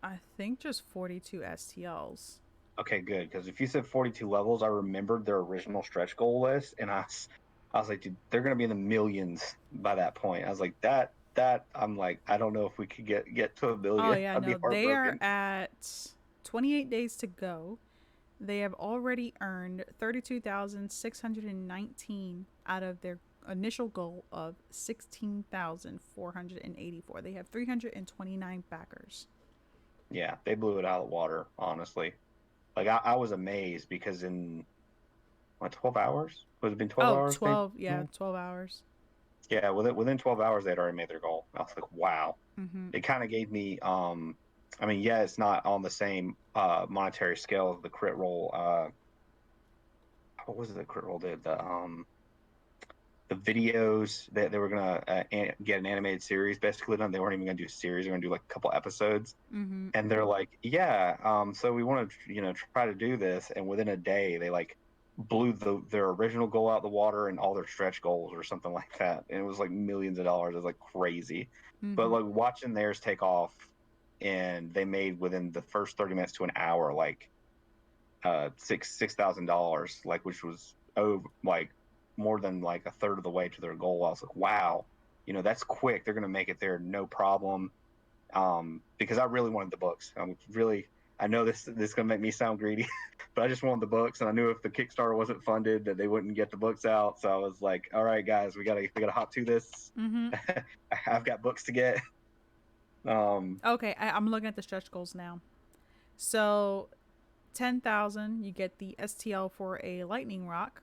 I think just 42 STLs. Okay, good. Because if you said 42 levels, I remembered their original stretch goal list, and I was like, dude, they're gonna be in the millions by that point. I was like, I'm like, I don't know if we could get to a Oh, million. yeah, I'd be no. They are heartbroken. at 28 days to go. They have already earned 32,619 out of their initial goal of 16,484. They have 329 backers. Yeah, they blew it out of the water, honestly. Like I was amazed because in what 12 hours? Would it have been 12 Oh, hours they 12. Yeah, 12 hours. Yeah, within 12 hours they'd already made their goal. I was like, wow. Mm-hmm. It kind of gave me I mean, yeah, it's not on the same monetary scale as the crit roll. What was it? The crit roll did the videos that they were gonna get an animated series basically done. They weren't even gonna do a series; they're gonna do like a couple episodes. Mm-hmm. And they're like, yeah, so we want to, try to do this. And within a day, they like blew their original goal out the water and all their stretch goals or something like that. And it was like millions of dollars. It was like crazy. But Mm-hmm. like watching theirs take off, and they made within the first 30 minutes to an hour like $6,000, like which was over like more than like a third of the way to their goal. I was like, wow, that's quick. They're gonna make it there, no problem. Because I really wanted the books. I know this is gonna make me sound greedy, but I just wanted the books, and I knew if the Kickstarter wasn't funded, that they wouldn't get the books out. So I was like, all right, guys, we gotta hop to this. Mm-hmm. I've got books to get. Um, Okay, I'm looking at the stretch goals now. So 10,000, you get the STL for a lightning rock.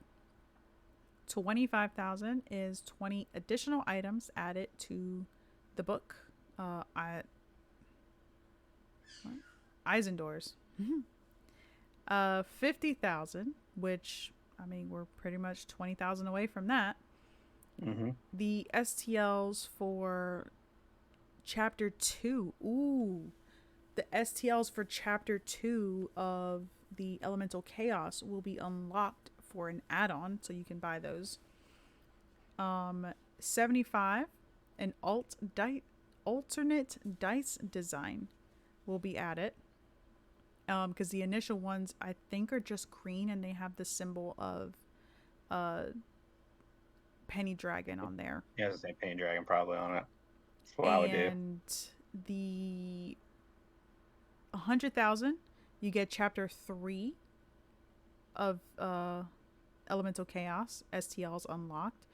25,000 is 20 additional items added to the book. I what? Eisendor's. 50,000, which I mean we're pretty much 20,000 away from that. mhm. The STLs for chapter 2. Ooh, the STLs for chapter 2 of the Elemental Chaos will be unlocked for an add-on, so you can buy those. 75, an alternate dice design will be added. Because the initial ones I think are just green and they have the symbol of uh penny dragon on there. Yeah, the same Pain Dragon probably on it. That's what I would do. And the 100,000, you get chapter 3 of Elemental Chaos STLs unlocked,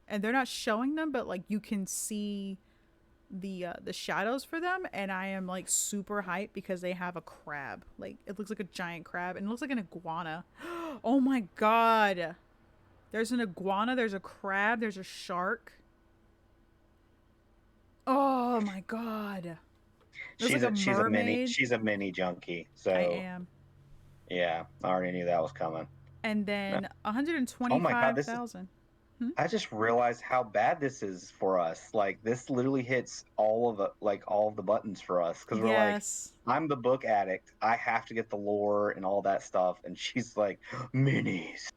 and they're not showing them, but like you can see the shadows for them, and I am like super hyped because they have a crab. Like it looks like a giant crab, and it looks like an iguana. Oh my god! There's an iguana. There's a crab. There's a shark. Oh my god! There's like She's a a she's a mini mermaid. she's a mini junkie. I So am. yeah, I already knew that was coming. And No. then Oh my God, this is 125,000. Hmm? I just realized how bad this is for us. Like this literally hits all of the buttons for us because we're like, Yes. I'm the book addict. I have to get the lore and all that stuff, and she's like, minis.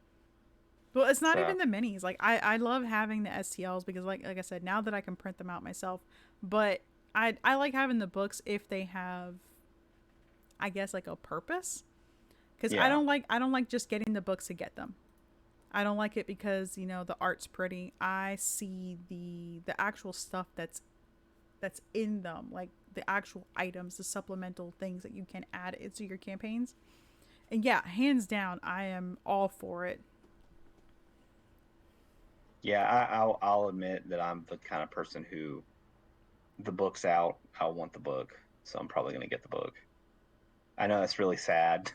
Well, it's not So even the minis. Like I love having the STLs because like I said, now that I can print them out myself, but I like having the books if they have, I guess, like a purpose. Because yeah, I don't like just getting the books to get them. I don't like it because the art's pretty. I see the actual stuff that's in them, like the actual items, the supplemental things that you can add into your campaigns. And yeah, hands down, I am all for it. yeah. I'll admit that I'm the kind of person who the book's out. I want the book, so I'm probably gonna get the book. I know that's really sad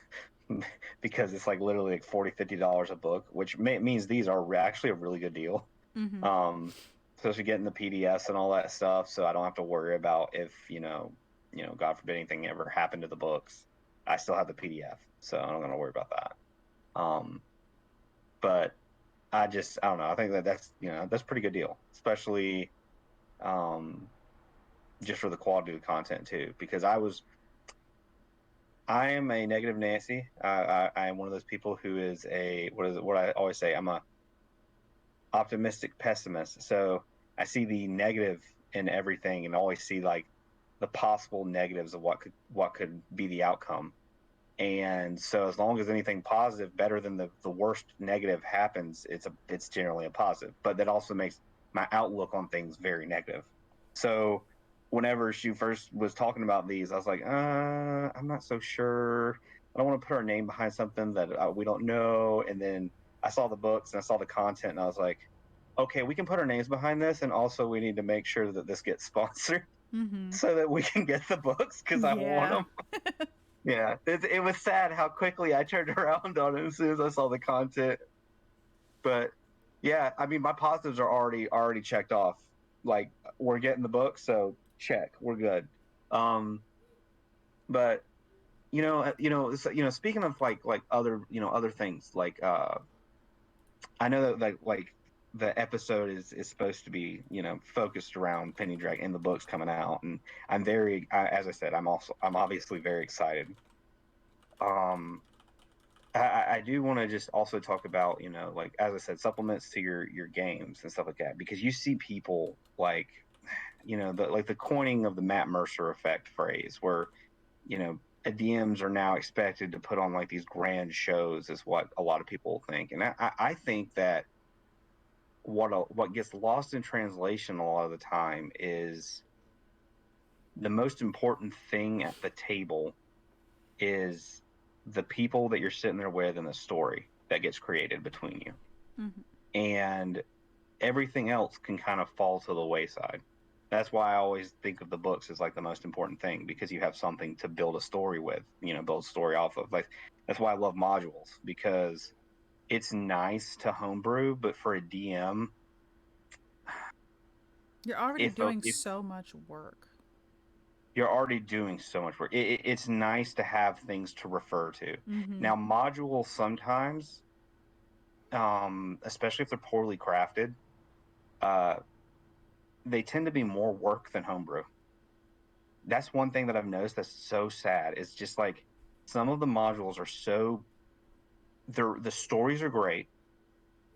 because it's like literally like 40, $50 a book, which means these are actually a really good deal. Mm-hmm. Um, Especially getting the PDFs and all that stuff, so I don't have to worry about if God forbid anything ever happened to the books. I still have the PDF, so I'm not gonna worry about that. Um, but I don't know. I think that's a pretty good deal, especially um, just for the quality of the content too. Because I am a negative Nancy. I am one of those people who is what I always say. I'm a optimistic pessimist. So I see the negative in everything and always see like the possible negatives of what could be the outcome. And so as long as anything positive, better than the worst negative happens, it's generally a positive. But that also makes my outlook on things very negative. So whenever she first was talking about these, I was like, I'm not so sure. I don't want to put our name behind something that we don't know. And then I saw the books and I saw the content, and I was like, okay, we can put our names behind this, and also we need to make sure that this gets sponsored Mm-hmm. so that we can get the books because I want Yeah. them. Yeah, it was sad how quickly I turned around on it as soon as I saw the content. But yeah, I mean, my positives are already checked off. Like we're getting the book, so check, we're good. Um, But speaking of like other other things, like I know that like the episode is supposed to be focused around Penny Dreadful and the books coming out, and as I said, I'm obviously very excited. Um, I do want to just also talk about like as I said, supplements to your games and stuff like that, because you see people like the coining of the Matt Mercer effect phrase, where DMs are now expected to put on like these grand shows, is what a lot of people think, and I think that what gets lost in translation a lot of the time is the most important thing at the table is the people that you're sitting there with and the story that gets created between you. Hmm. And everything else can kind of fall to the wayside. That's why I always think of the books as like the most important thing, because you have something to build a story with, build a story off of. Like that's why I love modules, because it's nice to homebrew, but for a DM, You're already doing if so much work. you're already doing so much work, it's nice to have things to refer to. Mm-hmm. Now, modules sometimes, especially if they're poorly crafted, uh, they tend to be more work than homebrew. That's one thing that I've noticed that's so sad. It's just like some of the modules are so the stories are great,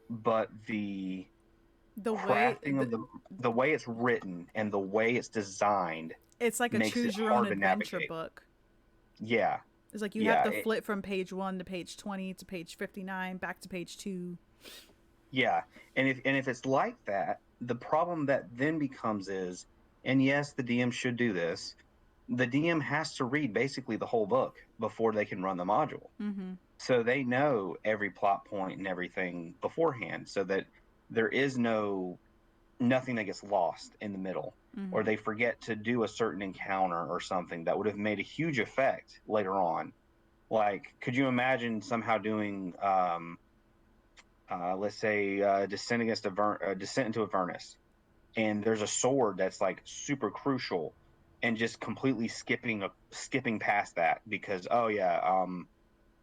but the The way crafting of the way it's written and the way it's designed it's like a makes it choose your own hard to adventure navigate. book. Yeah, It's like you have yeah, to flip from page 1 to page 20 to page 59 back to page 2. yeah. And if it's like that, the problem that then becomes is, and yes, the DM should do this. The DM has to read basically the whole book before they can run the module. Mm-hmm. So they know every plot point and everything beforehand, so that there is nothing that gets lost in the middle, or Mm-hmm. they forget to do a certain encounter or something that would have made a huge effect later on. Like, could you imagine somehow doing let's say descent into Avernus, and there's a sword that's like super crucial, and just completely skipping past that because, oh yeah,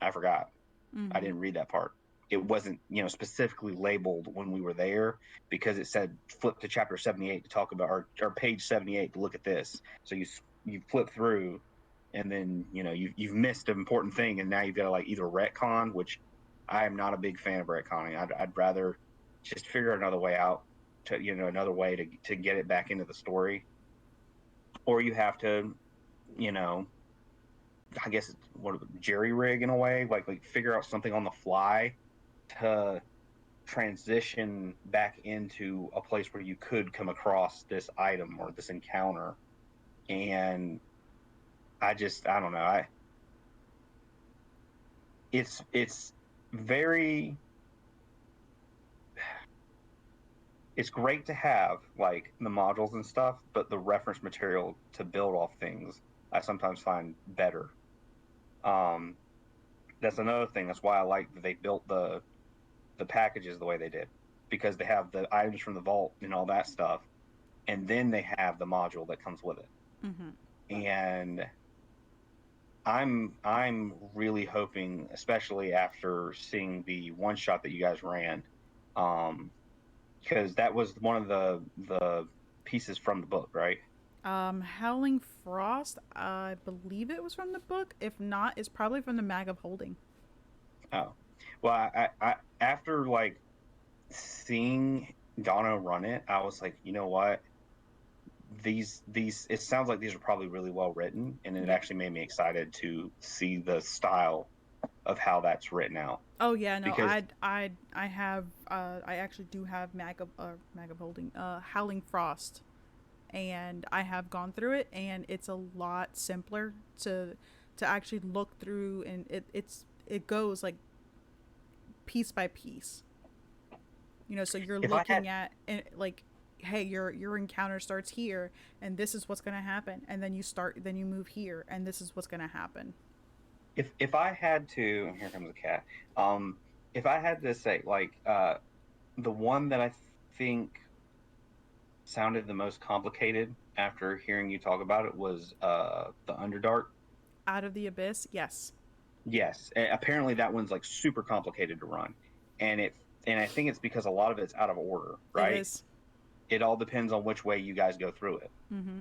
I forgot, I Mm-hmm. didn't read that part. It wasn't specifically labeled when we were there, because it said flip to chapter 78 to talk about, or page 78 to look at this. So you flip through, and then you've missed an important thing, and now you've got to like either retcon, which I am not a big fan of retconning. I'd rather just figure another way out, to another way to get it back into the story, or you have to, you know I guess it's what, jerry rig in a way, like figure out something on the fly to transition back into a place where you could come across this item or this encounter. And I don't know. It's very, it's great to have like the modules and stuff, but the reference material to build off things I sometimes find better. Um, that's another thing. That's why I like that they built the packages the way they did, because they have the items from the vault and all that stuff, and then they have the module that comes with it. Mm-hmm. And I'm really hoping, especially after seeing the one shot that you guys ran, um, because that was one of the pieces from the book, right? Howling Frost, I believe it was from the book. If not, it's probably from the Mag of Holding. Oh, well, I after like seeing Donna run it, I was like, you know what? These it sounds like these are probably really well written, and it Yeah. actually made me excited to see the style of how that's written out, Oh yeah, no, because I have I actually do have Mag of Holding Howling Frost, and I have gone through it, and it's a lot simpler to actually look through, and it goes like piece by piece. So you're if I had looking at, and like, hey, your encounter starts here, and this is what's gonna happen, and then you move here, and this is what's gonna happen. if I had to, and here comes a cat. Um, if I had to say, like, the one that I think sounded the most complicated after hearing you talk about it was the Underdark. Out of the Abyss, yes. Yes, apparently that one's like super complicated to run, and I think it's because a lot of it's out of order, It right? is. It all depends on which way you guys go through it, Mm-hmm.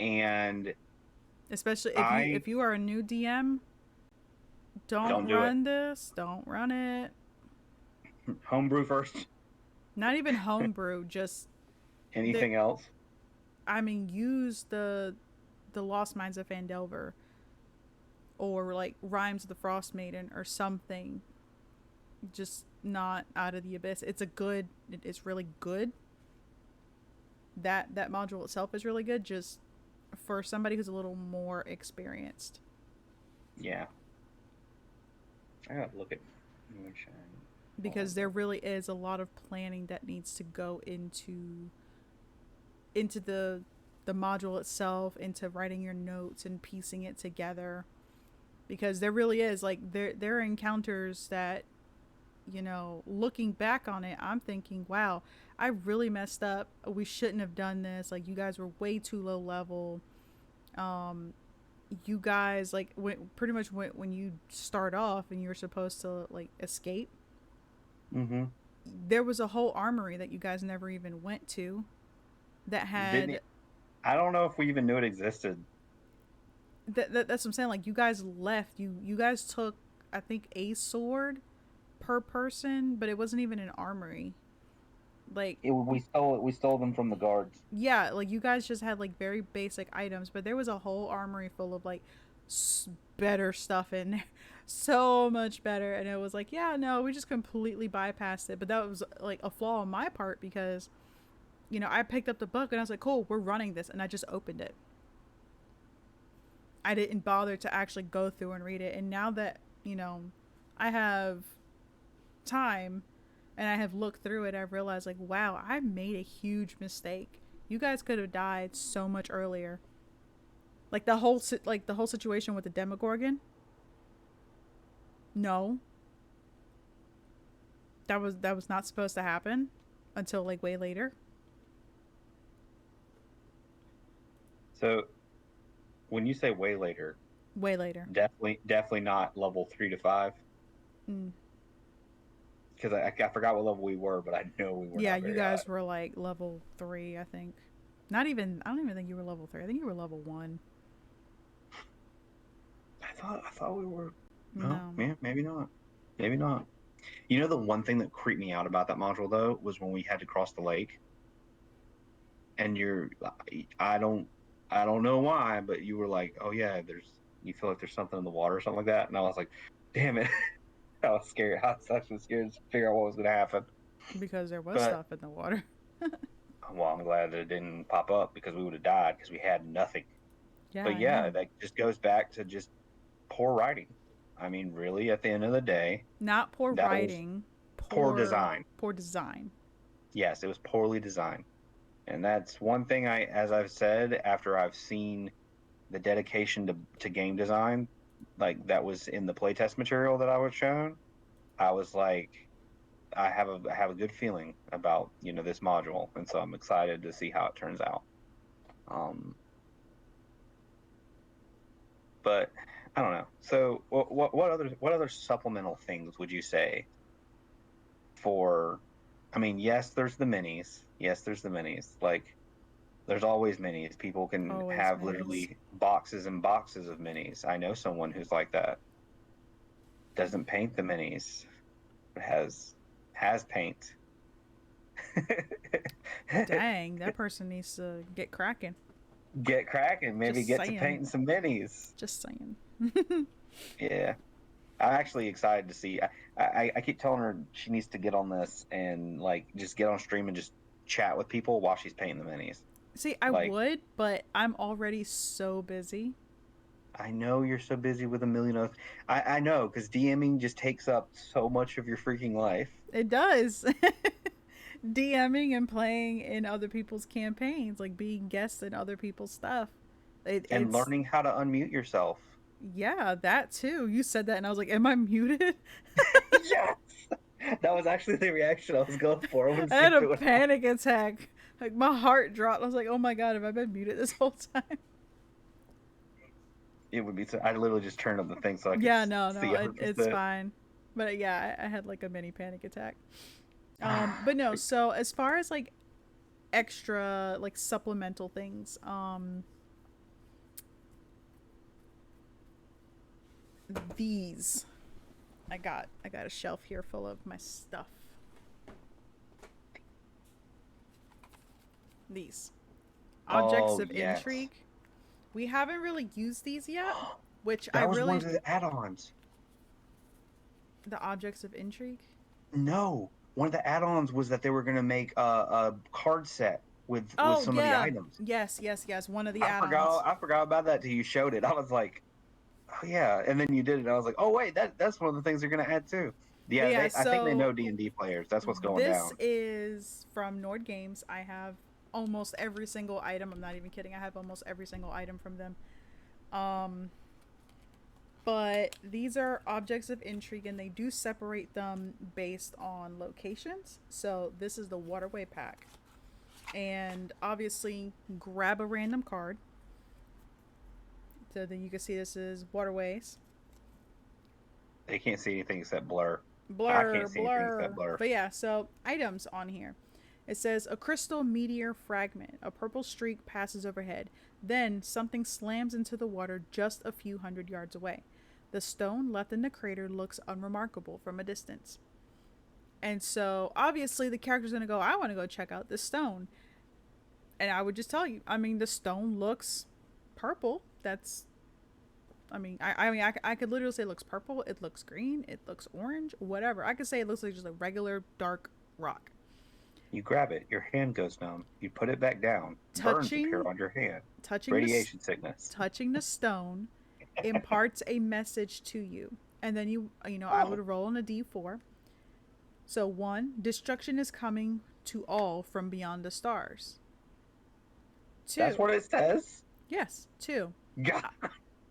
and Especially I if you are a new DM, don't don't do it. run this. Don't run it. Homebrew first. Not even homebrew. Just the. Anything else? I mean, use the Lost Mines of Fandelver or like Rhymes of the Frost Maiden or something. Just not Out of the Abyss. It's a good. It's really good. That module itself is really good. Just for somebody who's a little more experienced. Yeah, I gotta look at Moonshine. Because there really is a lot of planning that needs to go into the module itself, into writing your notes and piecing it together. Because there really is like there are encounters that, looking back on it, I'm thinking, wow, I really messed up. We shouldn't have done this. Like, you guys were way too low level. Um, you guys, like, pretty much when you start off and you're supposed to, like, escape, Mm-hmm. there was a whole armory that you guys never even went to that Didn't had. it, I don't know if we even knew it existed. That's what I'm saying. Like, you guys left. You guys took, I think, a sword per person, but it wasn't even an armory. Like, We stole it. We stole them from the guards. yeah, like you guys just had like very basic items, but there was a whole armory full of like better stuff in there, so much better. And it was like, yeah, no, we just completely bypassed it. But that was like a flaw on my part because I picked up the book and I was like, cool, we're running this, and I just opened it. I didn't bother to actually go through and read it. And now that I have time and I have looked through it, I've realized like, wow, I made a huge mistake. You guys could have died so much earlier. Like the whole situation with the Demogorgon. No, that was not supposed to happen until like way later. So when you say way later, Way later. definitely not level 3 to 5. Mm. Because I forgot what level we were, but I know we were Yeah, not you very high. guys were like level 3, I think. Not even. I don't even think you were level 3. I think you were level 1. I thought we were. No, No. yeah, maybe not. Maybe not. You know, the one thing that creeped me out about that module though was when we had to cross the lake, and I don't, I don't know why, but you were like, oh yeah, you feel like there's something in the water or something like that, and I was like, damn it, I was scared. I was actually scared to figure out what was going to happen. Because there was But stuff in the water. well, I'm glad that it didn't pop up because we would have died because we had nothing. Yeah, But I yeah, know. that just goes back to just poor writing. I mean, really, at the end of the day, Not poor that was writing, poor poor design. poor design. Yes, it was poorly designed. And that's one thing as I've said, after I've seen the dedication to game design, like that was in the playtest material that I was shown, I was like, I have a good feeling about, this module. And so I'm excited to see how it turns out. Um, but I don't know. So what other supplemental things would you say for, I mean, yes, there's the minis. Yes, there's the minis. Like there's always minis. People can Always have minis. literally boxes and boxes of minis. I know someone who's like that. Doesn't paint the minis, but has paint. Dang, that person needs to get cracking. Get cracking. Maybe Just get to saying. painting some minis. Just saying. Yeah. I'm actually excited to see. I keep telling her she needs to get on this and like just get on stream and just chat with people while she's painting the minis. See, I Like would, but I'm already so busy. I know you're so busy with a million other. I know because DMing just takes up so much of your freaking life It does. DMing and playing in other people's campaigns, like being guests in other people's stuff. and It's learning how to unmute yourself. yeah, that too. You said that, and I was like, "Am I muted?" Yes, that was actually the reaction I was going for. I want to I see had if a it would happen. panic attack. Like my heart dropped. I was like, "Oh my god, have I been muted this whole time?" It would be. So, I literally just turned up the thing so I could Yeah, no, see no, it's 100%. fine. But yeah, I had like a mini panic attack. But no, so as far as like extra like supplemental things, these I got a shelf here full of my stuff. These objects Oh of yes, intrigue. We haven't really used these yet, which I that was one really of the add-ons. the objects of intrigue. No, one of the add-ons was that they were going to make a card set with Oh some of the yeah, items. yes, yes, yes. One of the I forgot. add-ons. I forgot about that till you showed it. I was like, oh yeah, and then you did it. I was like, oh wait, that's one of the things they're going to add too. But Yeah, yeah, they. I think they so know D&D players. That's what's going this down. is from Nord Games. I have almost every single item. I'm not even kidding. I have almost every single item from them. Um, but these are objects of intrigue, and they do separate them based on locations. So this is the waterway pack, and obviously grab a random card. So then you can see this is waterways. They can't see anything except blur. I Blur, can't see anything except blur. blur. But yeah, so items on here. It says a crystal meteor fragment. A purple streak passes overhead. Then something slams into the water just a few hundred yards away. The stone left in the crater looks unremarkable from a distance. And so obviously the character's gonna go, I wanna go check out this stone. And I would just tell you, I mean, the stone looks purple. I could literally say it looks purple, it looks green, it looks orange, whatever. I could say it looks like just a regular dark rock. You grab it, your hand goes numb. You put it back down. Burns appear Touching, on your hand. touching the, Radiation sickness. touching the stone imparts a message to you. And then I would Oh, roll on a d4. So 1, destruction is coming to all from beyond the stars. that's 2, what it says. yes, 2, God.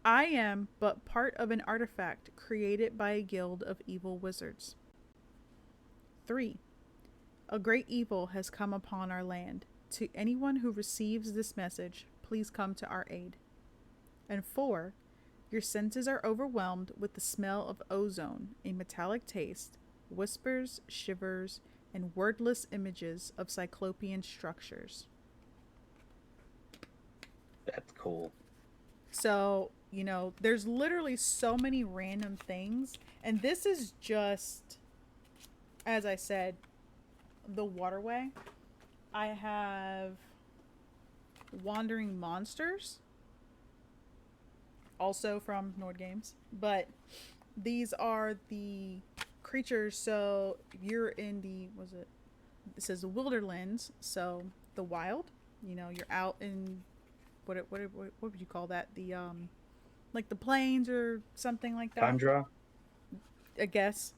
I am but part of an artifact created by a guild of evil wizards. 3, a great evil has come upon our land. To anyone who receives this message, please come to our aid. And 4, your senses are overwhelmed with the smell of ozone, a metallic taste, whispers, shivers, and wordless images of cyclopean structures. That's cool. So, there's literally so many random things. And this is just, as I said, the waterway. I have Wandering Monsters, also from Nord Games. But these are the creatures. So you're in it says the Wilderlands, so the wild. You're out in, what would you call that? Like the plains or something like that, Tundra. I guess.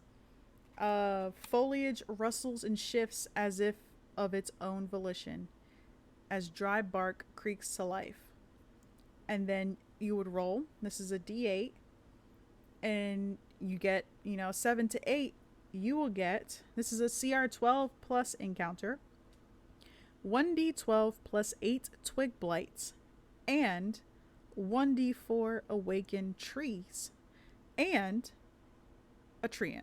Foliage rustles and shifts as if of its own volition, as dry bark creaks to life. And then you would roll. This is a d8, and you get 7 to 8. You will get, this is a CR12 plus encounter, 1d12 plus 8 twig blights, and 1d4 awakened trees, and a treant.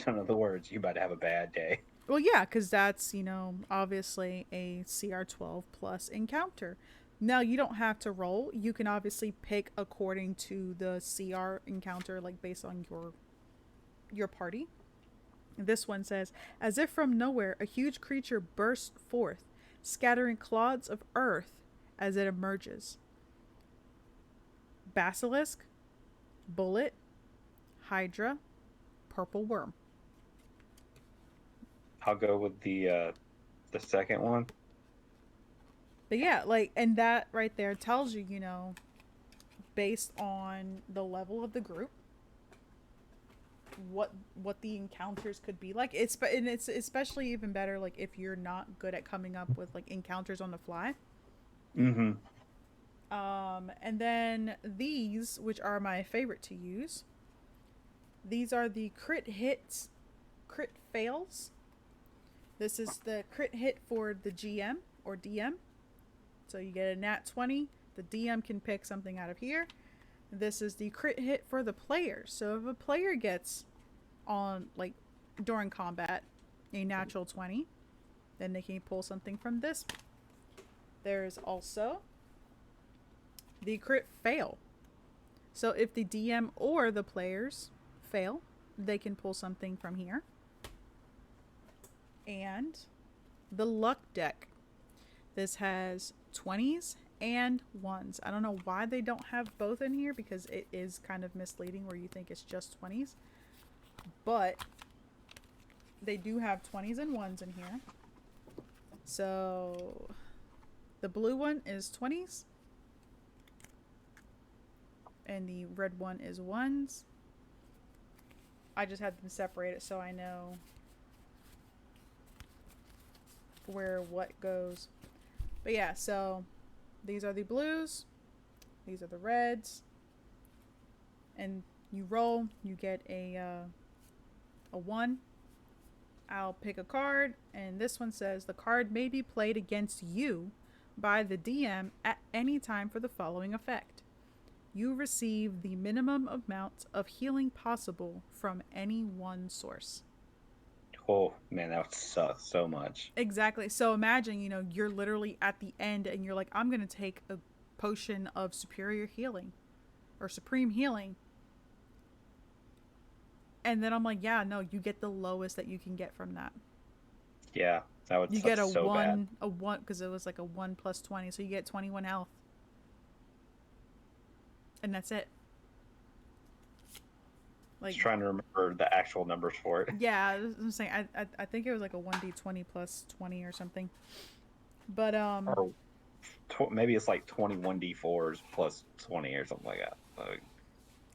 In other words, you about to have a bad day. Well, yeah, because that's, obviously a CR12 plus encounter. Now, you don't have to roll. You can obviously pick according to the CR encounter, like based on your party. This one says, as if from nowhere, a huge creature bursts forth, scattering clods of earth as it emerges. Basilisk, bullet, hydra, purple worm. I'll go with the second one. But yeah, like, and that right there tells you, based on the level of the group, what the encounters could be like. It's especially even better like if you're not good at coming up with like encounters on the fly. Mm-hmm. And then these, which are my favorite to use, these are the crit hits, crit fails. This is the crit hit for the GM or DM. So you get a nat 20. The DM can pick something out of here. This is the crit hit for the player. So if a player gets on, like, during combat, a natural 20, then they can pull something from this. There's also the crit fail. So if the DM or the players fail, they can pull something from here. And the luck deck. This has 20s and 1s. I don't know why they don't have both in here because it is kind of misleading where you think it's just 20s. But they do have 20s and 1s in here. So the blue one is 20s and the red one is 1s. I just had them separated so I know where what goes. But yeah, so these are the blues, these are the reds, and you roll, you get a 1. I'll pick a card, and this one says the card may be played against you by the DM at any time for the following effect. You receive the minimum amount of healing possible from any one source. Oh man, that would suck so much. Exactly. So imagine, you're literally at the end and you're like, I'm going to take a potion of superior healing or supreme healing. And then I'm like, yeah, no, you get the lowest that you can get from that. Yeah, that would You suck get so bad. a 1, because it was like a 1 plus 20. So you get 21 health. And that's it. Like, Just trying to remember the actual numbers for it. yeah, I'm saying, I think it was like a 1d20 plus 20 or something. But, Or maybe it's like 21d4s plus 20 or something like that. Like,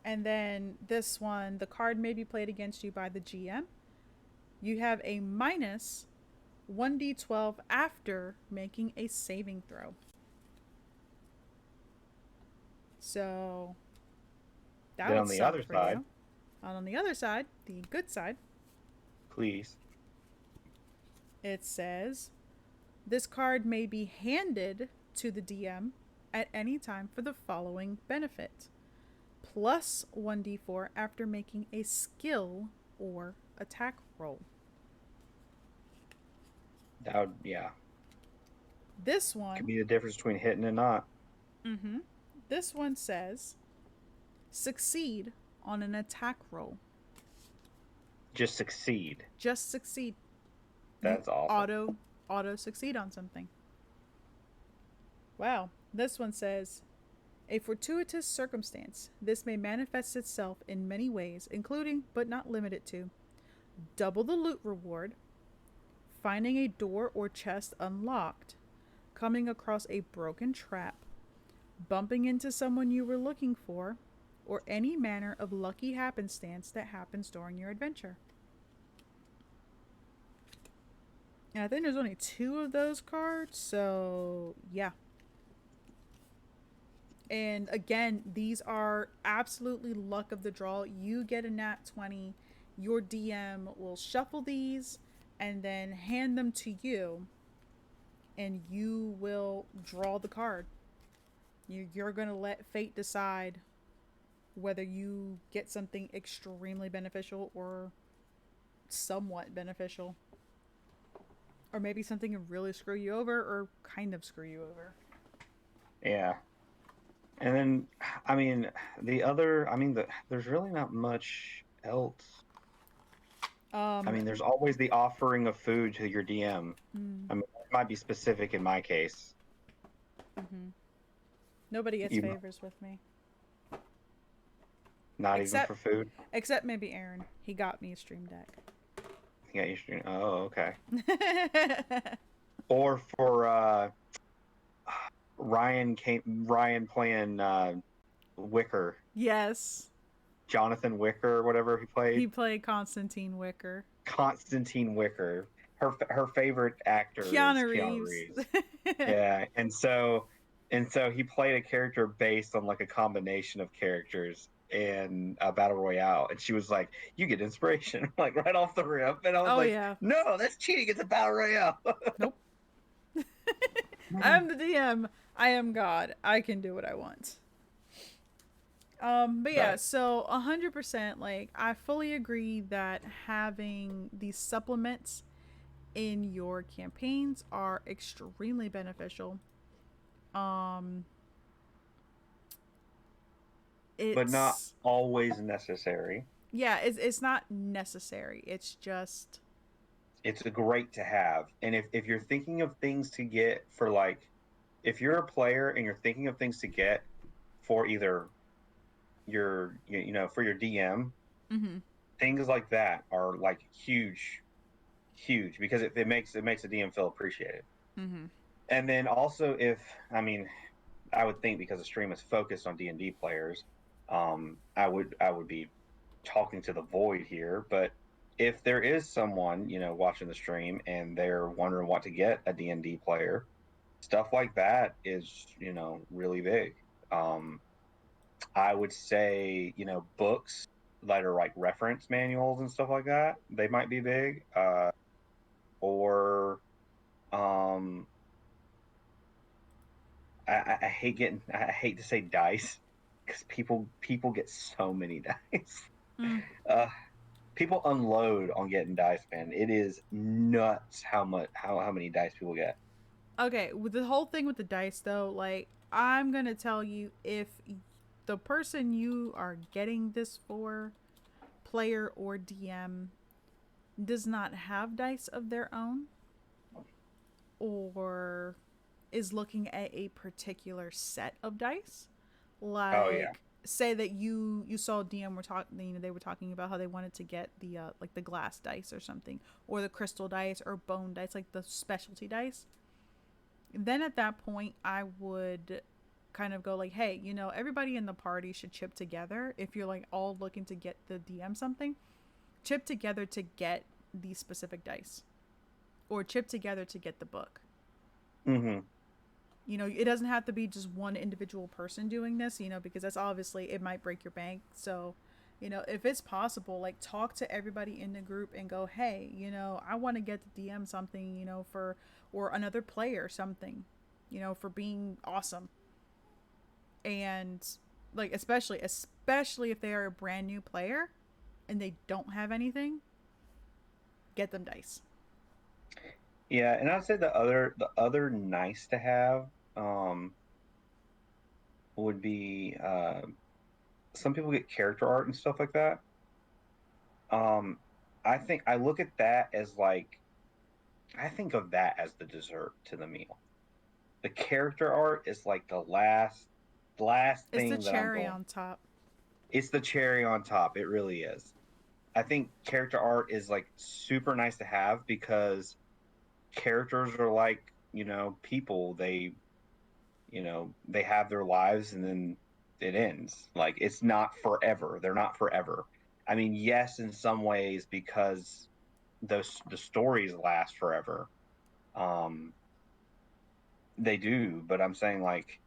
and then this one, the card may be played against you by the GM. You have a minus 1d12 after making a saving throw. So that then would on the suck other for side, you. And on the other side, the good side, please. it says this card may be handed to the DM at any time for the following benefit: plus 1d4 after making a skill or attack roll. That would, yeah. This Could one, be the difference between hitting and not. mm-hmm, this one says succeed on an attack roll. Just succeed. Just succeed. You That's awful. auto succeed on something. Wow. This one says a fortuitous circumstance. This may manifest itself in many ways, including but not limited to double the loot reward, finding a door or chest unlocked, coming across a broken trap, bumping into someone you were looking for, or any manner of lucky happenstance that happens during your adventure. And I think there's only 2 of those cards, so yeah. And again, these are absolutely luck of the draw. You get a nat 20, your DM will shuffle these and then hand them to you, and you will draw the card. You're going to let fate decide whether you get something extremely beneficial or somewhat beneficial. Or maybe something can really screw you over or kind of screw you over. Yeah. And then, there's really not much else. Um, There's always the offering of food to your DM. mm, It might be specific in my case. mm-hmm. Nobody gets You, favors with me. not even Except for food. except maybe Aaron. He got me a stream deck. Yeah, oh, okay. Or for Ryan playing Wicker, Yes. Jonathan Wicker, or whatever he He played. played Constantine Wicker. Constantine Wicker. Her favorite actor is Keanu Keanu Reeves. Reeves. Yeah, and so he played a character based on like a combination of characters in a battle royale, and she was like, "You get inspiration like right off the rip," and I was Oh like, yeah. "No, that's cheating. It's a battle royale." Nope. I'm the DM. I am God. I can do what I want. But yeah, Right. so 100%, like, I fully agree that having these supplements in your campaigns are extremely beneficial. Um, But not it's, always necessary. yeah, it's not necessary. It's just, It's great to have. And if you're thinking of things to get for like, if you're a player and you're thinking of things to get for either for your DM, mm-hmm, things like that are like huge, huge because it makes the DM feel appreciated. mm-hmm. And then also I would think because the stream is focused on D&D players, I would be talking to the void here, but if there is someone, watching the stream and they're wondering what to get a D&D player, stuff like that is, really big. Um, I would say, books that are like reference manuals and stuff like that, they might be big. Or um, I hate to say dice because people get so many dice. Mm. Uh, People unload on getting dice, man. It is nuts how many dice people get. Okay, with the whole thing with the dice, though, like, I'm gonna tell you, if the person you are getting this for, player or DM, does not have dice of their own, or is looking at a particular set of dice, Oh yeah. like, say that you saw DM were talking, they were talking about how they wanted to get the like the glass dice or something, or the crystal dice or bone dice, like the specialty dice. Then at that point, I would kind of go like, hey, everybody in the party should chip together. If you're like all looking to get the DM something, chip together to get these specific dice, or chip together to get the book. Hmm. It doesn't have to be just one individual person doing this, because that's obviously, it might break your bank. So, if it's possible, like, talk to everybody in the group and go, hey, I want to get the DM something, for, or another player something, for being awesome. And, like, especially if they are a brand new player and they don't have anything, get them dice. Yeah, and I'd say the other nice to have would be some people get character art and stuff like that. Um, I think I look at that as like I think of that as the dessert to the meal. The character art is like the last It's the thing that I'm cherry going. on top. It's the cherry on top. It really is. I think character art is like super nice to have because characters are like, people. They have their lives and then it ends. Like it's not forever. They're not forever. I mean, yes, in some ways because the stories last forever. Um, they do, but I'm saying like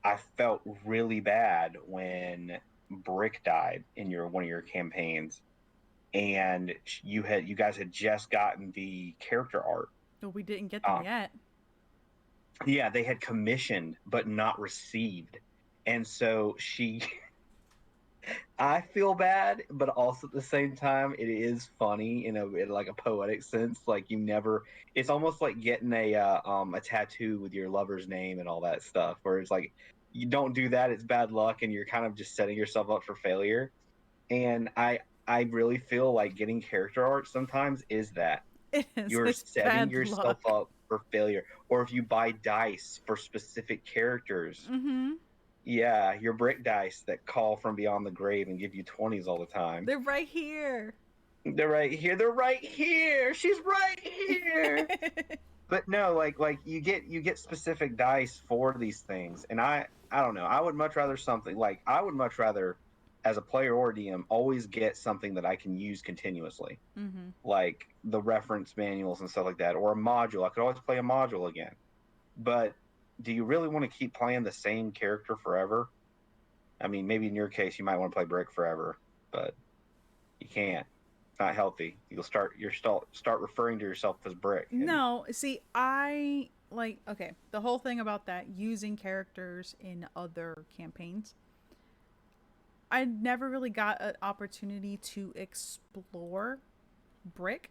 I felt really bad when Brick died in your one of your campaigns and you guys had just gotten the character art. But we didn't get them Um, yet. yeah, they had commissioned but not received, and so she. I feel bad, but also at the same time, it is funny in like a poetic sense. Like you never, it's almost like getting a tattoo with your lover's name and all that stuff. Where it's like you don't do that, it's bad luck, and you're kind of just setting yourself up for failure. And I really feel like getting character art sometimes is that It is. you're It's setting bad yourself luck. up for failure. Or if you buy dice for specific characters, Mm-hmm. yeah, your brick dice that call from beyond the grave and give you 20s all the time. They're right here. They're right here. They're right here. She's right here. But no, like you get specific dice for these things, and I don't know. I would much rather something like I would much rather, as a player or DM, always get something that I can use continuously, Mm-hmm. like the reference manuals and stuff like that, or a module. I could always play a module again. But do you really want to keep playing the same character forever? I mean, maybe in your case, you might want to play Brick forever, but you can't. It's not healthy. You'll start referring to yourself as Brick, and No, see, I like, okay, the whole thing about that using characters in other campaigns, I never really got an opportunity to explore Brick.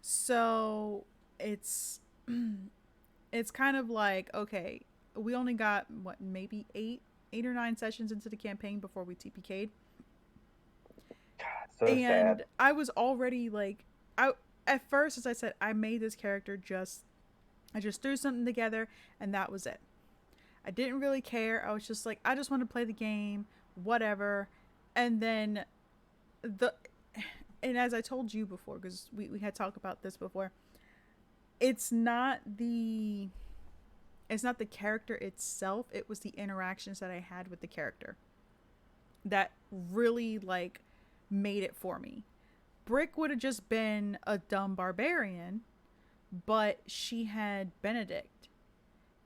So it's it's kind of like, okay, we only got what, maybe 8 or 9 sessions into the campaign before we TPK'd. So sad. And I was already like, I at first, as I said, I made this character just, I just threw something together and that was it. I didn't really care. I was just like, I just want to play the game, whatever. And then the and as I told you before, because we had talked about this before, it's not the it's not the character itself, it was the interactions that I had with the character that really like made it for me. Brick would have just been a dumb barbarian, but she had Benedict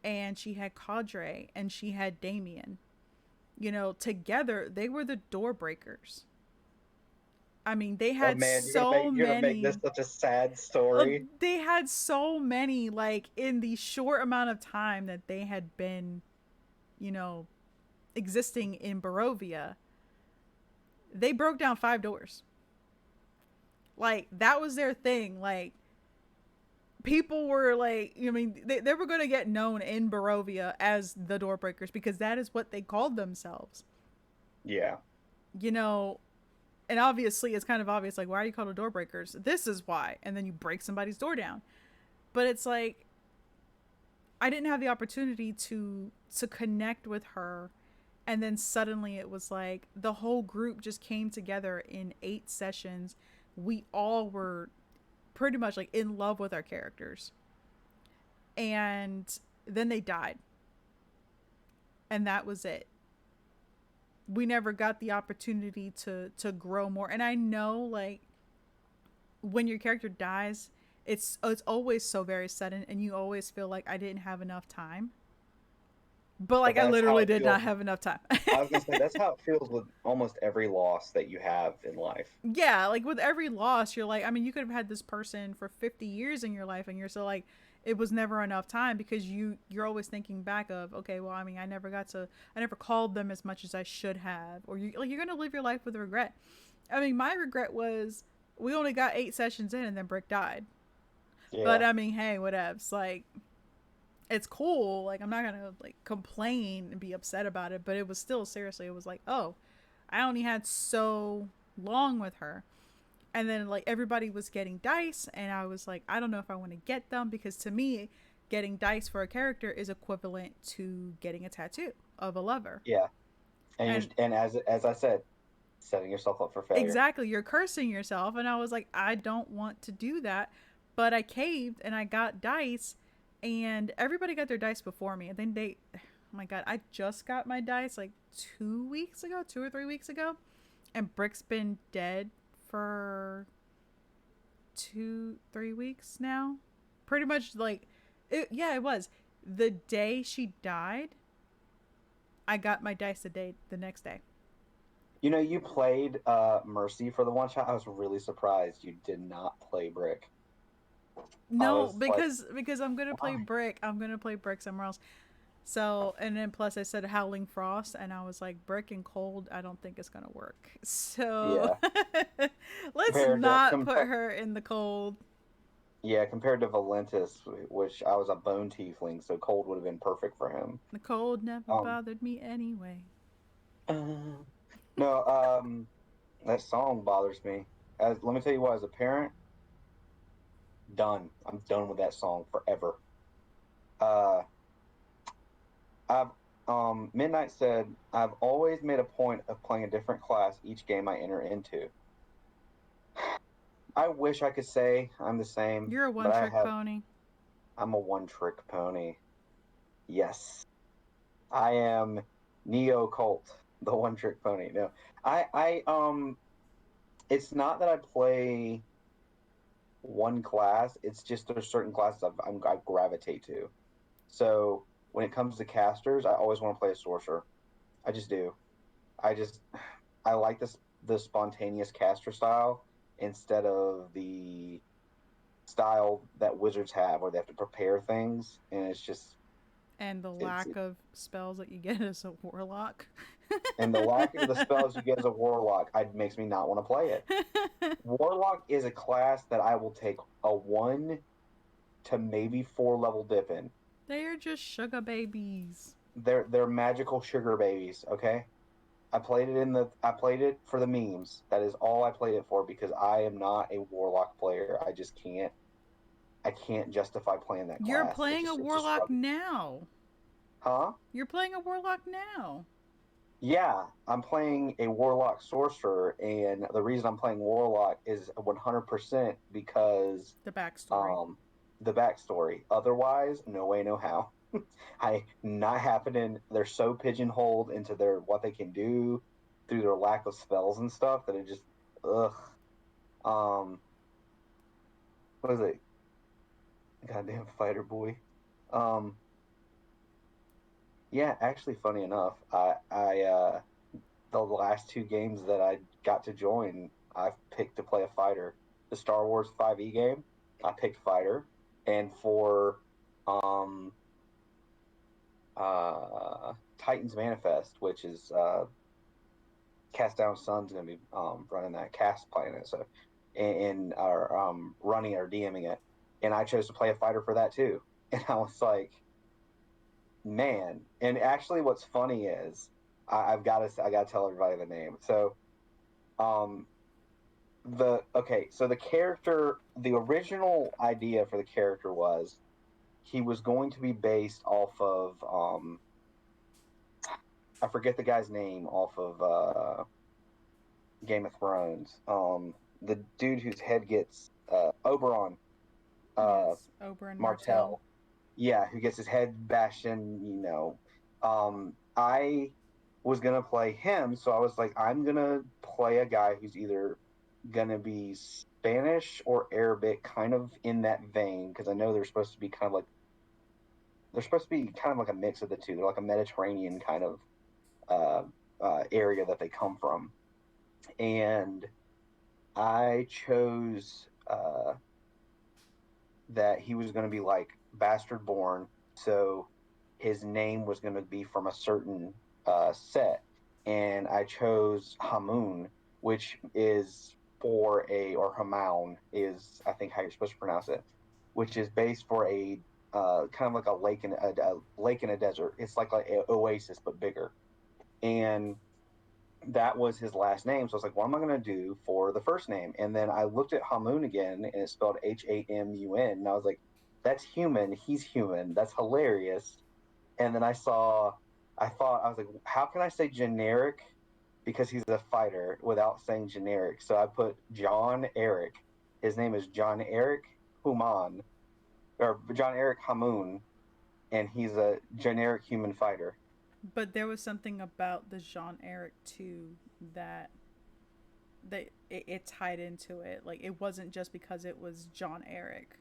and she had Cadre and she had Damien. You know, together they were the door breakers. I mean, they Oh had man, so you're gonna make this many. such a sad story. They had so many, like, in the short amount of time that they had been, you know, existing in Barovia. They broke down 5 doors. Like, that was their thing. Like, people were like, I mean, they were going to get known in Barovia as the door breakers because that is what they called themselves. Yeah. You know, and obviously it's kind of obvious, like, why are you called the door breakers? This is why. And then you break somebody's door down. But it's like, I didn't have the opportunity to connect with her, and then suddenly it was like the whole group just came together in 8 sessions. We all were pretty much like in love with our characters, and then they died, and that was it. We never got the opportunity to grow more. And I know, like, when your character dies, it's always so very sudden, and you always feel like I didn't have enough time. But But like, I that's how literally it did feels. not have enough time. I was gonna say that's how it feels with almost every loss that you have in life. Yeah, like with every loss, you're like, I mean, you could have had this person for 50 years in your life, and you're still like, it was never enough time because you're always thinking back of, okay, well, I mean, I never called them as much as I should have, or you like, you're gonna live your life with regret. I mean, my regret was we only got 8 sessions in, and then Brick died. But Yeah. I mean, hey, whatevs. Like, it's cool. Like, I'm not gonna like complain and be upset about it, but it was still, seriously, it was like, oh, I only had so long with her. And then like everybody was getting dice, and I was like, I don't know if I want to get them, because to me, getting dice for a character is equivalent to getting a tattoo of a lover. Yeah. And And you and as I said, setting yourself up for failure. exactly, you're cursing yourself. And I was like, I don't want to do that. But I caved and I got dice, and everybody got their dice before me. And then they, oh my God, I just got my dice like 2 weeks ago, 2 or 3 weeks ago. And Brick's been dead for 2 3 weeks now. Pretty much like, yeah, it was. The day she died, I got my dice the next day. You know, you played Mercy for the one shot. I was really surprised you did not play Brick. I No, was like, because I'm gonna play why? Brick. I'm gonna play Brick somewhere else. So, and then plus I said Howling Frost, and I was like, Brick and Cold, I don't think it's gonna work. So Yeah. let's Compared to not put her in the cold. yeah, compared to Valentis, which I was a bone tiefling, so cold would have been perfect for him. The cold never Um, bothered me anyway. no, that song bothers me. As let me tell you what, as a parent, done. I'm done with that song forever. Uh, I've Midnight said I've always made a point of playing a different class each game I enter into. I wish I could say I'm the same, You're a but one trick pony. I'm a one trick pony. Yes. I am Neo Cult, the one trick pony. No. I it's not that I play one class, it's just there's certain classes I gravitate to. So when it comes to casters, I always want to play a sorcerer. I just do. I just I like the spontaneous caster style instead of the style that wizards have, where they have to prepare things, and it's just And the it's lack of spells that you get as a warlock. and the lack of the spells you get as a warlock, makes me not want to play it. Warlock is a class that I will take a 1 to maybe 4 level dip in. They are just sugar babies. They're magical sugar babies. Okay, I played it for the memes. That is all I played it for because I am not a warlock player. I can't justify playing that You're class. playing a It's a warlock struggle. now. Huh? You're playing a warlock now. Yeah, I'm playing a warlock sorcerer, and the reason I'm playing warlock is 100% because The backstory. um the backstory. Otherwise, no way, no how. I not happening. They're so pigeonholed into their what they can do through their lack of spells and stuff that it just ugh. Um, what is it? Goddamn fighter boy. Um, yeah, actually, funny enough, I the last 2 games that I got to join, I've picked to play a fighter. The Star Wars 5e game, I picked fighter, and for um Titans Manifest, which is Cast Down Sun's going to be running that cast playing it, so and are running or DMing it, and I chose to play a fighter for that too, and I was like, man, and actually, what's funny is I got to tell everybody the name. So um so the character, the original idea for the character was he was going to be based off of I forget the guy's name off of Game of Thrones. The dude whose head gets Oberon uh, Yes, Oberyn Martell. Martell. Yeah, who gets his head bashed in. I was gonna play him, so I was like, I'm gonna play a guy who's either gonna be Spanish or Arabic, kind of in that vein, because I know they're supposed to be kind of like a mix of the two. They're like a Mediterranean kind of uh, area that they come from, and I chose that he was going to be like bastard born, so his name was going to be from a certain set, and I chose Hamun, which is for a or Hamaun is I think how you're supposed to pronounce it, which is based for a kind of like a lake in a desert. It's like an oasis but bigger, and that was his last name. So I was like, what am I going to do for the first name? And then I looked at Hamun again, and it's spelled Hamun. And I was like, that's human. He's human. That's hilarious. And then I was like, how can I say generic? Because he's a fighter without saying generic. So I put John Eric. His name is John Eric Human, or John Eric Hamun, and he's a generic human fighter. But there was something about the Jean Eric too that it tied into it. Like it wasn't just because it was John Eric.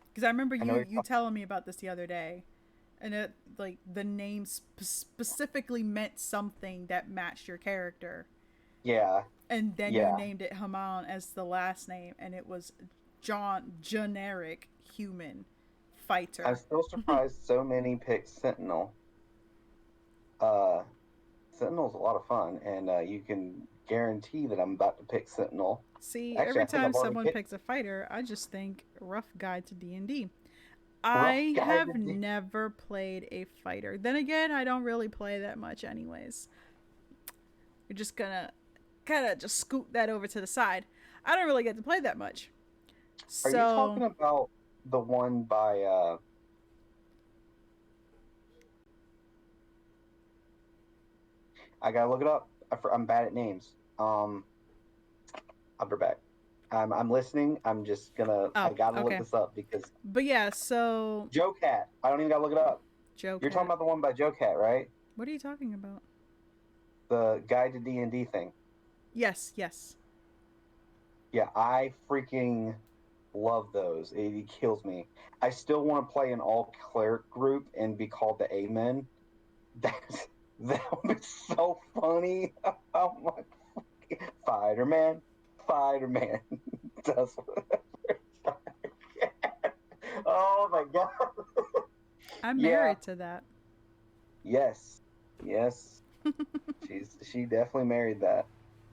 Because I remember I know you telling me about this the other day, and it like the name specifically meant something that matched your character, yeah, and then you yeah. named it Haman as the last name, and it was John generic human I'm fighter. still surprised so many picked Sentinel. Uh, Sentinel's a lot of fun, and you can guarantee that I'm about to pick Sentinel. See, Actually, every I think time I've already someone picked picks a fighter, I just think rough guide to D&D. Rough I Guide have to D. never played a fighter. Then again, I don't really play that much anyways. You're just gonna kind of just scoot that over to the side. I don't really get to play that much. Are you So, talking about the one by? I gotta look it up. I'm bad at names. I'll be back. I'm listening. I'm just gonna. I oh, gotta look okay. this up because But yeah, so Joe Cat. I don't even gotta look it up. Joe You're talking Cat. about the one by Joe Cat, right? What are you talking about? The Guide to D&D thing. Yes, yes. Yeah, I freaking love those. It kills me. I still want to play an all cleric group and be called the Amen. That would be so funny. Oh my Fighter man, Spider-Man does whatever. Oh my God. I'm Yeah. married to that. Yes. Yes. She definitely married that.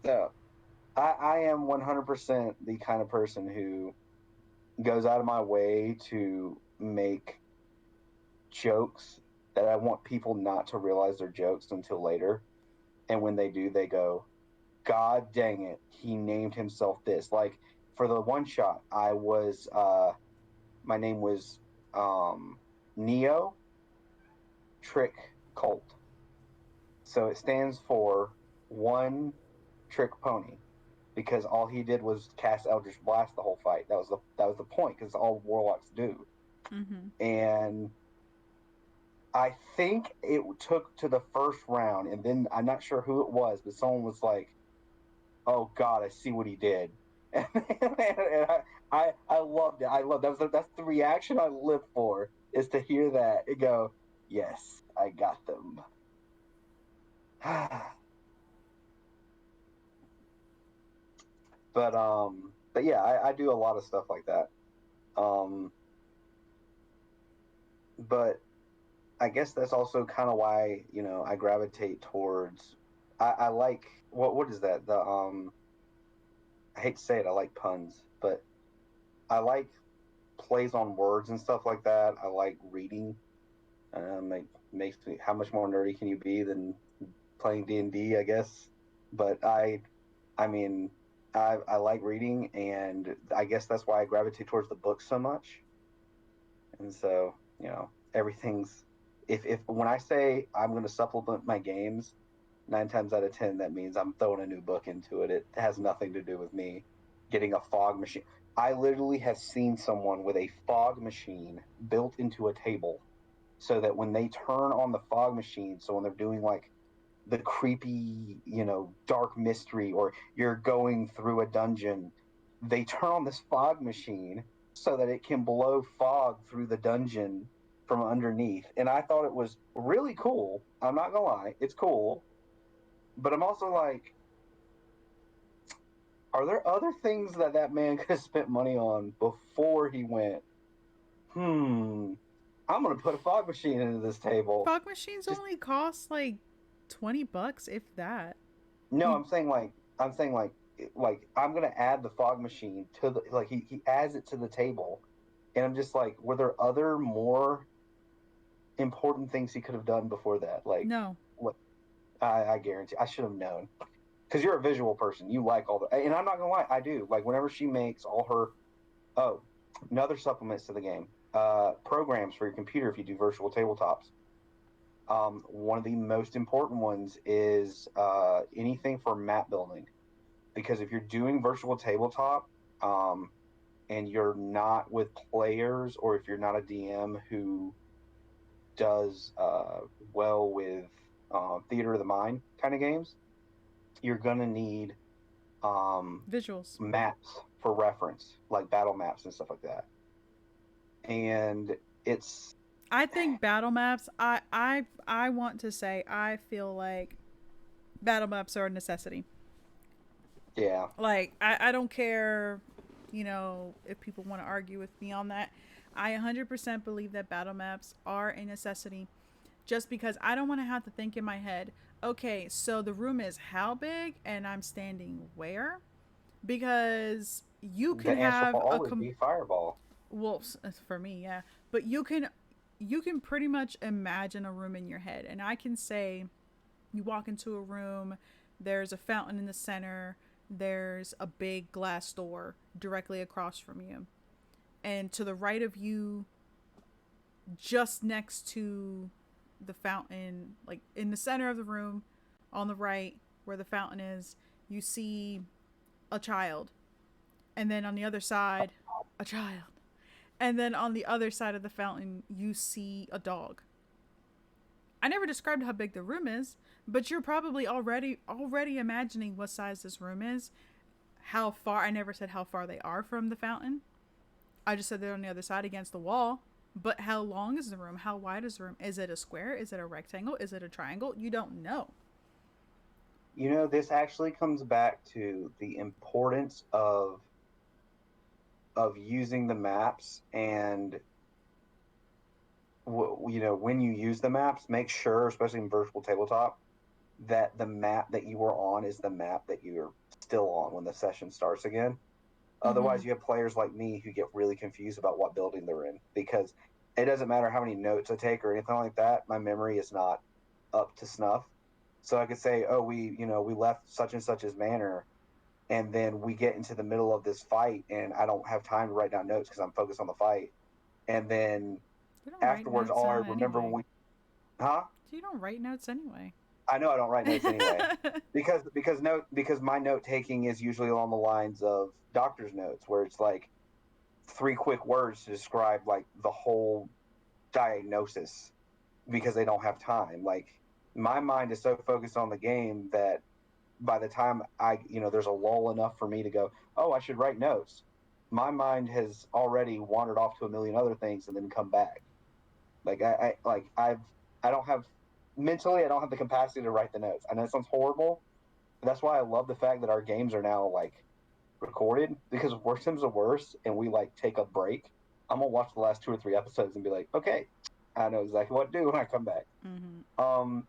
So I am 100% the kind of person who goes out of my way to make jokes that I want people not to realize they're jokes until later. And when they do, they go, God dang it, he named himself this. Like for the one shot, my name was um Neo Trick Colt. So it stands for one trick pony because all he did was cast Eldritch Blast the whole fight. That was the point because all warlocks do. Mm-hmm. And I think it took to the first round, and then I'm not sure who it was, but someone was like, "Oh God, I see what he did," and I loved it. I love that's the reaction I live for is to hear that and go, "Yes, I got them." but yeah, I do a lot of stuff like that. Um, but I guess that's also kind of why I gravitate towards. I like what is that I hate to say it, I like puns, but I like plays on words and stuff like that. I like reading. Makes me how much more nerdy can you be than playing D&D, I guess. But I mean, I like reading, and I guess that's why I gravitate towards the books so much. And so everything's if when I say I'm going to supplement my games, 9 times out of 10 that means I'm throwing a new book into it. It has nothing to do with me getting a fog machine. I literally have seen someone with a fog machine built into a table so that when they turn on the fog machine, so when they're doing like the creepy, dark mystery, or you're going through a dungeon, they turn on this fog machine so that it can blow fog through the dungeon from underneath. And I thought it was really cool. I'm not gonna lie, it's cool. But I'm also like, are there other things that man could have spent money on before he went, I'm gonna put a fog machine into this table? Fog machines Just only cost like $20, if that. no, You I'm saying like I'm gonna add the fog machine to the like he adds it to the table, and I'm just like, were there other more important things he could have done before that? Like no. what I guarantee I should have known because you're a visual person. You like all the, and I'm not gonna lie, I do. Like whenever she makes all her oh another supplements to the game, programs for your computer if you do virtual tabletops. One of the most important ones is anything for map building because if you're doing virtual tabletop um, and you're not with players or if you're not a DM who does well with theater of the mind kind of games, you're gonna need um, Visuals. maps for reference, like battle maps and stuff like that. And it's I think battle maps. I want to say I feel like battle maps are a necessity. yeah, Like I don't care, if people want to argue with me on that. I 100% believe that battle maps are a necessity. Just because I don't want to have to think in my head, okay, so the room is how big and I'm standing where? Because you the can answer have will always be fireball. well, for me, yeah, but you can pretty much imagine a room in your head, and I can say you walk into a room, there's a fountain in the center, there's a big glass door directly across from you, and to the right of you, just next to the fountain, like in the center of the room, on the right where the fountain is, you see a child, and then on the other side, a child, and then on the other side of the fountain, you see a dog. I never described how big the room is, but you're probably already imagining what size this room is. How far? I never said how far they are from the fountain. I just said they're on the other side against the wall. But how long is the room? How wide is the room? Is it a square? Is it a rectangle? Is it a triangle? You don't know. This actually comes back to the importance of using the maps and when you use the maps, make sure, especially in virtual tabletop, that the map that you were on is the map that you're still on when the session starts again. Mm-hmm. Otherwise, you have players like me who get really confused about what building they're in because it doesn't matter how many notes I take or anything like that. My memory is not up to snuff. So I could say, oh, we left such and such's manor, and then we get into the middle of this fight, and I don't have time to write down notes because I'm focused on the fight. And then You don't write afterwards, notes all I down remember anyway. huh? You don't write notes anyway. I know I don't write notes anyway because my note taking is usually along the lines of doctor's notes where it's like three quick words to describe like the whole diagnosis because they don't have time. Like my mind is so focused on the game that by the time there's a lull enough for me to go, oh, I should write notes. My mind has already wandered off to a million other things and then come back. Like I don't have mentally, I don't have the capacity to write the notes. I know it sounds horrible. But that's why I love the fact that our games are now like recorded because if worse comes to worse and we like take a break, I'm gonna watch the last two or three episodes and be like, okay, I know exactly what to do when I come back. Mm-hmm. Um,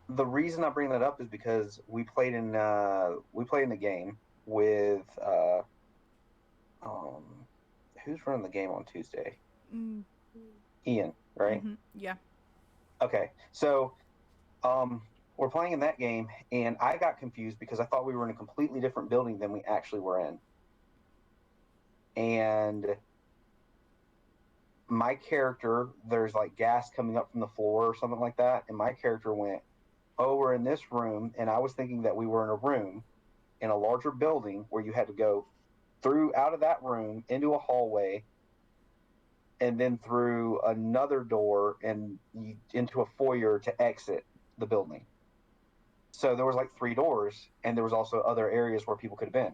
the reason I bring that up is because we played in the game with um who's running the game on Tuesday? Mm, Ian, right? mm-hmm. Yeah. Okay, so um we're playing in that game and I got confused because I thought we were in a completely different building than we actually were in. And my character, there's like gas coming up from the floor or something like that. And my character went, oh, we're in this room. And I was thinking that we were in a room in a larger building where you had to go through out of that room into a hallway and then through another door and into a foyer to exit the building. So there was like three doors and there was also other areas where people could have been.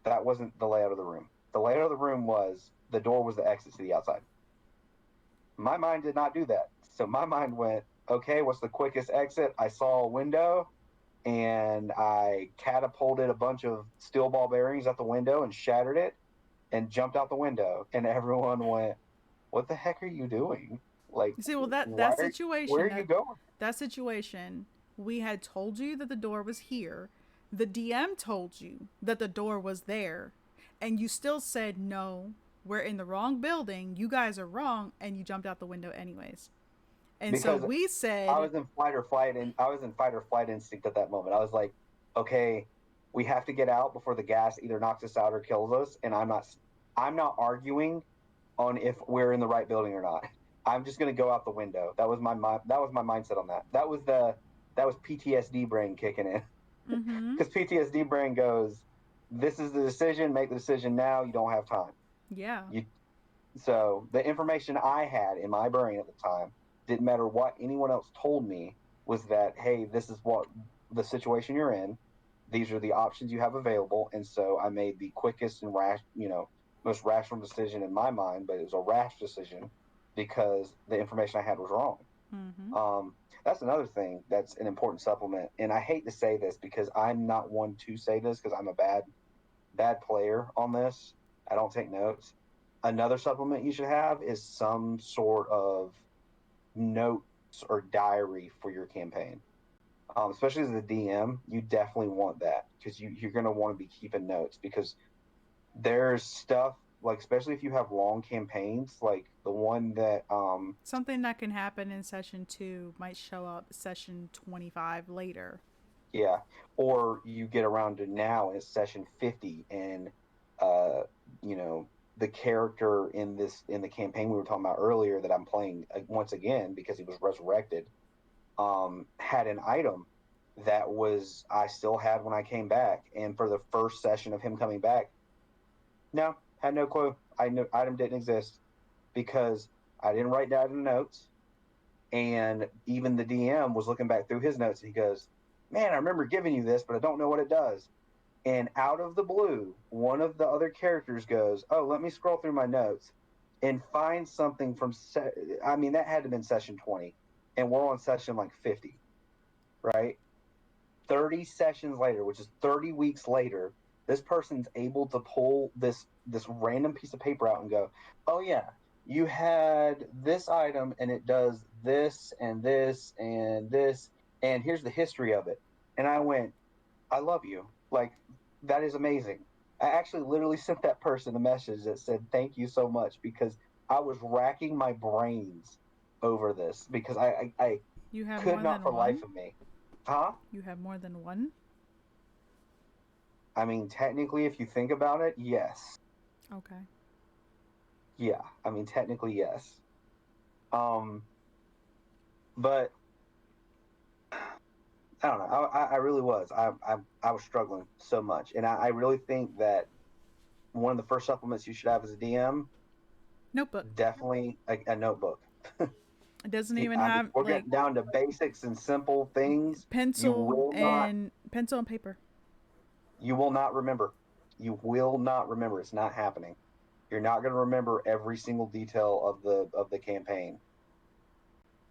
That wasn't the layout of the room. The layout of the room was the door was the exit to the outside. My mind did not do that. So my mind went, okay, what's the quickest exit? I saw a window and I catapulted a bunch of steel ball bearings out the window and shattered it and jumped out the window. And everyone went, what the heck are you doing? Like, You see, well, why are, where are you going? that situation, we had told you that the door was here. The DM told you that the door was there, and you still said no. We're in the wrong building. You guys are wrong, and you jumped out the window anyways. And so Because we said, I was in fight or flight instinct at that moment. I was like, okay, we have to get out before the gas either knocks us out or kills us. And I'm not arguing on if we're in the right building or not. I'm just going to go out the window. That was my mindset on that. That was PTSD brain kicking in mm-hmm, because PTSD brain goes, this is the decision. Make the decision now. You don't have time. yeah. You So the information I had in my brain at the time didn't matter what anyone else told me was that, hey, this is what the situation you're in. These are the options you have available. And so I made the quickest and most rational decision in my mind, but it was a rash decision because the information I had was wrong. Mm-hmm. That's another thing that's an important supplement. And I hate to say this because I'm not one to say this because I'm a bad player on this. I don't take notes. Another supplement you should have is some sort of notes or diary for your campaign. Especially as a DM, you definitely want that because you're going to want to be keeping notes because there's stuff like, especially if you have long campaigns, like the one that, Something that can happen in session 2 might show up session 25 later. yeah, or you get around to now and it's session 50 and, uh, you know, the character in the campaign we were talking about earlier that I'm playing once again because he was resurrected had an item that was I still had when I came back. And for the first session of him coming back, no, had no clue. I knew item didn't exist because I didn't write down in the notes. And even the DM was looking back through his notes and he goes, man, I remember giving you this, but I don't know what it does. And out of the blue, one of the other characters goes, oh, let me scroll through my notes and find something from, I mean, that had to have been session 20. And we're on session like 50. right? 30 sessions later, which is 30 weeks later, this person's able to pull this random piece of paper out and go, "Oh yeah, you had this item and it does this and this and this and here's the history of it." And I went, "I love you. Like that is amazing." I actually literally sent that person a message that said, "Thank you so much," because I was racking my brains over this because I You have could more not than for life one? of me. Huh? You have more than one? I mean, technically, if you think about it, yes. Okay. Yeah, I mean, technically, yes. Um, but I don't know. I really was. I was struggling so much, and I really think that one of the first supplements you should have as a DM, Notebook. definitely a notebook. It doesn't even I mean, have we're like getting down to basics and simple things. pencil and paper. You will not remember. You will not remember. It's not happening. You're not going to remember every single detail of the campaign.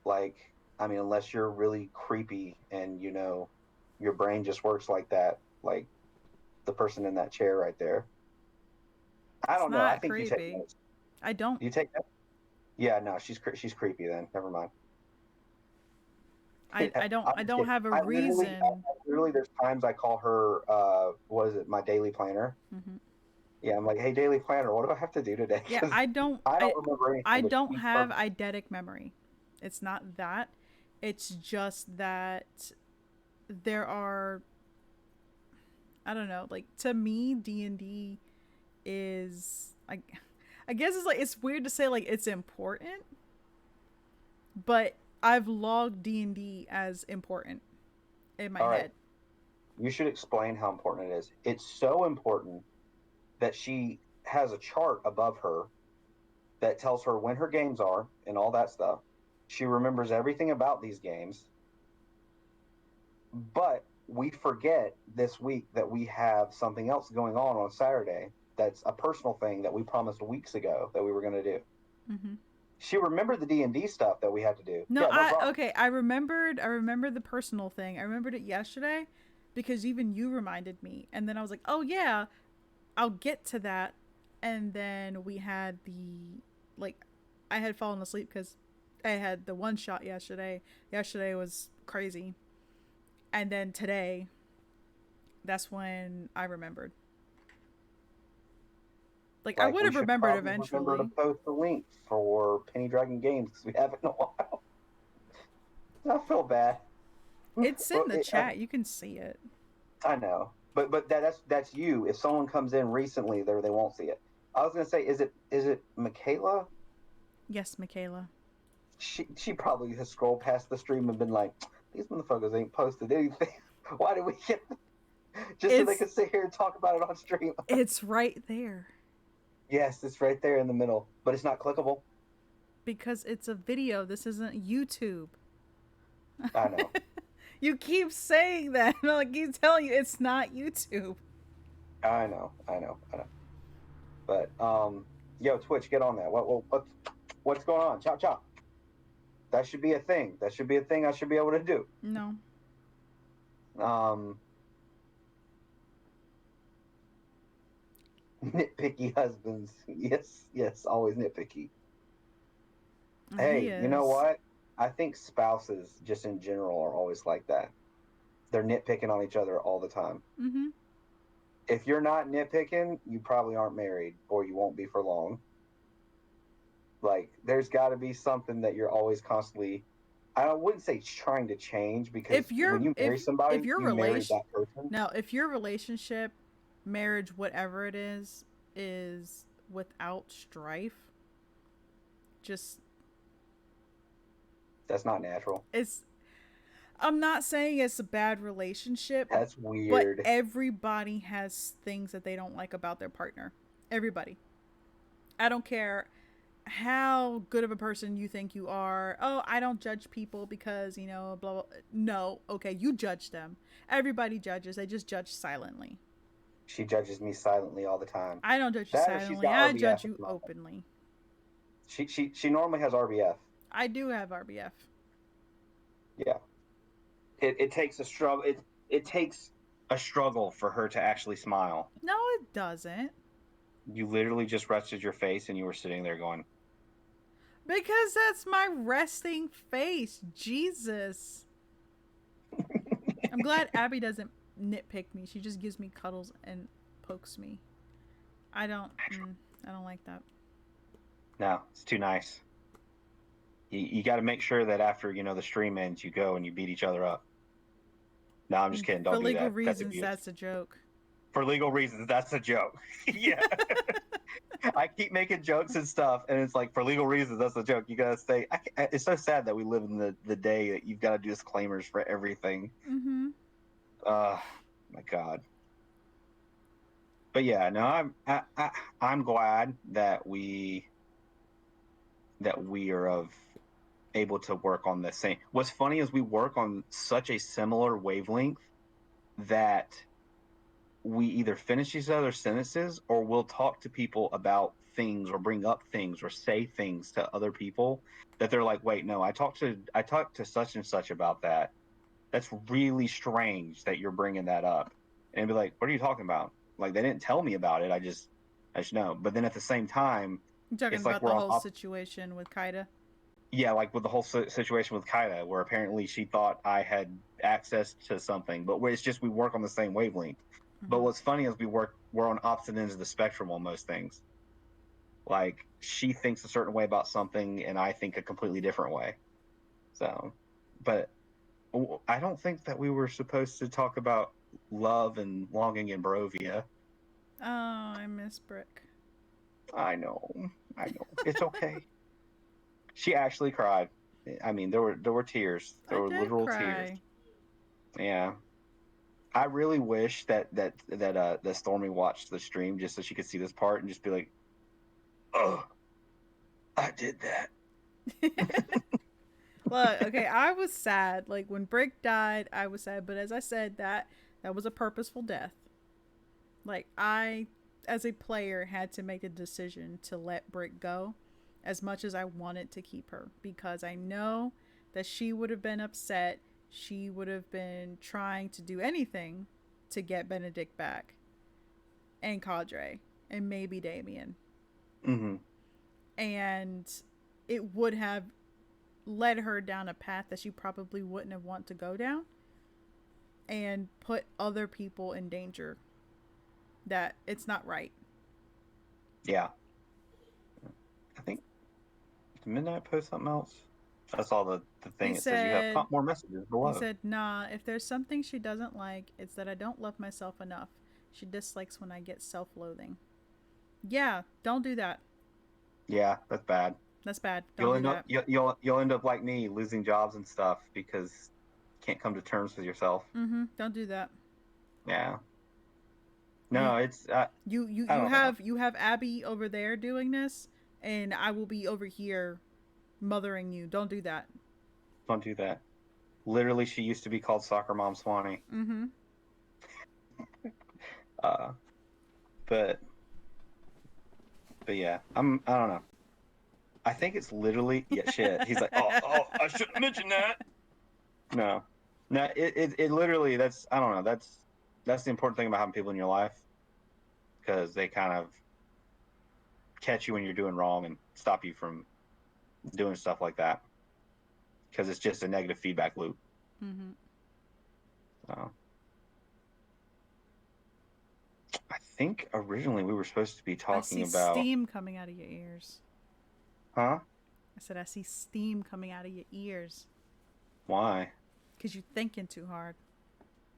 Like, I mean, unless you're really creepy and your brain just works like that, like the person in that chair right there. I It's don't know. I not think you take creepy. notes. I don't. Do you take notes? Yeah, no, she's creepy. Then never mind. I don't. I'm I just don't kidding. have a reason. I literally, there's times I call her, what is it, my daily planner. Hmm. Yeah, I'm like, hey, daily planner, what do I have to do today? Yeah, Because I don't. I don't remember I anything, but don't she's have perfect. eidetic memory. It's not that. It's just that there are. I don't know. Like to me, D&D is. I guess it's like it's weird to say like it's important, but I've logged D&D as important in my All right, head. you should explain how important it is. It's so important that she has a chart above her that tells her when her games are and all that stuff. She remembers everything about these games, but we forget this week that we have something else going on Saturday that's a personal thing that we promised weeks ago that we were going to do. Hmm. She remembered the D&D stuff that we had to do. No, Yeah, no I problem. okay. I remembered. I remembered the personal thing. I remembered it yesterday because even you reminded me, and then I was like, oh yeah, I'll get to that. And then we had the like, I had fallen asleep because I had the one shot yesterday. Yesterday was crazy, and then today, that's when I remembered. Like I Like would we have should remembered probably remember to eventually. post the link for Penny Dragon Games because we haven't in a while. I feel bad. It's Well, in the chat. You can see it. I know, but that's you. If someone comes in recently, they won't see it. I was gonna say, is it Michaela? Yes, Michaela. She probably has scrolled past the stream and been like, these motherfuckers ain't posted anything. Why did we get just so they It's could sit here and talk about it on stream? it's right there Yes, it's right there in the middle, but it's not clickable. because it's a video. This isn't YouTube. I know. You keep saying that, and I keep telling you it's not YouTube. I know. I know. I know. But yo, Twitch, get on that. What's going on? Chop chop. That should be a thing. That should be a thing I should be able to do. No, Um, nitpicky husbands. Yes, yes, always nitpicky. he Hey, you know is. what? I think spouses just in general are always like that. They're nitpicking on each other all the time. Mm-hmm. If you're not nitpicking, you probably aren't married or you won't be for long. Like there's got to be something that you're always constantly, I wouldn't say trying to change If because when you're you marry if somebody, your you marry relation that person. now if your relationship, marriage, whatever it is without strife, just That's not natural. it's. I'm not saying it's a bad relationship, That's but weird. everybody has things that they don't like about their partner. Everybody. I don't care how good of a person you think you are. Oh, I don't judge people because, blah, blah. No, okay, you judge them. Everybody judges. They just judge silently. She judges me silently all the time. I don't judge you That or she's silently. got I RBF judge at you the moment. openly. She normally has RBF. I do have RBF. Yeah. it takes a struggle. It takes a struggle for her to actually smile. No, it doesn't. You literally just rested your face and you were sitting there going, Because that's my resting face. Jesus. I'm glad Abby doesn't nitpick me. She just gives me cuddles and pokes me. I don't. I don't like that. no, it's too nice. You got to make sure that after the stream ends, you go and you beat each other up. No, I'm just kidding. For Don't do legal that. Cut the reasons, abuse. that's a joke. For legal reasons, that's a joke. Yeah. I keep making jokes and stuff, and it's like for legal reasons, that's a joke. You gotta say. It's so sad that we live in the day that you've got to do disclaimers for everything. Mm-hmm. My God. But yeah, no, I'm glad that we are able to work on the same. What's funny is we work on such a similar wavelength that we either finish each other's sentences or we'll talk to people about things or bring up things or say things to other people that they're like, wait, no, I talked to such and such about that. That's really strange that you're bringing that up. And be like, what are you talking about? Like they didn't tell me about it. I just know. But then at the same time, You talking it's like about we're the on whole situation with Kaida? yeah, like with the whole situation with Kaida, where apparently she thought I had access to something, but it's just we work on the same wavelength. But Mm-hmm. what's funny is we're on opposite ends of the spectrum on most things. Like she thinks a certain way about something, and I think a completely different way. So, but I don't think that we were supposed to talk about love and longing in Barovia. Oh, I miss Brick. I know. It's okay. She actually cried. I mean, there were tears. I There were did literal tears. cry. Yeah. I really wish that Stormy watched the stream just so she could see this part and just be like, "Oh, I did that." Look, okay, I was sad. Like when Brick died, I was sad. But as I said, that was a purposeful death. Like I, as a player, had to make a decision to let Brick go, as much as I wanted to keep her because I know that she would have been upset. She would have been trying to do anything to get Benedict back and Cadre and maybe Damien, Hmm. and it would have led her down a path that she probably wouldn't have want to go down and put other people in danger. That it's not right. Yeah. I think did Midnight post something else? I saw the He thing. It says you have said more messages he below. said, "Nah, if there's something she doesn't like, it's that I don't love myself enough. She dislikes when I get self-loathing." Yeah, don't do that. Yeah, that's bad. That's bad. Don't You'll do end up that. you'll end up like me, losing jobs and stuff because you can't come to terms with yourself. Don't do that. Yeah. You No, it's I you don't know. have Abby over there doing this and I will be over here mothering you. Don't do that. Don't do that. Literally, she used to be called Soccer Mom Swanee. Uh, but yeah, I don't know. I think it's literally yeah shit. He's like, oh, I shouldn't mention that. No, no, it literally that's I don't know. That's the important thing about having people in your life because they kind of catch you when you're doing wrong and stop you from doing stuff like that because it's just a negative feedback loop. So I think originally we were supposed to be I talking see about, steam coming out of your ears. huh? I said I see steam coming out of your ears Why? cuz you're thinking too hard.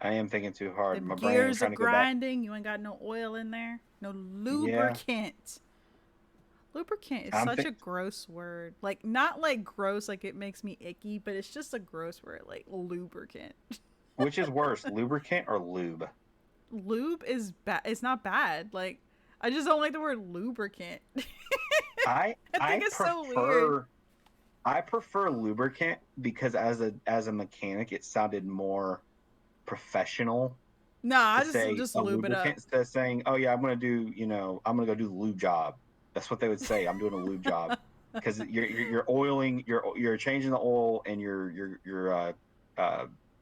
I am thinking too hard. Them My brain. I'm gears are trying to go back. grinding. You ain't got no oil in there. No Yeah, lubricant. Lubricant is I'm such think. a gross word. Like not like gross like it makes me icky, but it's just a gross word like lubricant. Which is worse, lubricant or lube? Lube is bad. It's not bad. Like I just don't like the word lubricant. I I think I it's so weird. prefer I prefer lubricant because as a mechanic, it sounded more professional Nah, to I say just a lube it up. lubricant instead of saying, "Oh yeah, I'm gonna go do the lube job." That's what they would say. I'm doing a lube job because you're oiling, you're changing the oil, and you're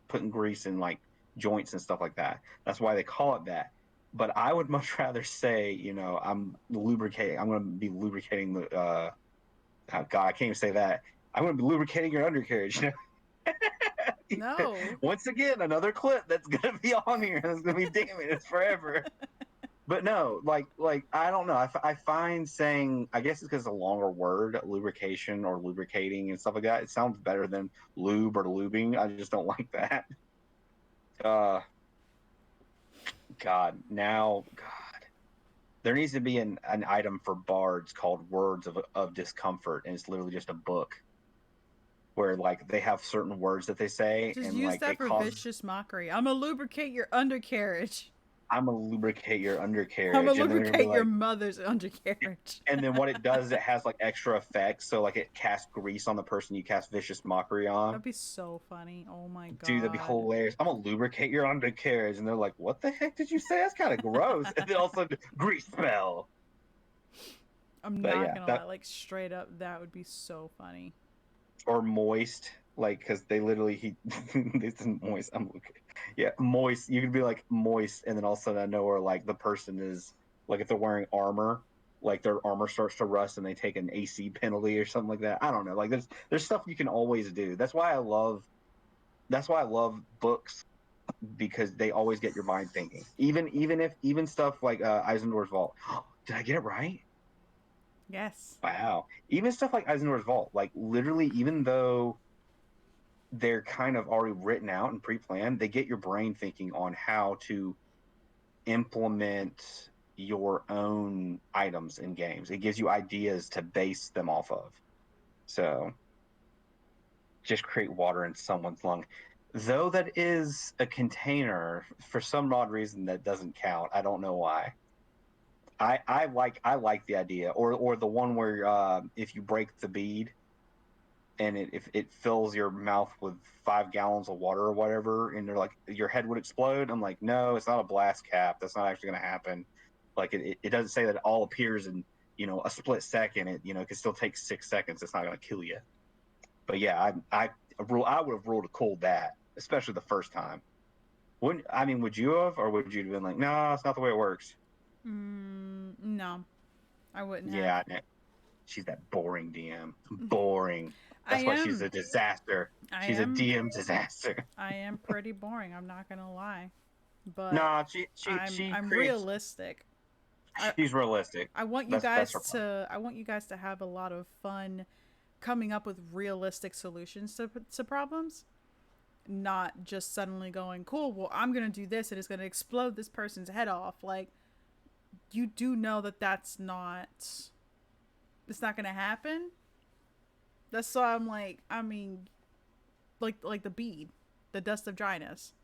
putting grease in like joints and stuff like that. That's why they call it that. But I would much rather say, I'm lubricating. I'm going to be lubricating the. Oh God, I can't even say that. I'm going to be lubricating your undercarriage. No. Once again, another clip that's going to be on here. That's going to be damning us forever. But no, like I don't know. I find saying, I guess it's because it's a longer word, lubrication or lubricating and stuff like that. It sounds better than lube or lubing. I just don't like that. Uh, God, there needs to be an item for bards called Words of Discomfort, and it's literally just a book where like they have certain words that they say, Just and use like that it for causes. vicious mockery. I'm gonna lubricate your undercarriage. I'm gonna lubricate your I'm gonna undercarriage, and then they're gonna be lubricate your like, mother's undercarriage. and then what it does is it has like extra effects, so like it casts grease on the person you cast vicious mockery on. That'd be so funny. Oh my Dude, that'd be god. hilarious. I'm gonna lubricate your undercarriage, and they're like, "What the heck did you say? That's kind of gross." And then also grease smell. I'm But not yeah, gonna lie, that like straight up, that would be so funny. or moist, like because they literally he this is moist. I'm looking, yeah, moist. You could be like moist, and then all of a sudden I know where like the person is like if they're wearing armor, like their armor starts to rust and they take an AC penalty or something like that. I don't know. Like there's stuff you can always do. That's why I love books because they always get your mind thinking. Even stuff like Eisenhower's Vault. Did I get it right? Yes. Wow. Even stuff like Eisenhower's Vault, like literally, even though they're kind of already written out and pre-planned, they get your brain thinking on how to implement your own items in games. It gives you ideas to base them off of. So just create water in someone's lung. Though that is a container, for some odd reason that doesn't count. I don't know why. I like the idea, or the one where if you break the bead and if it fills your mouth with 5 gallons of water or whatever, and they're like your head would explode. I'm like, no, it's not a blast cap. That's not actually going to happen. Like it doesn't say that it all appears in a split second. It can still take 6 seconds. It's not going to kill you. But yeah, I would have ruled a cool that, especially the first time. Wouldn't I mean? Would you have, or would you have been like, no, nah, it's not the way it works? No, I wouldn't have. Yeah, she's that boring DM. Boring. I That's why she's am. a disaster. I She's a am. DM disaster. I am pretty boring. I'm not gonna lie, but Nah, she I'm creates. realistic. I She's realistic. I want you That's her guys point. to have a lot of fun coming up with realistic solutions to problems, not just suddenly going, cool, well, I'm going to do this and it's going to explode this person's head off. Like, you do know that it's not going to happen. That's why I'm like, I mean, like the bead, the dust of dryness.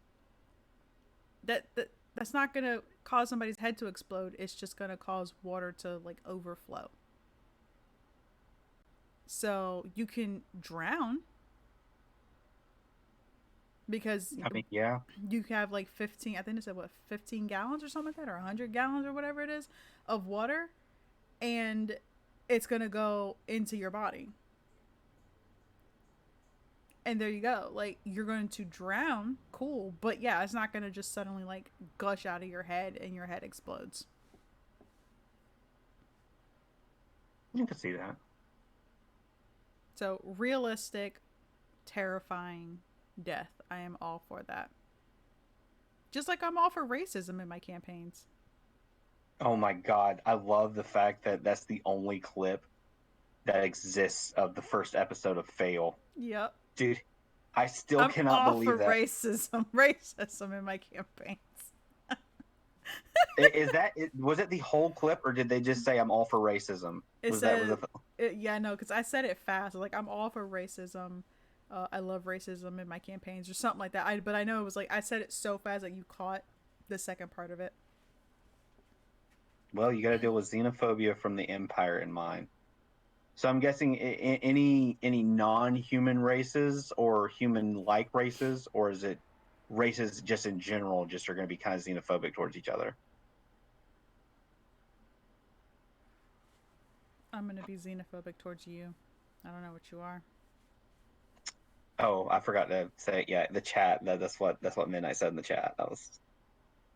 That's not going to cause somebody's head to explode. It's just going to cause water to like overflow. So you can drown because I mean, yeah. you have like 15, I think it said what, 15 gallons or something like that, or 100 gallons or whatever it is of water, and it's going to go into your body. And there you go. Like, you're going to drown, cool, but yeah, it's not going to just suddenly like gush out of your head and your head explodes. You can see that. So, realistic, terrifying death. I am all for that. Just like I'm all for racism in my campaigns. Oh my God. I love the fact that that's the only clip that exists of the first episode of Fail. Yep. Dude, I still I'm cannot all believe for that. racism. Racism in my campaigns. Was it the whole clip, or did they just say I'm all for racism? It Was says, that yeah, no, because I said it fast. Like, I'm all for racism. I love racism in my campaigns or something like that. But I know it was like I said it so fast that you caught the second part of it. well, you got to deal with xenophobia from the Empire in mind. So I'm guessing any non-human races or human-like races, or is it races just in general just are going to be kind of xenophobic towards each other? I'm gonna be xenophobic towards you. I don't know what you are. Oh, I forgot to say, yeah, the chat. That's what Midnight said in the chat. I was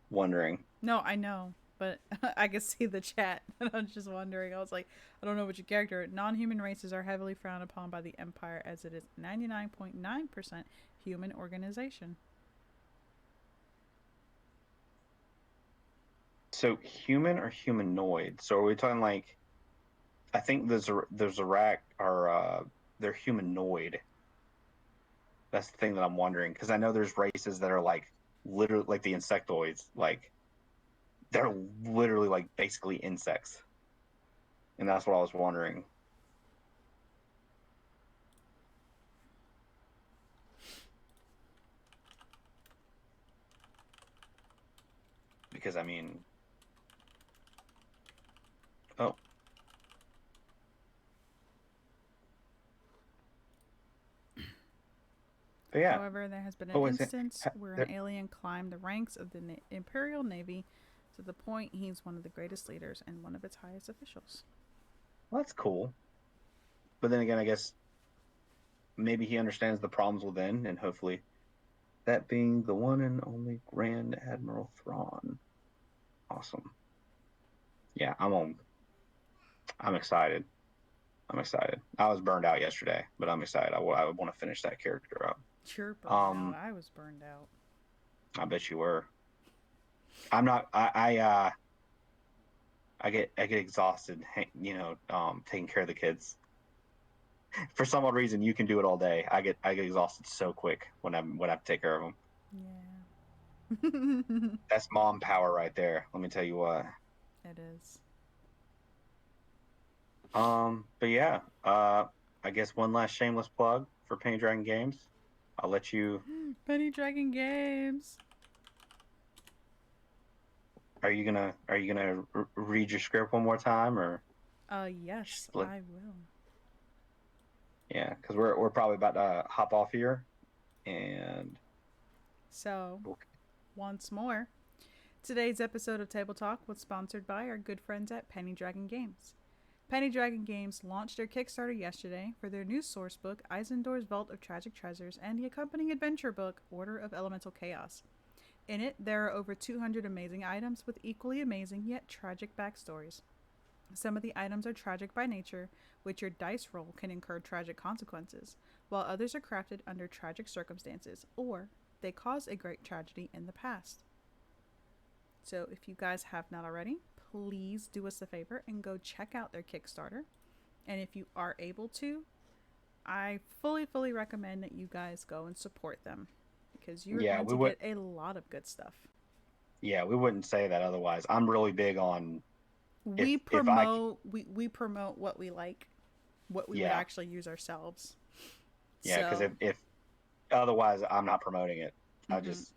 wondering. No, I know, but I can see the chat. And I was just wondering. I was like, I don't know what your character. Non-human races are heavily frowned upon by the Empire, as it is 99.9% human organization. So human or humanoid? So are we talking like? I think the Zorak are they're humanoid. That's the thing that I'm wondering because I know there's races that are like literally like the insectoids, like they're literally like basically insects, and that's what I was wondering because I mean, oh, but yeah, However, there has been an oh, is it? instance where an alien climbed the ranks of the Imperial Navy to the point he's one of the greatest leaders and one of its highest officials. Well, that's cool. But then again, I guess maybe he understands the problems within, and hopefully that being the one and only Grand Admiral Thrawn. Awesome. Yeah, I'm excited. I'm excited. I was burned out yesterday, but I'm excited. I want to finish that character up. You're burned out. Um, I was burned out. I bet you were. I'm not. I get exhausted. Taking care of the kids. For some odd reason, you can do it all day. I get exhausted so quick when I take care of them. Yeah. That's mom power right there. Let me tell you what. It is. But yeah. I guess one last shameless plug for Penny Dragon Games. I'll let you. Penny Dragon Games. Are you gonna read your script one more time or Yes, just I will. yeah, because we're probably about to hop off here and So, once more, today's episode of Table Talk was sponsored by our good friends at Penny Dragon Games. Penny Dragon Games launched their Kickstarter yesterday for their new source book, Eisendor's Vault of Tragic Treasures, and the accompanying adventure book, Order of Elemental Chaos. In it, there are over 200 amazing items with equally amazing yet tragic backstories. Some of the items are tragic by nature, which your dice roll can incur tragic consequences, while others are crafted under tragic circumstances, or they cause a great tragedy in the past. So if you guys have not already, please do us a favor and go check out their Kickstarter. And if you are able to, I fully recommend that you guys go and support them because you're yeah, going to get a lot of good stuff. we wouldn't say that otherwise. I'm really big on if I We promote what we like, what we would yeah, actually use ourselves. yeah, because So, if otherwise I'm not promoting it. I mm-hmm. just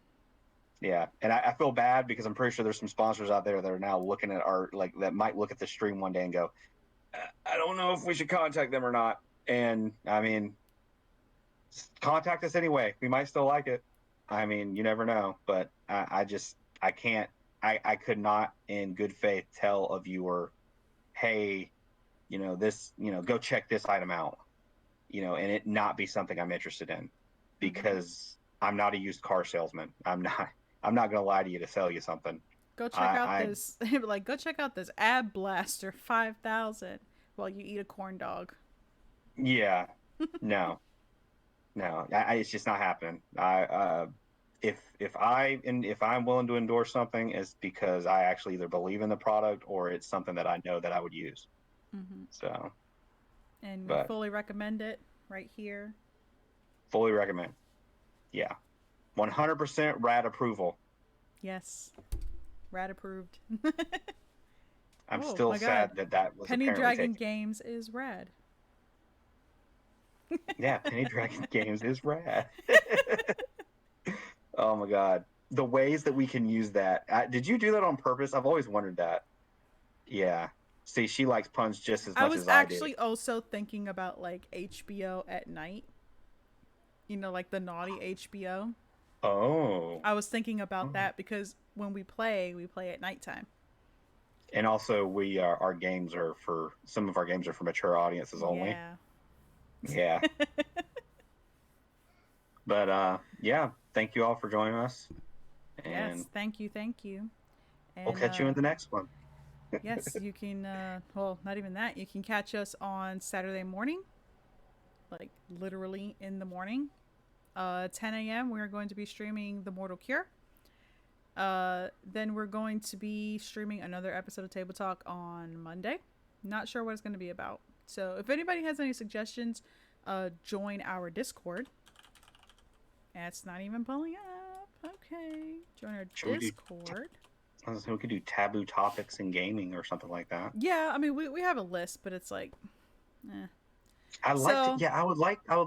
yeah, and I feel bad because I'm pretty sure there's some sponsors out there that are now looking at our like that might look at the stream one day and go, I don't know if we should contact them or not. And I mean, contact us anyway. We might still like it. I mean, you never know. But I just I can't. I could not in good faith tell a viewer, hey, this, go check this item out, and it not be something I'm interested in Mm-hmm. because I'm not a used car salesman. I'm not. I'm not gonna lie to you to sell you something. Go check out I this. Like, go check out this Ab Blaster 5,000 while you eat a corn dog. yeah, no, no, it's just not happening. If I'm willing to endorse something, it's because I actually either believe in the product or it's something that I know that I would use. Mm-hmm. So, And we but fully recommend it right here. fully recommend. Yeah, 100% rad approval. Yes, rat approved. I'm Oh still my god. sad that that was Penny apparently Dragon taken. Games is rad. Yeah, Penny Dragon Games is rad. Oh my god, the ways that we can use that. Did you do that on purpose? I've always wondered that. Yeah. See, she likes puns just as I much was as I do. actually also thinking about like HBO at night. Like the naughty HBO. Oh. I was thinking about Oh. that because when we play at nighttime. And also, we our games are for some of our games are for mature audiences only. Yeah. Yeah, But yeah, thank you all for joining us, Yes, and thank you, thank you. we'll And catch you in the next one. yes, you can. Well, not even that. You can catch us on Saturday morning, like literally in the morning. 10 a.m. We're going to be streaming The Mortal Cure. Then we're going to be streaming another episode of Table Talk on Monday. Not sure what it's going to be about. So if anybody has any suggestions, join our Discord. It's not even pulling up. Okay, join our Should we do? Discord. We could do taboo topics in gaming or something like that. Yeah, I mean we have a list, but it's like, eh. I like to. So Yeah, I would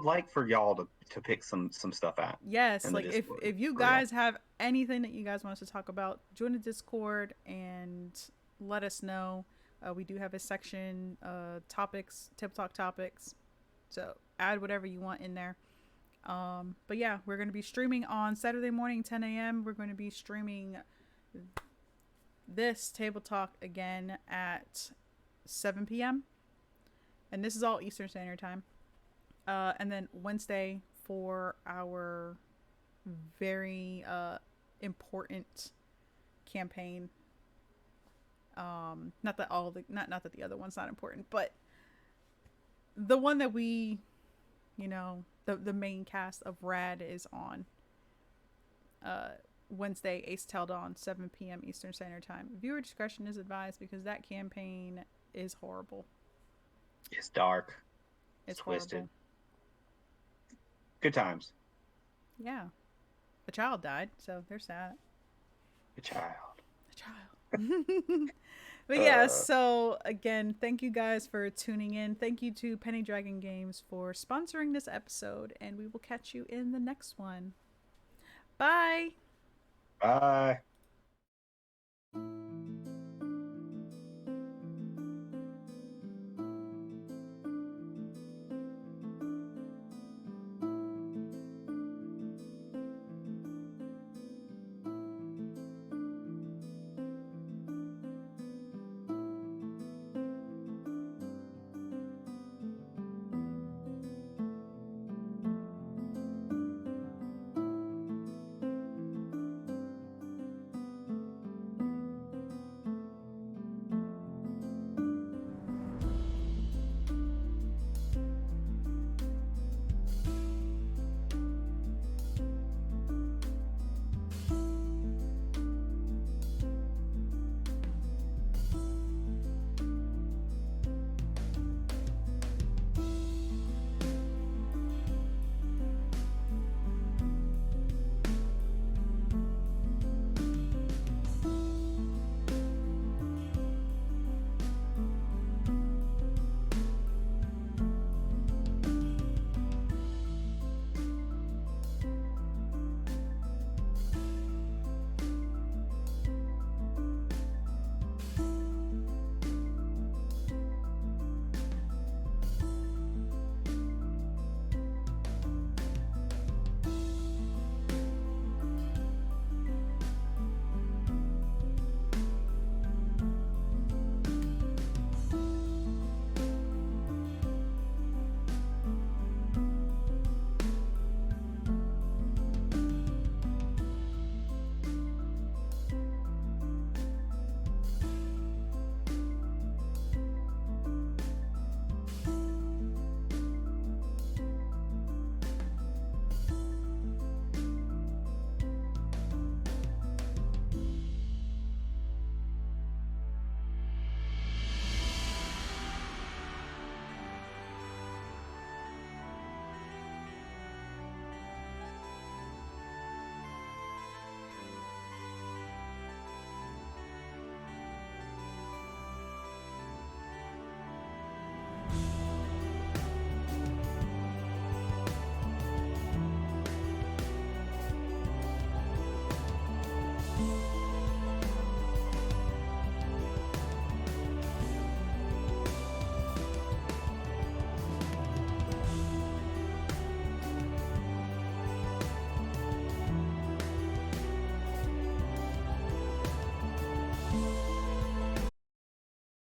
like for y'all to pick some stuff out yes, in the like Discord if you for real. guys have anything that you guys want us to talk about, join the Discord and let us know. We do have a section, topics, tip talk topics. So add whatever you want in there. But yeah, we're going to be streaming on Saturday morning, 10 a.m. We're going to be streaming this table talk again at 7 p.m. And this is all Eastern Standard Time. And then Wednesday for our very important campaign. Not that all the not that the other one's not important, but the one that we, the main cast of Rad is on. Wednesday, Ace Till Dawn, 7 p.m. Eastern Standard Time. Viewer discretion is advised because that campaign is horrible. It's dark. It's It's horrible. twisted. Good times. Yeah. A child died, so there's that. Good child. A child. But yeah, Uh, so again, thank you guys for tuning in. Thank you to Penny Dragon Games for sponsoring this episode, and we will catch you in the next one. Bye. bye.